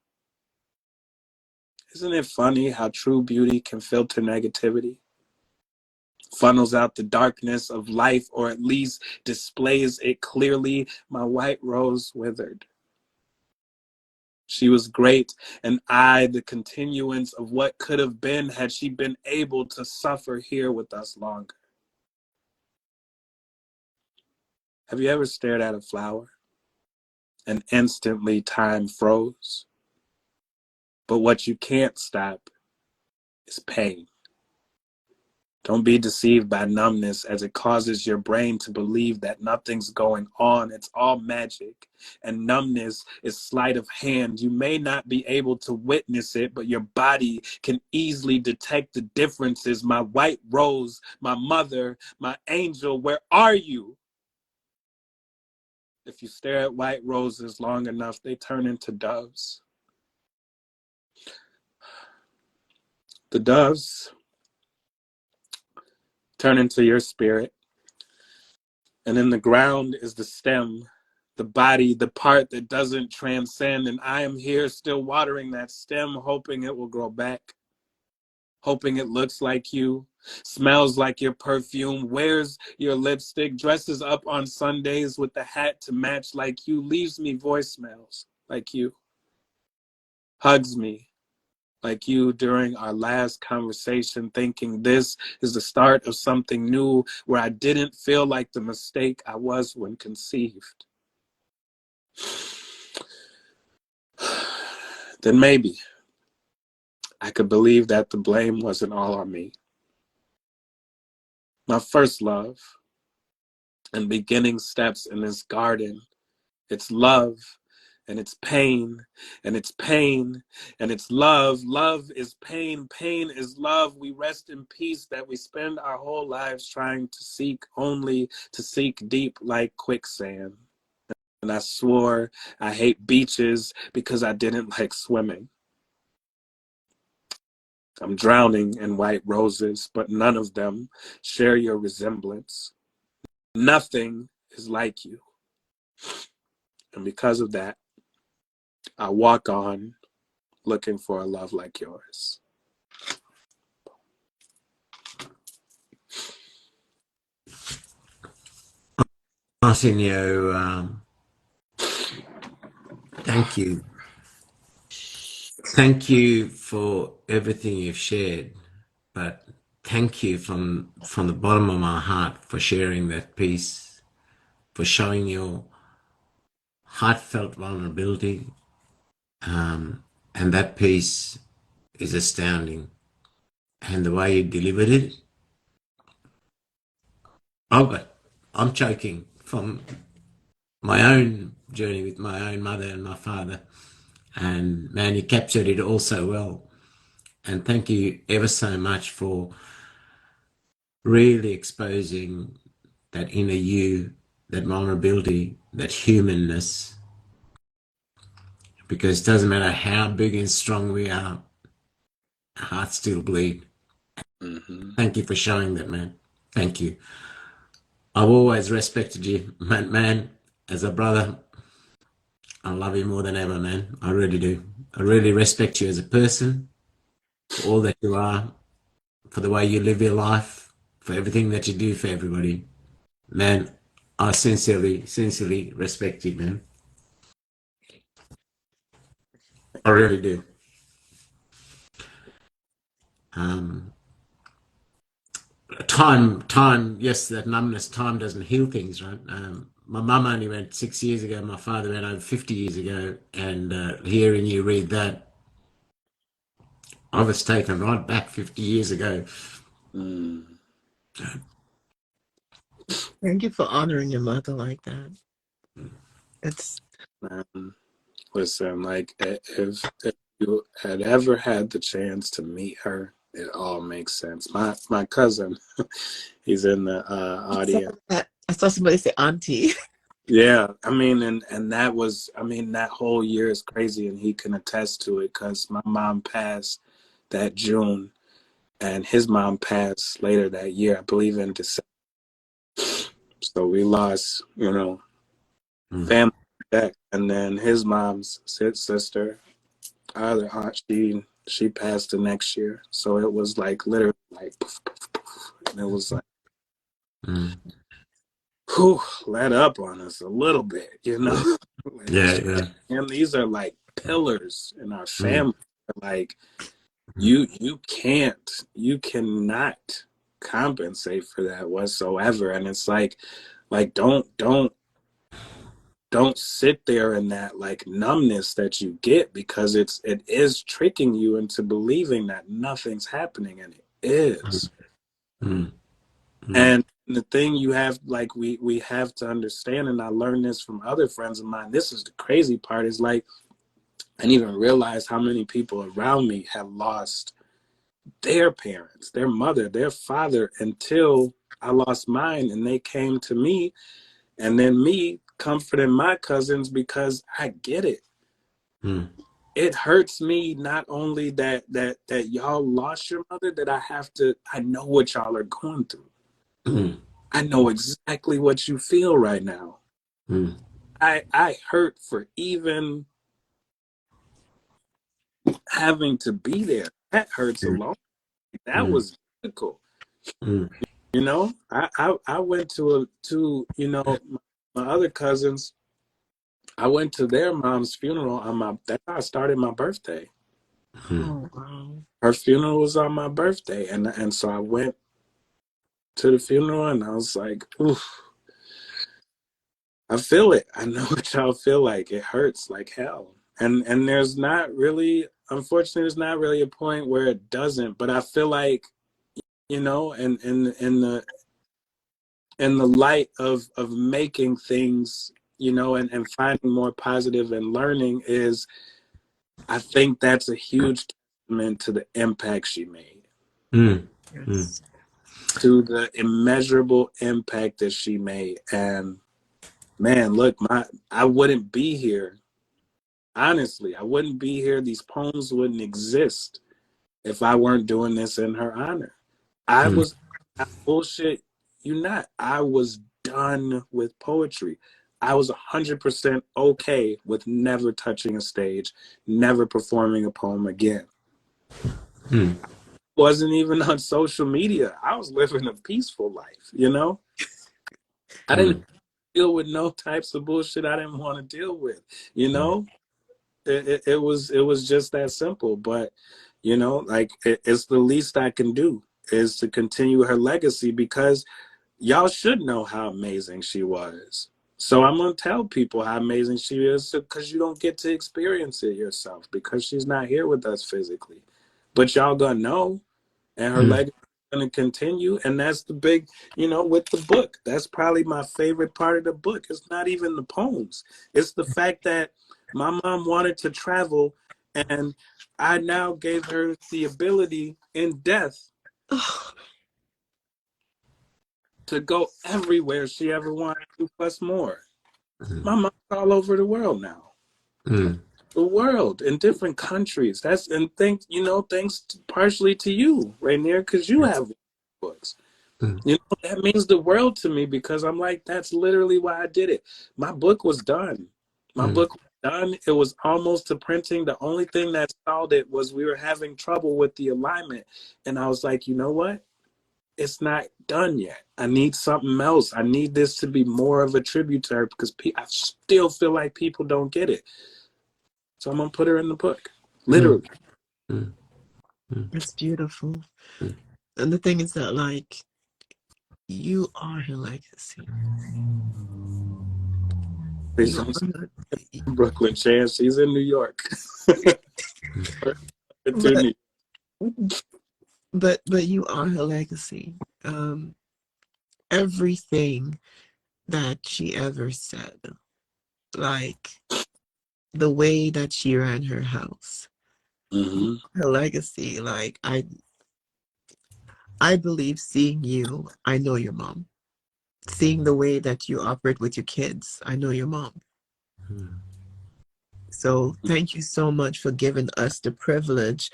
Isn't it funny how true beauty can filter negativity? Funnels out the darkness of life, or at least displays it clearly. My white rose withered. She was great, and I, the continuance of what could have been had she been able to suffer here with us longer. Have you ever stared at a flower and instantly time froze? But what you can't stop is pain. Don't be deceived by numbness, as it causes your brain to believe that nothing's going on. It's all magic. And numbness is sleight of hand. You may not be able to witness it, but your body can easily detect the differences. My white rose, my mother, my angel, where are you? If you stare at white roses long enough, they turn into doves. The doves turn into your spirit. And in the ground is the stem, the body, the part that doesn't transcend. And I am here still watering that stem, hoping it will grow back, hoping it looks like you, smells like your perfume, wears your lipstick, dresses up on Sundays with the hat to match like you, leaves me voicemails like you, hugs me like you during our last conversation, thinking this is the start of something new where I didn't feel like the mistake I was when conceived. Then maybe I could believe that the blame wasn't all on me. My first love and beginning steps in this garden, it's love. And it's pain, and it's pain, and it's love. Love is pain, pain is love. We rest in peace that we spend our whole lives trying to seek, only to seek deep like quicksand. And I swore I hate beaches because I didn't like swimming. I'm drowning in white roses, but none of them share your resemblance. Nothing is like you. And because of that, I walk on looking for a love like yours. Arsenio, thank you. Thank you for everything you've shared, but thank you from the bottom of my heart for sharing that piece, for showing your heartfelt vulnerability, and that piece is astounding. And the way you delivered it, I'm choking from my own journey with my own mother and my father. And man, you captured it all so well. And thank you ever so much for really exposing that inner you, that vulnerability, that humanness. Because it doesn't matter how big and strong we are, our hearts still bleed. Mm-hmm. Thank you for showing that, man. Thank you. I've always respected you, man, as a brother. I love you more than ever, man. I really do. I really respect you as a person, for all that you are, for the way you live your life, for everything that you do for everybody. Man, I sincerely respect you, man. I really do. Time, yes, that numbness, time doesn't heal things, right? My mum only went 6 years ago. My father went over 50 years ago. And hearing you read that, I was taken right back 50 years ago. Thank you for honoring your mother like that. It's Listen, like if you had ever had the chance to meet her, it all makes sense. My cousin, he's in the audience. I saw somebody say auntie. Yeah, I mean, and that was, I mean, that whole year is crazy, and he can attest to it because my mom passed that June, and his mom passed later that year, I believe in December. So we lost, family back, and then his mom's sister, other aunt, she passed the next year. So it was like literally like, poof, poof, poof, and it was like, whew, let up on us a little bit, like, Yeah. and these are like pillars in our family. Like you cannot compensate for that whatsoever. And it's like don't sit there in that like numbness that you get, because it is tricking you into believing that nothing's happening, and it is. And the thing you have, like, we have to understand, and I learned this from other friends of mine, this is the crazy part, is like, I didn't even realize how many people around me have lost their parents, their mother, their father, until I lost mine, and they came to me, and then me comforting my cousins, because I get it. It hurts me not only that y'all lost your mother, that I know what y'all are going through. I know exactly what you feel right now. I hurt for even having to be there. That hurts alone. That was difficult. I went to my other cousins. I went to their mom's funeral that's how I started my birthday. Oh wow. Her funeral was on my birthday, and so I went to the funeral, and I was like, oof, I feel it. I know what y'all feel like. It hurts like hell. And there's not really, unfortunately, there's not really a point where it doesn't. But I feel like, in the light of making things, and finding more positive and learning, is, I think that's a huge testament to the impact she made. Yes. To the immeasurable impact that she made. And man, look, I wouldn't be here. Honestly, I wouldn't be here. These poems wouldn't exist if I weren't doing this in her honor. I was, bullshit you not, I was done with poetry. I was 100% okay with never touching a stage, never performing a poem again. Wasn't even on social media. I was living a peaceful life, I didn't deal with no types of bullshit I didn't want to deal with, It was just that simple. But like, it's the least I can do, is to continue her legacy, because y'all should know how amazing she was. So I'm gonna tell people how amazing she is, because you don't get to experience it yourself, because she's not here with us physically. But y'all gonna know, and her legacy is gonna continue. And that's the big, with the book. That's probably my favorite part of the book. It's not even the poems. It's the fact that my mom wanted to travel, and I now gave her the ability in death to go everywhere she ever wanted to, plus more. My mom's all over the world now. The world, in different countries. Thanks partially to you, Rainier, because you have books. That means the world to me, because I'm like, that's literally why I did it. My book was done. My book was done. It was almost to printing. The only thing that stalled it was we were having trouble with the alignment. And I was like, you know what? It's not done yet. I need something else. I need this to be more of a tribute to her because I still feel like people don't get it. So I'm going to put her in the book. Literally. It's beautiful. And the thing is that, like, you are her legacy. Brooklyn Chance, she's in New York. but you are her legacy. Everything that she ever said, like the way that she ran her house, her legacy. Like I believe seeing you, I know your mom. Seeing the way that you operate with your kids, I know your mom. So thank you so much for giving us the privilege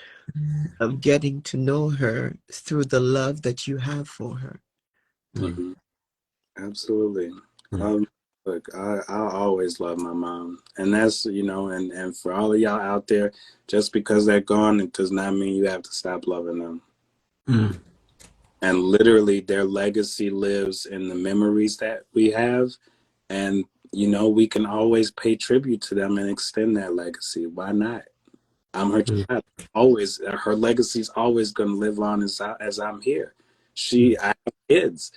of getting to know her through the love that you have for her. Absolutely. Look, I always love my mom. And that's, you know, and for all of y'all out there, just because they're gone, it does not mean you have to stop loving them. And literally their legacy lives in the memories that we have. And, you know, we can always pay tribute to them and extend that legacy. Why not? I'm her child. Always, her legacy is always going to live on as I'm here. I have kids.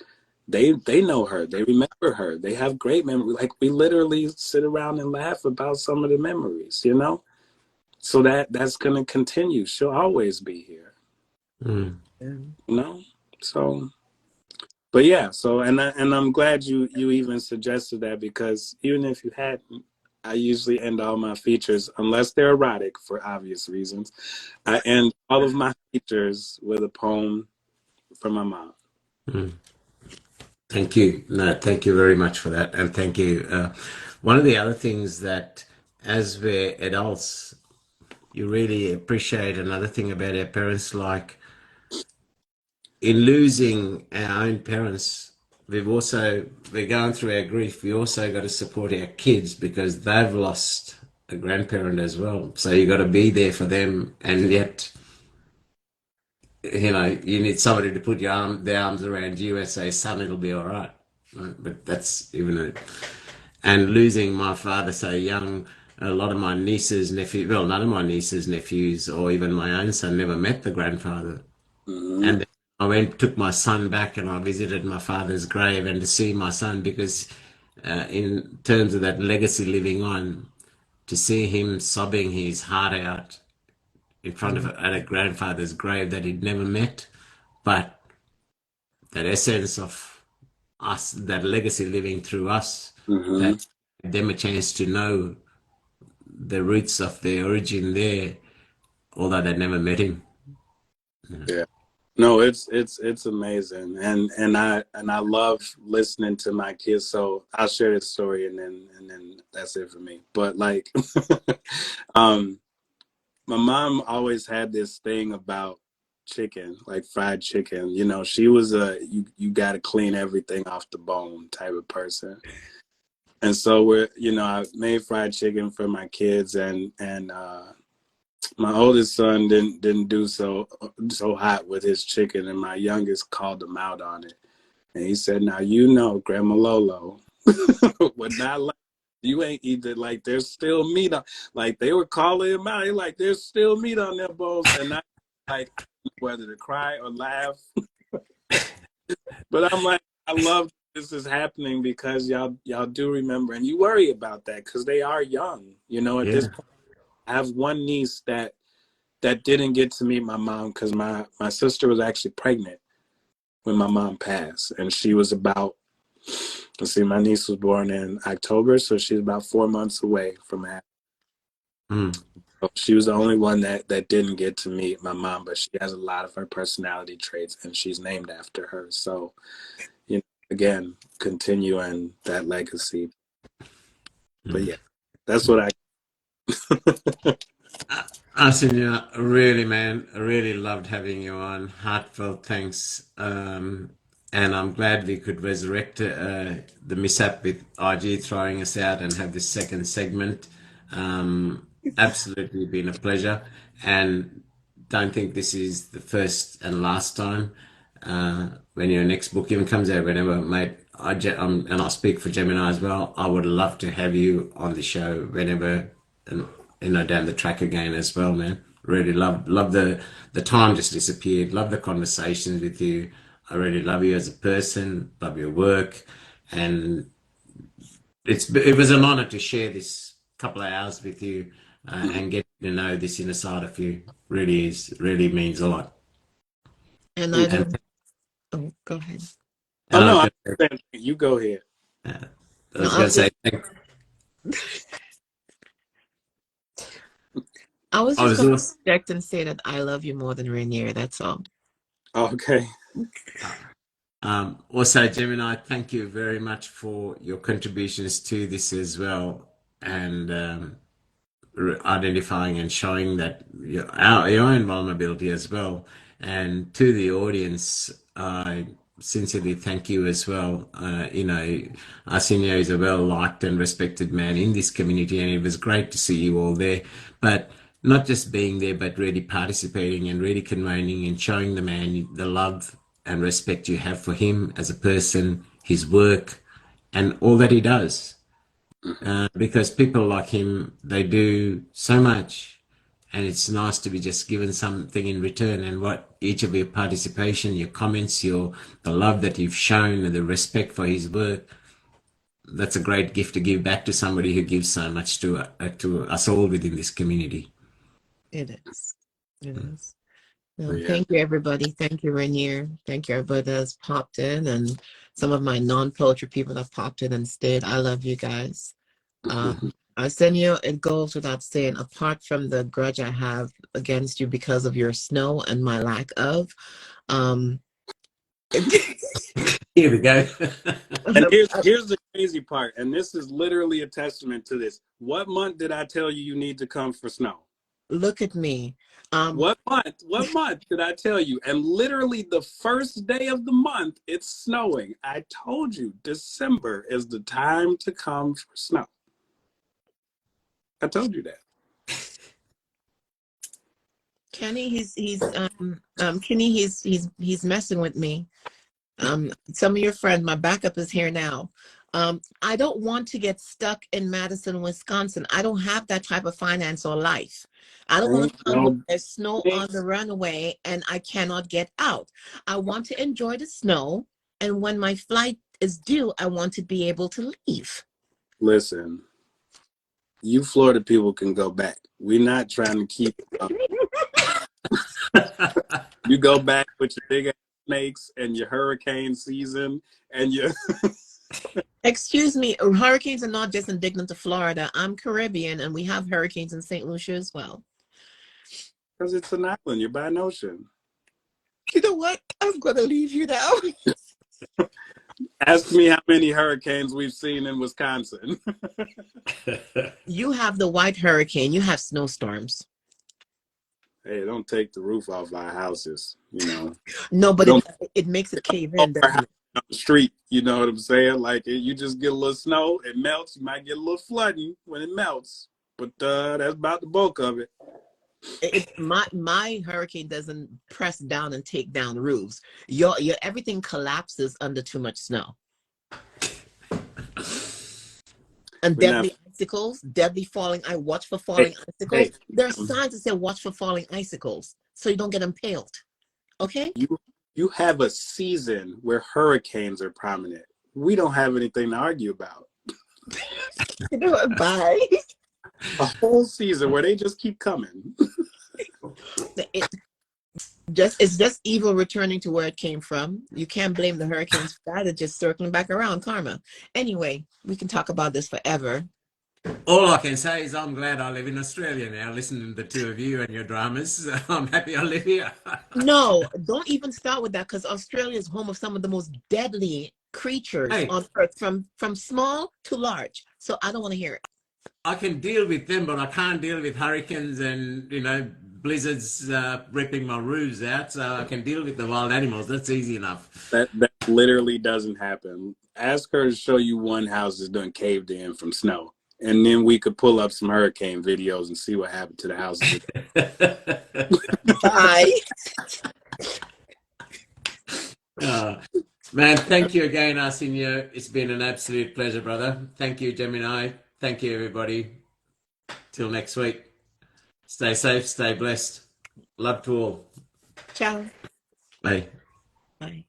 They know her. They remember her. They have great memories. Like, we literally sit around and laugh about some of the memories, you know? So that's going to continue. She'll always be here. You know? So, but yeah, so, and I'm glad you even suggested that, because even if you hadn't, I usually end all my features, unless they're erotic for obvious reasons, I end all of my features with a poem from my mom. Thank you. No, thank you very much for that. And thank you. One of the other things that, as we're adults, you really appreciate another thing about our parents, like in losing our own parents, we're going through our grief. We also got to support our kids because they've lost a grandparent as well. So you got to be there for them, and yet, you know, you need somebody to put their arms around you and say, "Son, it'll be all right." Right? But that's and losing my father so young. A lot of my nieces, nephews, well, none of my nieces, nephews, or even my own son never met the grandfather. And then I took my son back, and I visited my father's grave, and to see my son, because in terms of that legacy living on, to see him sobbing his heart out in front of at a grandfather's grave that he'd never met, but that essence of us, that legacy living through us, that gave them a chance to know the roots of their origin there, although they never met him. Yeah. No, it's amazing, and I love listening to my kids. So I'll share this story, and then that's it for me. But like, my mom always had this thing about chicken, like fried chicken. You know, she was you got to clean everything off the bone type of person. And so I made fried chicken for my kids, and my oldest son didn't do so hot with his chicken, and my youngest called him out on it. And he said, "Now Grandma Lolo would not like you ain't either. Like, there's still meat on." Like, they were calling him out. He like, "There's still meat on their bones," and I like whether to cry or laugh. But I'm like, I love this is happening because y'all do remember, and you worry about that because they are young. You know, at this point, I have one niece that didn't get to meet my mom because my sister was actually pregnant when my mom passed. And she was about, my niece was born in October, so she's about 4 months away from having. So she was the only one that didn't get to meet my mom, but she has a lot of her personality traits, and she's named after her. So, again, continuing that legacy. But yeah, that's what Arsenio, really, man, I really loved having you on. Heartfelt thanks. And I'm glad we could resurrect the mishap with RG throwing us out and have this second segment. Absolutely been a pleasure, and don't think this is the first and last time. When your next book even comes out, whenever, mate, and I speak for Gemini as well. I would love to have you on the show whenever, and down the track again as well, man. Really love the time just disappeared. Love the conversations with you. I really love you as a person. Love your work, and it was an honor to share this couple of hours with you, and get to know this inner side of you. Really means a lot. And I And don't. Oh, go ahead. Oh I was no, going to you go ahead. I No, was going to say I was I just was going to also, project and say that I love you more than Rainier. That's all. Okay. also, Gemini, thank you very much for your contributions to this as well, and identifying and showing that your own vulnerability as well. And to the audience, I sincerely thank you as well. Arsenio is a well liked and respected man in this community, and it was great to see you all there. But not just being there, but really participating and really condoning and showing the man the love and respect you have for him as a person, his work, and all that he does. Because people like him, they do so much, and it's nice to be just given something in return. And what each of your participation, your comments, the love that you've shown, and the respect for his work, that's a great gift to give back to somebody who gives so much to us all within this community. It is. It is. No, Yeah. thank you, everybody. Thank you, Rainier. Thank you, everybody that's popped in, and some of my non-poetry people that popped in and stayed. I love you guys. Arsenio, it goes without saying, apart from the grudge I have against you because of your snow and my lack of, um, Here we go. And here's the crazy part, and this is literally a testament to this. What month did I tell you you need to come for snow? look at me. What month? What month did I tell you? And literally the first day of the month, it's snowing. I told you December is the time to come for snow. I told you that. Kenny, Kenny, he's messing with me. Some of your friends, my backup is here now. I don't want to get stuck in Madison, Wisconsin. I don't have that type of finance or life. I don't want to come when there's snow on the runway and I cannot get out. I want to enjoy the snow, and when my flight is due, I want to be able to leave. Listen, you Florida people can go back. We're not trying to keep you go back with your big ass snakes and your hurricane season and your Excuse me, hurricanes are not just indignant to Florida. I'm Caribbean, and we have hurricanes in St. Lucia as well. because it's an island. You're by an ocean. You know what? I'm going to leave you now. Ask me how many hurricanes we've seen in Wisconsin. You have the white hurricane. You have snowstorms. Hey, don't take the roof off our houses, you know. No, but it makes it cave in. On the street, you know what I'm saying? Like, you just get a little snow, it melts. You might get a little flooding when it melts, but that's about the bulk of it. My hurricane doesn't press down and take down roofs. Your everything collapses under too much snow. And deadly icicles, deadly falling. I watch for falling icicles. There are signs that say watch for falling icicles, so you don't get impaled. Okay? You have a season where hurricanes are prominent. We don't have anything to argue about. You know what? Bye. A whole season where they just keep coming. It's just evil returning to where it came from. You can't blame the hurricanes for that. It's just circling back around, karma. Anyway, we can talk about this forever. All I can say is I'm glad I live in Australia now, listening to the two of you and your dramas. I'm happy I live here. No, don't even start with that, because Australia is home of some of the most deadly creatures on Earth, from small to large. So I don't want to hear it. I can deal with them, but I can't deal with hurricanes and, blizzards ripping my roofs out. So I can deal with the wild animals. That's easy enough. That literally doesn't happen. Ask her to show you one house that's done caved in from snow. and then we could pull up some hurricane videos and see what happened to the houses. Bye. Man, thank you again, Arsenio. It's been an absolute pleasure, brother. Thank you, Gemini. Thank you, everybody. Till next week. Stay safe, stay blessed. Love to all. Ciao. Bye. Bye.